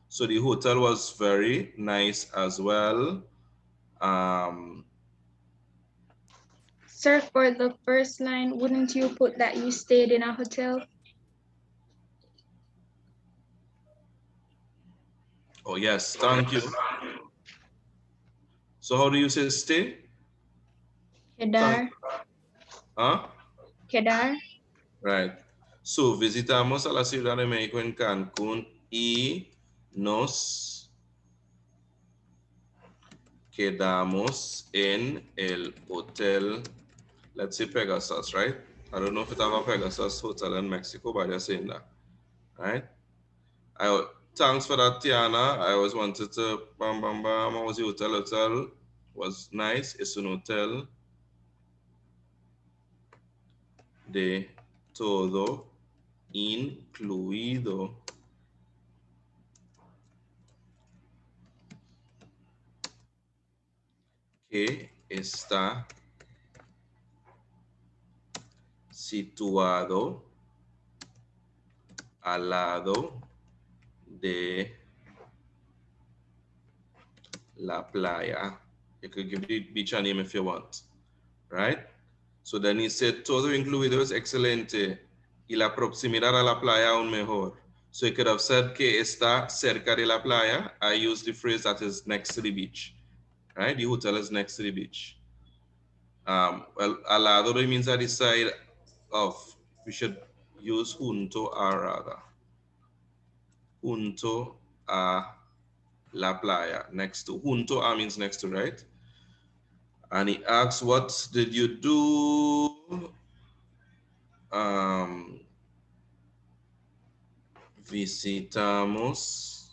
So the hotel was very nice as well. Sir, for the first line, wouldn't you put that you stayed in a hotel? Oh, yes, thank you. So how do you say stay? Quedar. Huh? Quedar. Right. So visitamos a la Ciudad de México en Cancún y nos quedamos en el hotel, let's say Pegasus, right? I don't know if it have a Pegasus hotel in Mexico, but they're saying that, right? Thanks for that, Tiana. I always wanted to, bam, bam, bam. How was the hotel? Hotel was nice. Es un hotel de todo incluido. Que está situado al lado de la playa. You could give the beach a name if you want, right? So then he said, todo incluido es excelente y la proximidad a la playa aún mejor. So he could have said que está cerca de la playa. I use the phrase that is next to the beach, right? The hotel is next to the beach. Well, al lado means at the side of. We should use junto a rather. Junto a la playa, next to. Junto a means next to, right? And he asks, what did you do? Visitamos.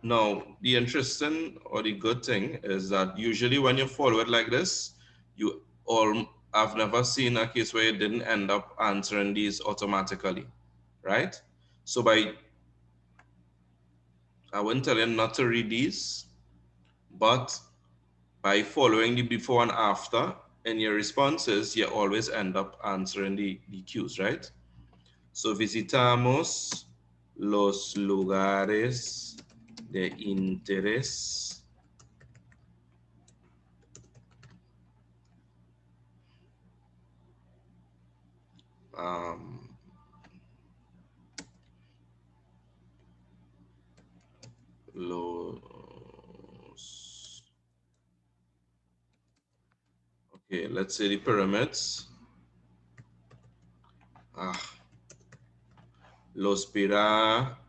Now, the interesting or the good thing is that usually when you follow it like this, I've never seen a case where you didn't end up answering these automatically, right? So I wouldn't tell you not to read these, but by following the before and after in your responses, you always end up answering the cues, right? So visitamos los lugares de interés Okay, let's say the pyramids. Los pirámides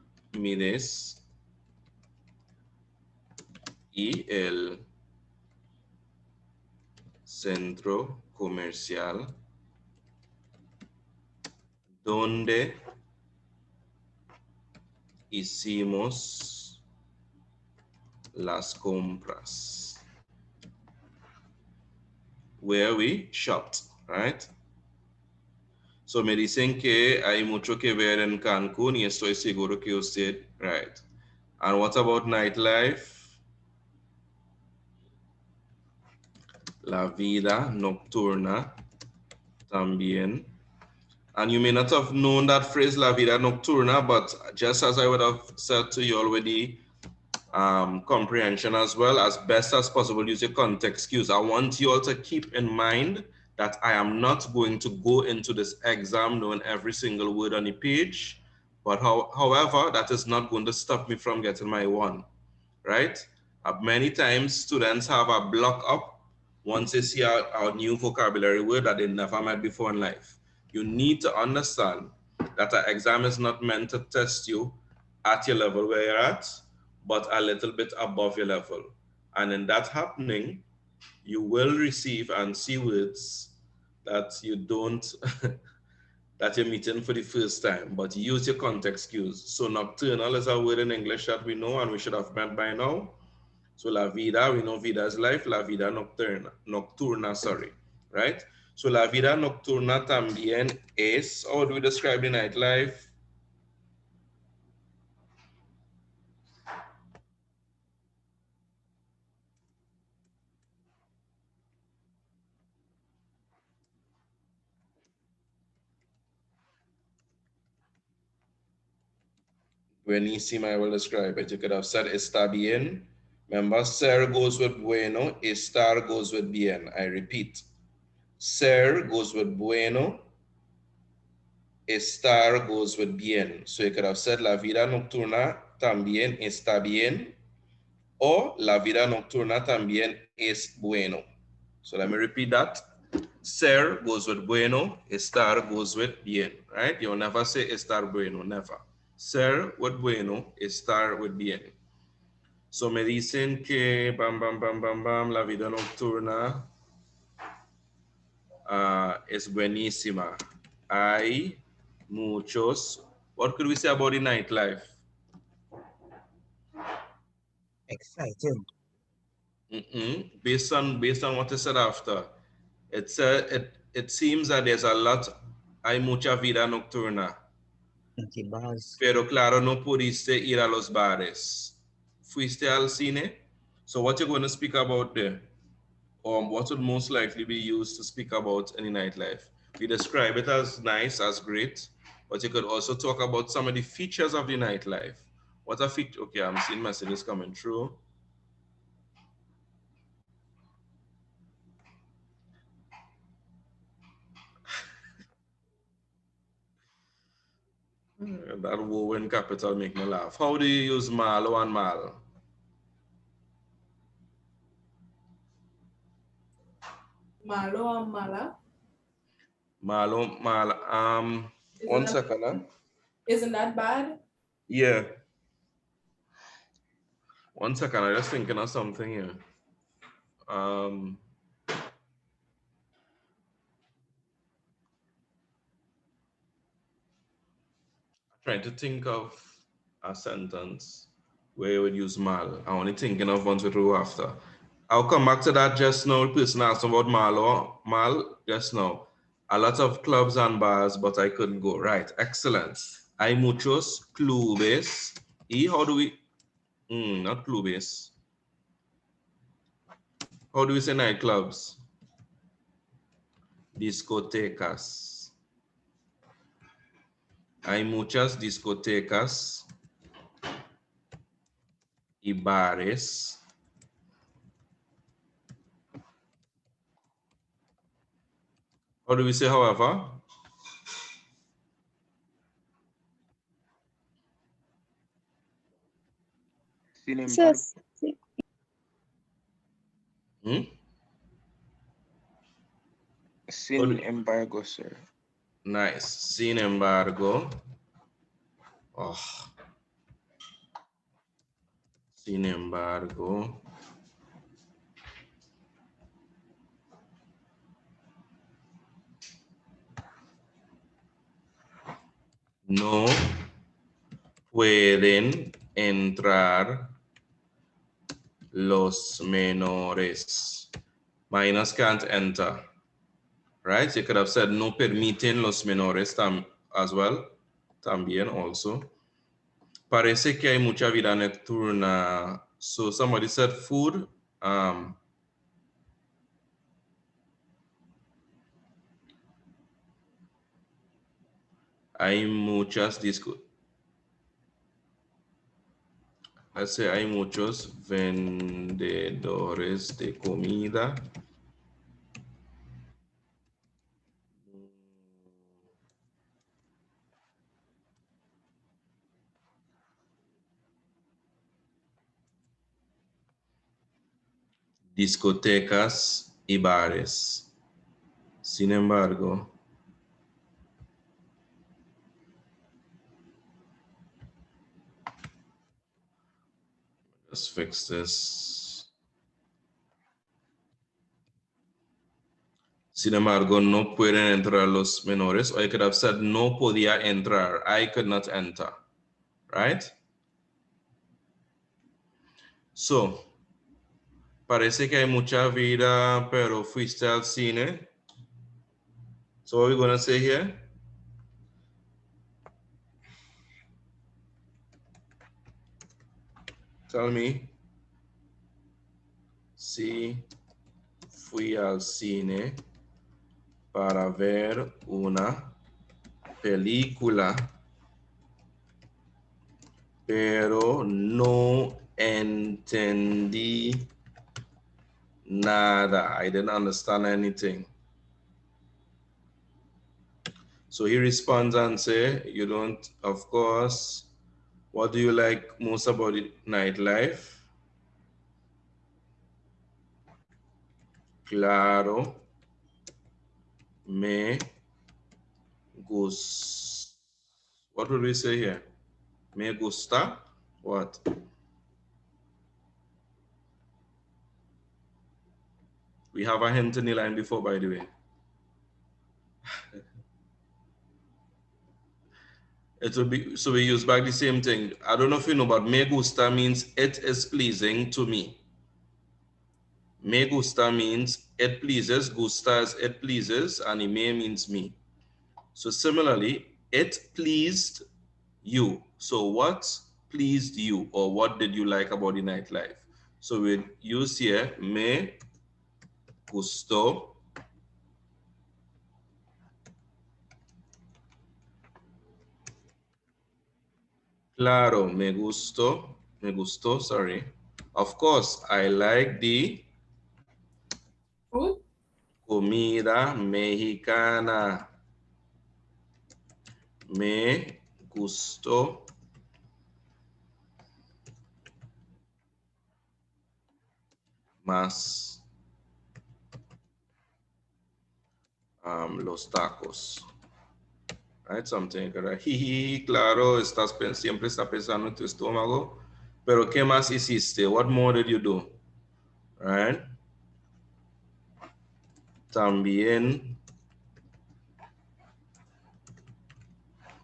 y el centro comercial donde hicimos las compras. Where we shopped, right? So me dicen que hay mucho que ver en Cancún y estoy seguro que usted, right? And what about nightlife? La vida nocturna también. And you may not have known that phrase, la vida nocturna, but just as I would have said to you already, comprehension as well, as best as possible, use your context cues. I want you all to keep in mind that I am not going to go into this exam knowing every single word on the page, but however, that is not going to stop me from getting my one, right? Many times students have a block up once they see our new vocabulary word that they never met before in life. You need to understand that an exam is not meant to test you at your level where you're at, but a little bit above your level. And in that happening, you will receive and see words that you don't, that you're meeting for the first time, but use your context cues. So nocturnal is a word in English that we know and we should have met by now. So la vida, we know vida is life, la vida nocturna, sorry, right? So la vida nocturna también es, how do we describe the nightlife? Buenísima, I will describe it. You could have said está bien. Remember, ser goes with bueno, estar goes with bien. I repeat, ser goes with bueno, estar goes with bien. So you could have said la vida nocturna también está bien, or la vida nocturna también es bueno. So let me repeat that. Ser goes with bueno, estar goes with bien, right? You'll never say estar bueno, never. Ser with bueno, estar with bien. So me dicen que bam, bam, bam, bam, bam, la vida nocturna es buenísima. Hay muchos. What could we say about the nightlife? Exciting. Based on what I said after, it seems that there's a lot. Hay mucha vida nocturna. Pero claro, no pudiste ir a los bares. Fuiste al cine? So what you're going to speak about there? What would most likely be used to speak about any nightlife? We describe it as nice, as great, but you could also talk about some of the features of the nightlife. What a feature? Okay, I'm seeing messages coming through. That woe in capital make me laugh. How do you use malo and mal? Malo and mala. Malo, mal. One second, huh? Isn't that bad? Yeah. One second, I'm just thinking of something here. Trying to think of a sentence where you would use mal. I'm only thinking of ones with ru after. I'll come back to that just now. The person asked about mal just now. A lot of clubs and bars, but I couldn't go. Right, excellent. Hay muchos clubes. Y how do we, not clubes. How do we say nightclubs? Discotecas. Hay muchas discotecas y bares. How do we say however? Sin embargo. Sin embargo, sir. Nice. Sin embargo. Oh. Sin embargo. No pueden entrar los menores. Minors can't enter. Right? You could have said no permiten los menores as well. También also. Parece que hay mucha vida nocturna. So somebody said food. Hay muchas let's say hay muchos vendedores de comida. Discotecas y bares. Sin embargo, let's fix this. Sin embargo, no pueden entrar los menores. Or I could have said no podía entrar. I could not enter. Right? So, parece que hay mucha vida, pero fuiste al cine. So what are we going to say here? Tell me. Sí, fui al cine para ver una película, pero no entendí nada. I didn't understand anything. So he responds and say, you don't, of course, what do you like most about the nightlife? Claro, me gusta. What would we say here? Me gusta? What? We have a hint in the line before, by the way. It will be, so we use back the same thing. I don't know if you know, but me gusta means it is pleasing to me. Me gusta means it pleases, gusta is it pleases, and me means me. So similarly, it pleased you. So what pleased you, or what did you like about the nightlife? So we use here, me gustó. Claro, me gustó, sorry. Of course, I like the comida mexicana. Me gustó más los tacos. Right, something like claro, siempre está pensando en tu estómago. Pero ¿qué más hiciste? What more did you do? Right? También.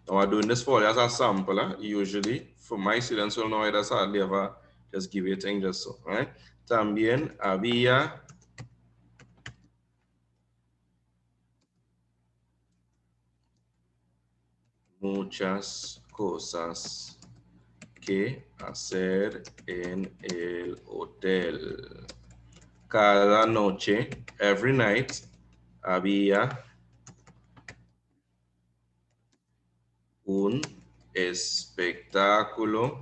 Now I'm doing this for you as a sample, usually. For my students will know it as hardly ever just give you a thing just so, right? También había muchas cosas que hacer en el hotel. Cada noche, every night, había un espectáculo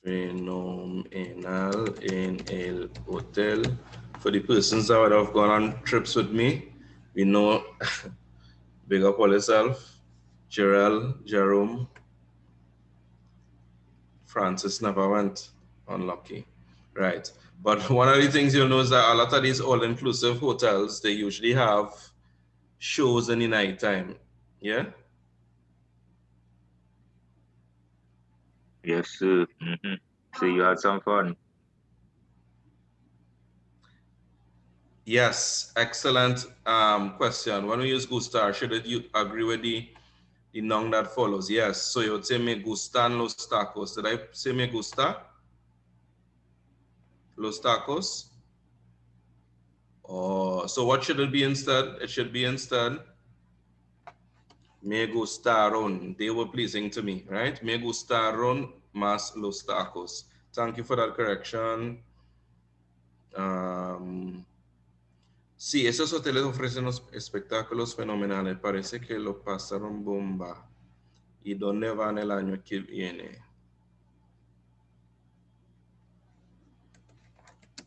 fenomenal en el hotel. For the persons that would have gone on trips with me, we know, big up all yourself. Gerald, Jerome, Francis never went. Unlucky. Right. But one of the things you'll know is that a lot of these all-inclusive hotels, they usually have shows in the night time. Yeah? Yes, sir. So you had some fun. Yes, excellent question. When we use gustar, should you agree with the noun that follows? Yes. So you would say me gustan los tacos. Did I say me gusta? Los tacos? Oh, so what should it be instead? It should be instead me gustaron. They were pleasing to me, right? Me gustaron más los tacos. Thank you for that correction. Sí, esos hoteles ofrecen unos espectáculos fenomenales. Parece que lo pasaron bomba. ¿Y dónde van el año que viene?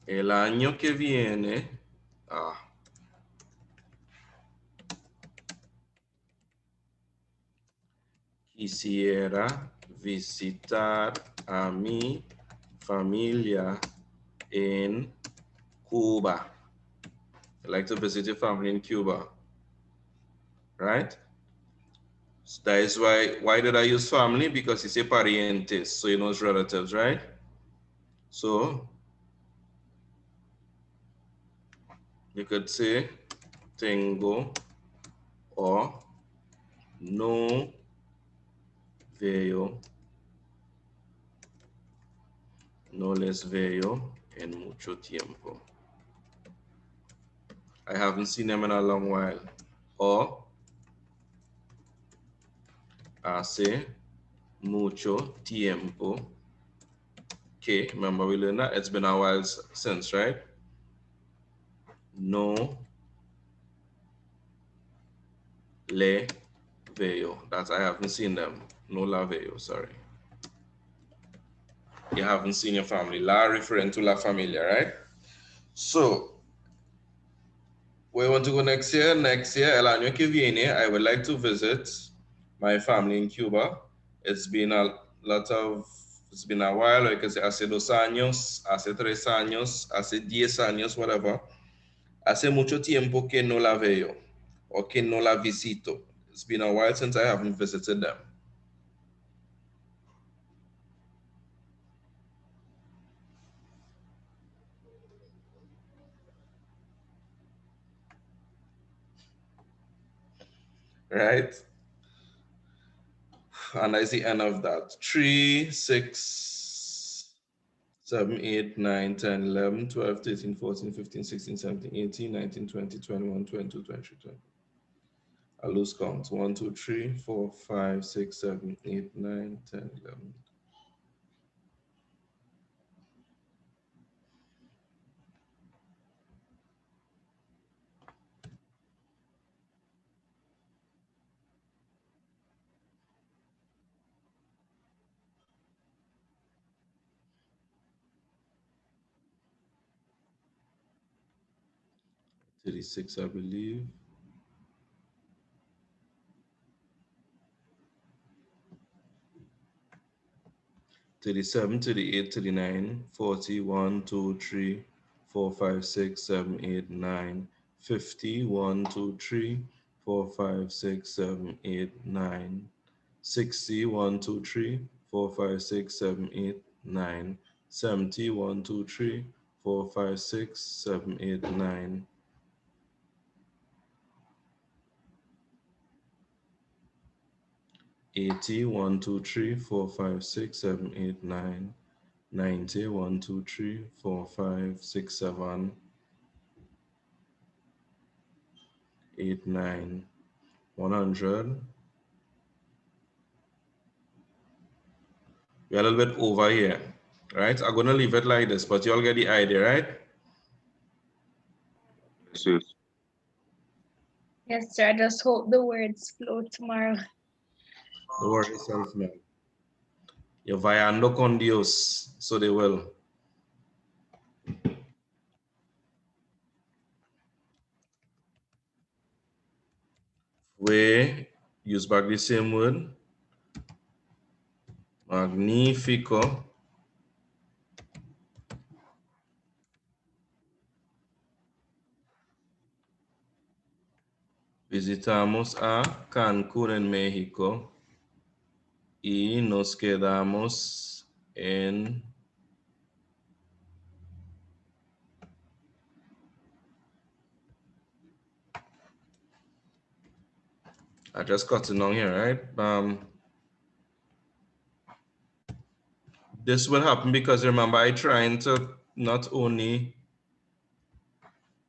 El año que viene. Quisiera visitar a mi familia en Cuba. I'd like to visit your family in Cuba. Right? So that is why did I use family? Because it's a parientes, so you know it's relatives, right? So you could say tengo o no veo, no les veo en mucho tiempo. I haven't seen them in a long while. Or hace mucho tiempo que, remember we learned that it's been a while since, right? No le veo. That's I haven't seen them. No la veo, sorry. You haven't seen your family. La referring to la familia, right? So, where you want to go next year? Next year, el año que viene, I would like to visit my family in Cuba. It's been a while, like I say, hace 2 años, hace 3 años, hace 10 años, whatever. Hace mucho tiempo que no la veo, or que no la visito. It's been a while since I haven't visited them. Right? And that's the end of that. 3, 6, 7, 8, 9, 10, 11, 12, 13, 14, 15, 16, 17, 18, 19, 20, 21, 22, 23, 20. I lose count. 1, 2, 3, 4, 5, 6, 7, 8, 9, 10, 11. $36, I believe. $37, $38, $39, $40, 1, 2, 3, 4, 5, 6, 7, 8, 9, $50, 1, 2, 3, 4, 5, 6, 7, 8, 9, $60, 1, 2, 3, 4, 5, 6, 7, 8, 9, $70, 1, 2, 3, 4, 5, 6, 7, 8, 9. $80, 1, 2, 3, 4, 5, 6, 7, 8, 9. 90, 1, 2, 3, 4, 5, 6, 7, 8, 9, 100. We're a little bit over here, right? I'm gonna leave it like this, but you all get the idea, right? Yes, sir. I just hope the words flow tomorrow. Don't worry yourself, man. You're vayando con Dios, so they will. Fue use back the same word. Magnifico. Visitamos a Cancún en México y nos quedamos en I just got it on here, right? This will happen because remember I trying to not only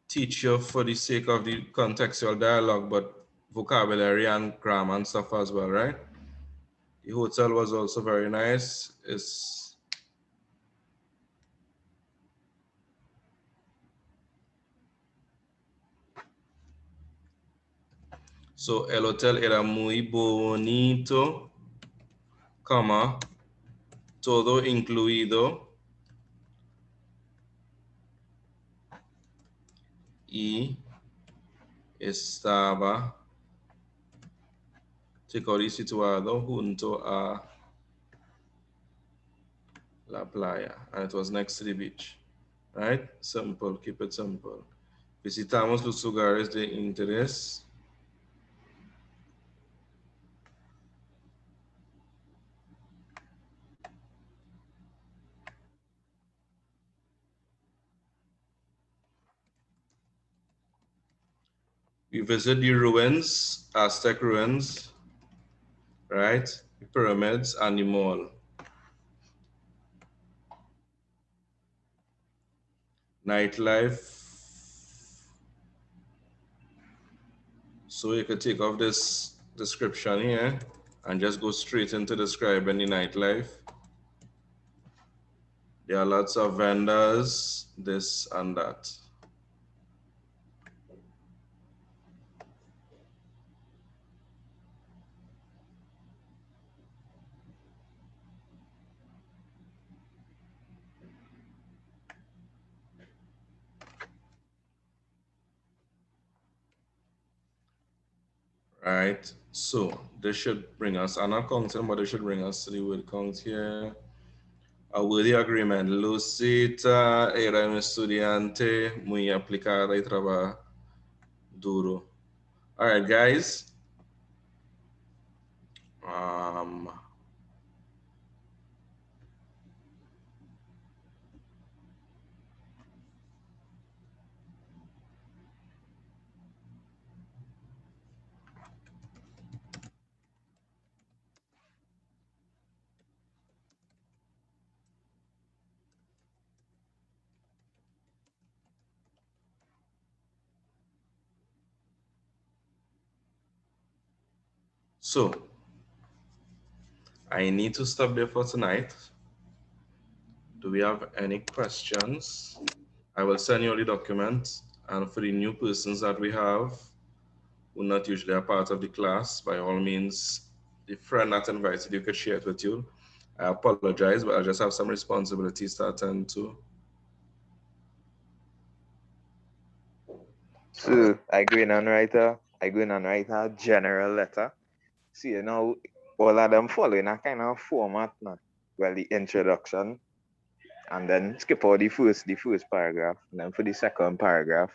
teach you for the sake of the contextual dialogue, but vocabulary and grammar and stuff as well, right? The hotel was also very nice. So el hotel era muy bonito, coma, todo incluido y estaba situado junto a la playa, and it was next to the beach, right? Simple, keep it simple. Visitamos los lugares de interés. We visit the ruins, Aztec ruins, right? The pyramids and the mall. Nightlife. So you could take off this description here and just go straight into describing the nightlife. There are lots of vendors, this and that. Right, so this should bring us, I'm not counting, but this should bring us to the word count here. A worthy agreement. Lucita era un estudiante muy aplicada y trabaja duro. All right, guys. So, I need to stop there for tonight. Do we have any questions? I will send you all the documents, and for the new persons that we have, who not usually are part of the class, by all means, the friend that invited you could share it with you. I apologize, but I just have some responsibilities to attend to. So I go in and write a general letter. See, you know, all of them follow in a kind of format now. Well, the introduction, and then skip all the first paragraph, and then for the second paragraph.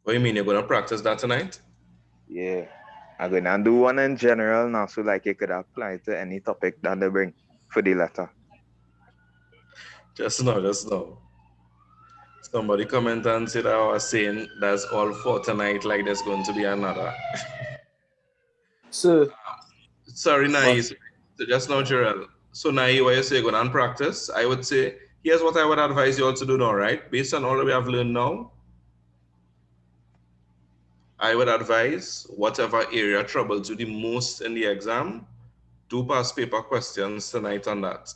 What do you mean, you're gonna practice that tonight? Yeah. I'm gonna do one in general now, so like you could apply to any topic that they bring for the letter. Just know. Somebody comment and said I was saying that's all for tonight, like there's going to be another. So, sorry, Nai. So just now, Gerald. So, Nai, what you say, go and practice? I would say, here's what I would advise you all to do now, right? Based on all that we have learned now, I would advise whatever area troubles you the most in the exam, do past paper questions tonight on that.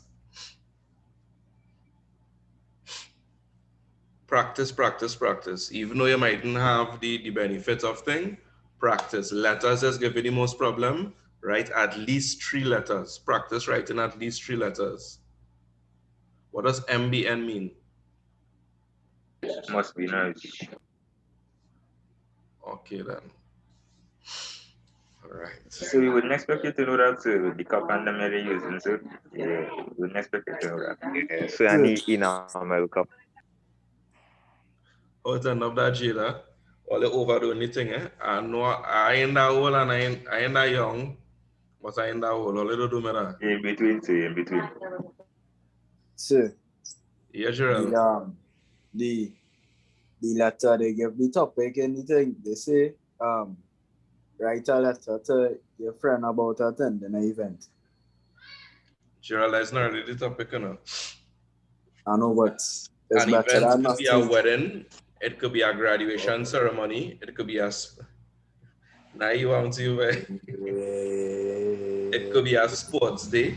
Practice. Even though you mightn't have the benefit of thing, practice. Letters just give you the most problem. Write at least 3 letters. Practice writing at least 3 letters. What does MBN mean? Must be nice. Okay then. All right. So we wouldn't expect you to know that, sir. The cup and the mirror using, sir. Yeah, we wouldn't expect you to know that. Yeah, so I need enamel cup. Oh, turn up that Jada. All the overdoing the thing, eh? I know I ain't that old and I ain't that young, but I ain't that old. All little do me that. In between, sir, in between. Sir, Yeah, Gerald. the letter they give the topic anything they say write a letter to your friend about attending an event. Gerald, that's not really the topic, you know. I know, but it's An better event than could be a nothing. wedding. It could be a graduation ceremony. It could be a now you want to it could be a sports day.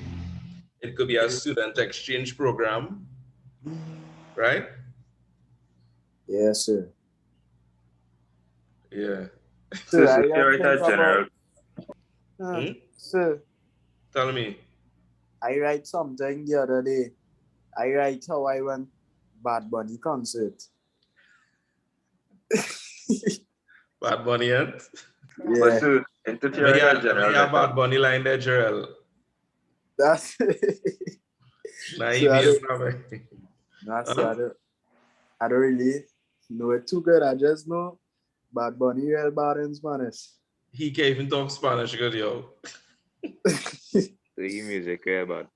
It could be a student exchange program, right? Yes, sir. Yeah. Sir, So I you just write think a general. about, sir, Tell me. I write something the other day. I write how I went Bad Bunny concert. Bad Bunny yet? Yeah. But so, into Let me a general hear letter. Bad Bunny line there, Gerald. That's Now so you I be a don't, problem. that's Huh? I don't really know it too good. I just know Bad Bunny real bad in Spanish. He can't even talk Spanish good, yo. The music, yeah, but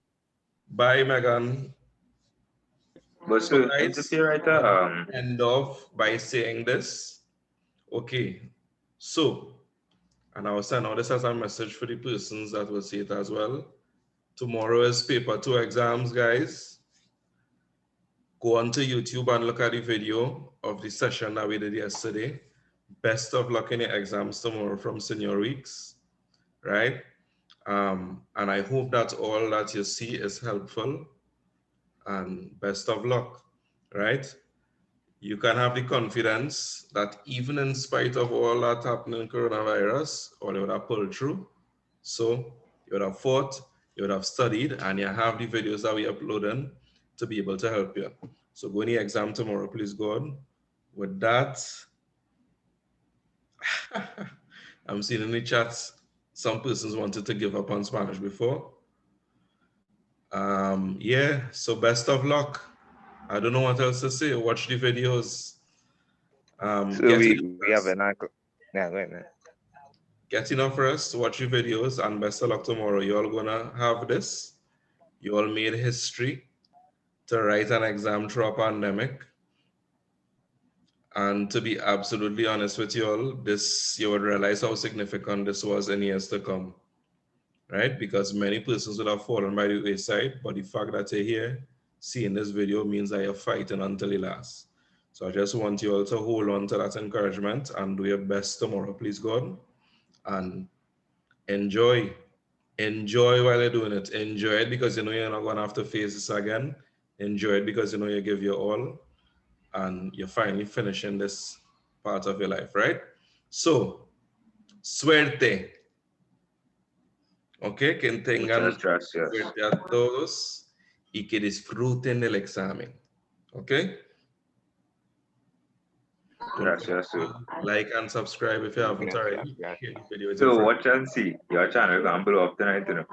Bye, Megan. But So so, into guys, writer, end off by saying this. Okay. So, and I will send out this as a message for the persons that will see it as well. Tomorrow is paper 2 exams, guys. Go onto YouTube and look at the video of the session that we did yesterday. Best of luck in your exams tomorrow from senior weeks, right? And I hope that all that you see is helpful, and best of luck, right? You can have the confidence that even in spite of all that happening in coronavirus, all you would have pulled through. So you would have fought, you would have studied, and you have the videos that we uploading to be able to help you. So go in the exam tomorrow, please God. With that, I'm seeing in the chats, some persons wanted to give up on Spanish before. Yeah, so best of luck. I don't know what else to say. Watch the videos. so Get we have an uncle. Yeah, go ahead, man. Get enough rest, watch your videos, and best of luck tomorrow. You all gonna have this. You all made history to write an exam through a pandemic. And to be absolutely honest with you all, this, you would realize how significant this was in years to come, right? Because many persons would have fallen by the wayside, but the fact that you're here seeing this video means that you're fighting until the last. So I just want you all to hold on to that encouragement and do your best tomorrow, please God. And enjoy while you're doing it. Enjoy it because you know you're not gonna have to face this again. Enjoy it because you know you give your all and you're finally finishing this part of your life, right? So, suerte. Ok, que tengan muchas gracias. suerte a todos y que disfruten del examen. Ok? Gracias, sir. Like and subscribe if you haven't already. Share the video with your So friends. watch and see. Your channel can blow up tonight, you know.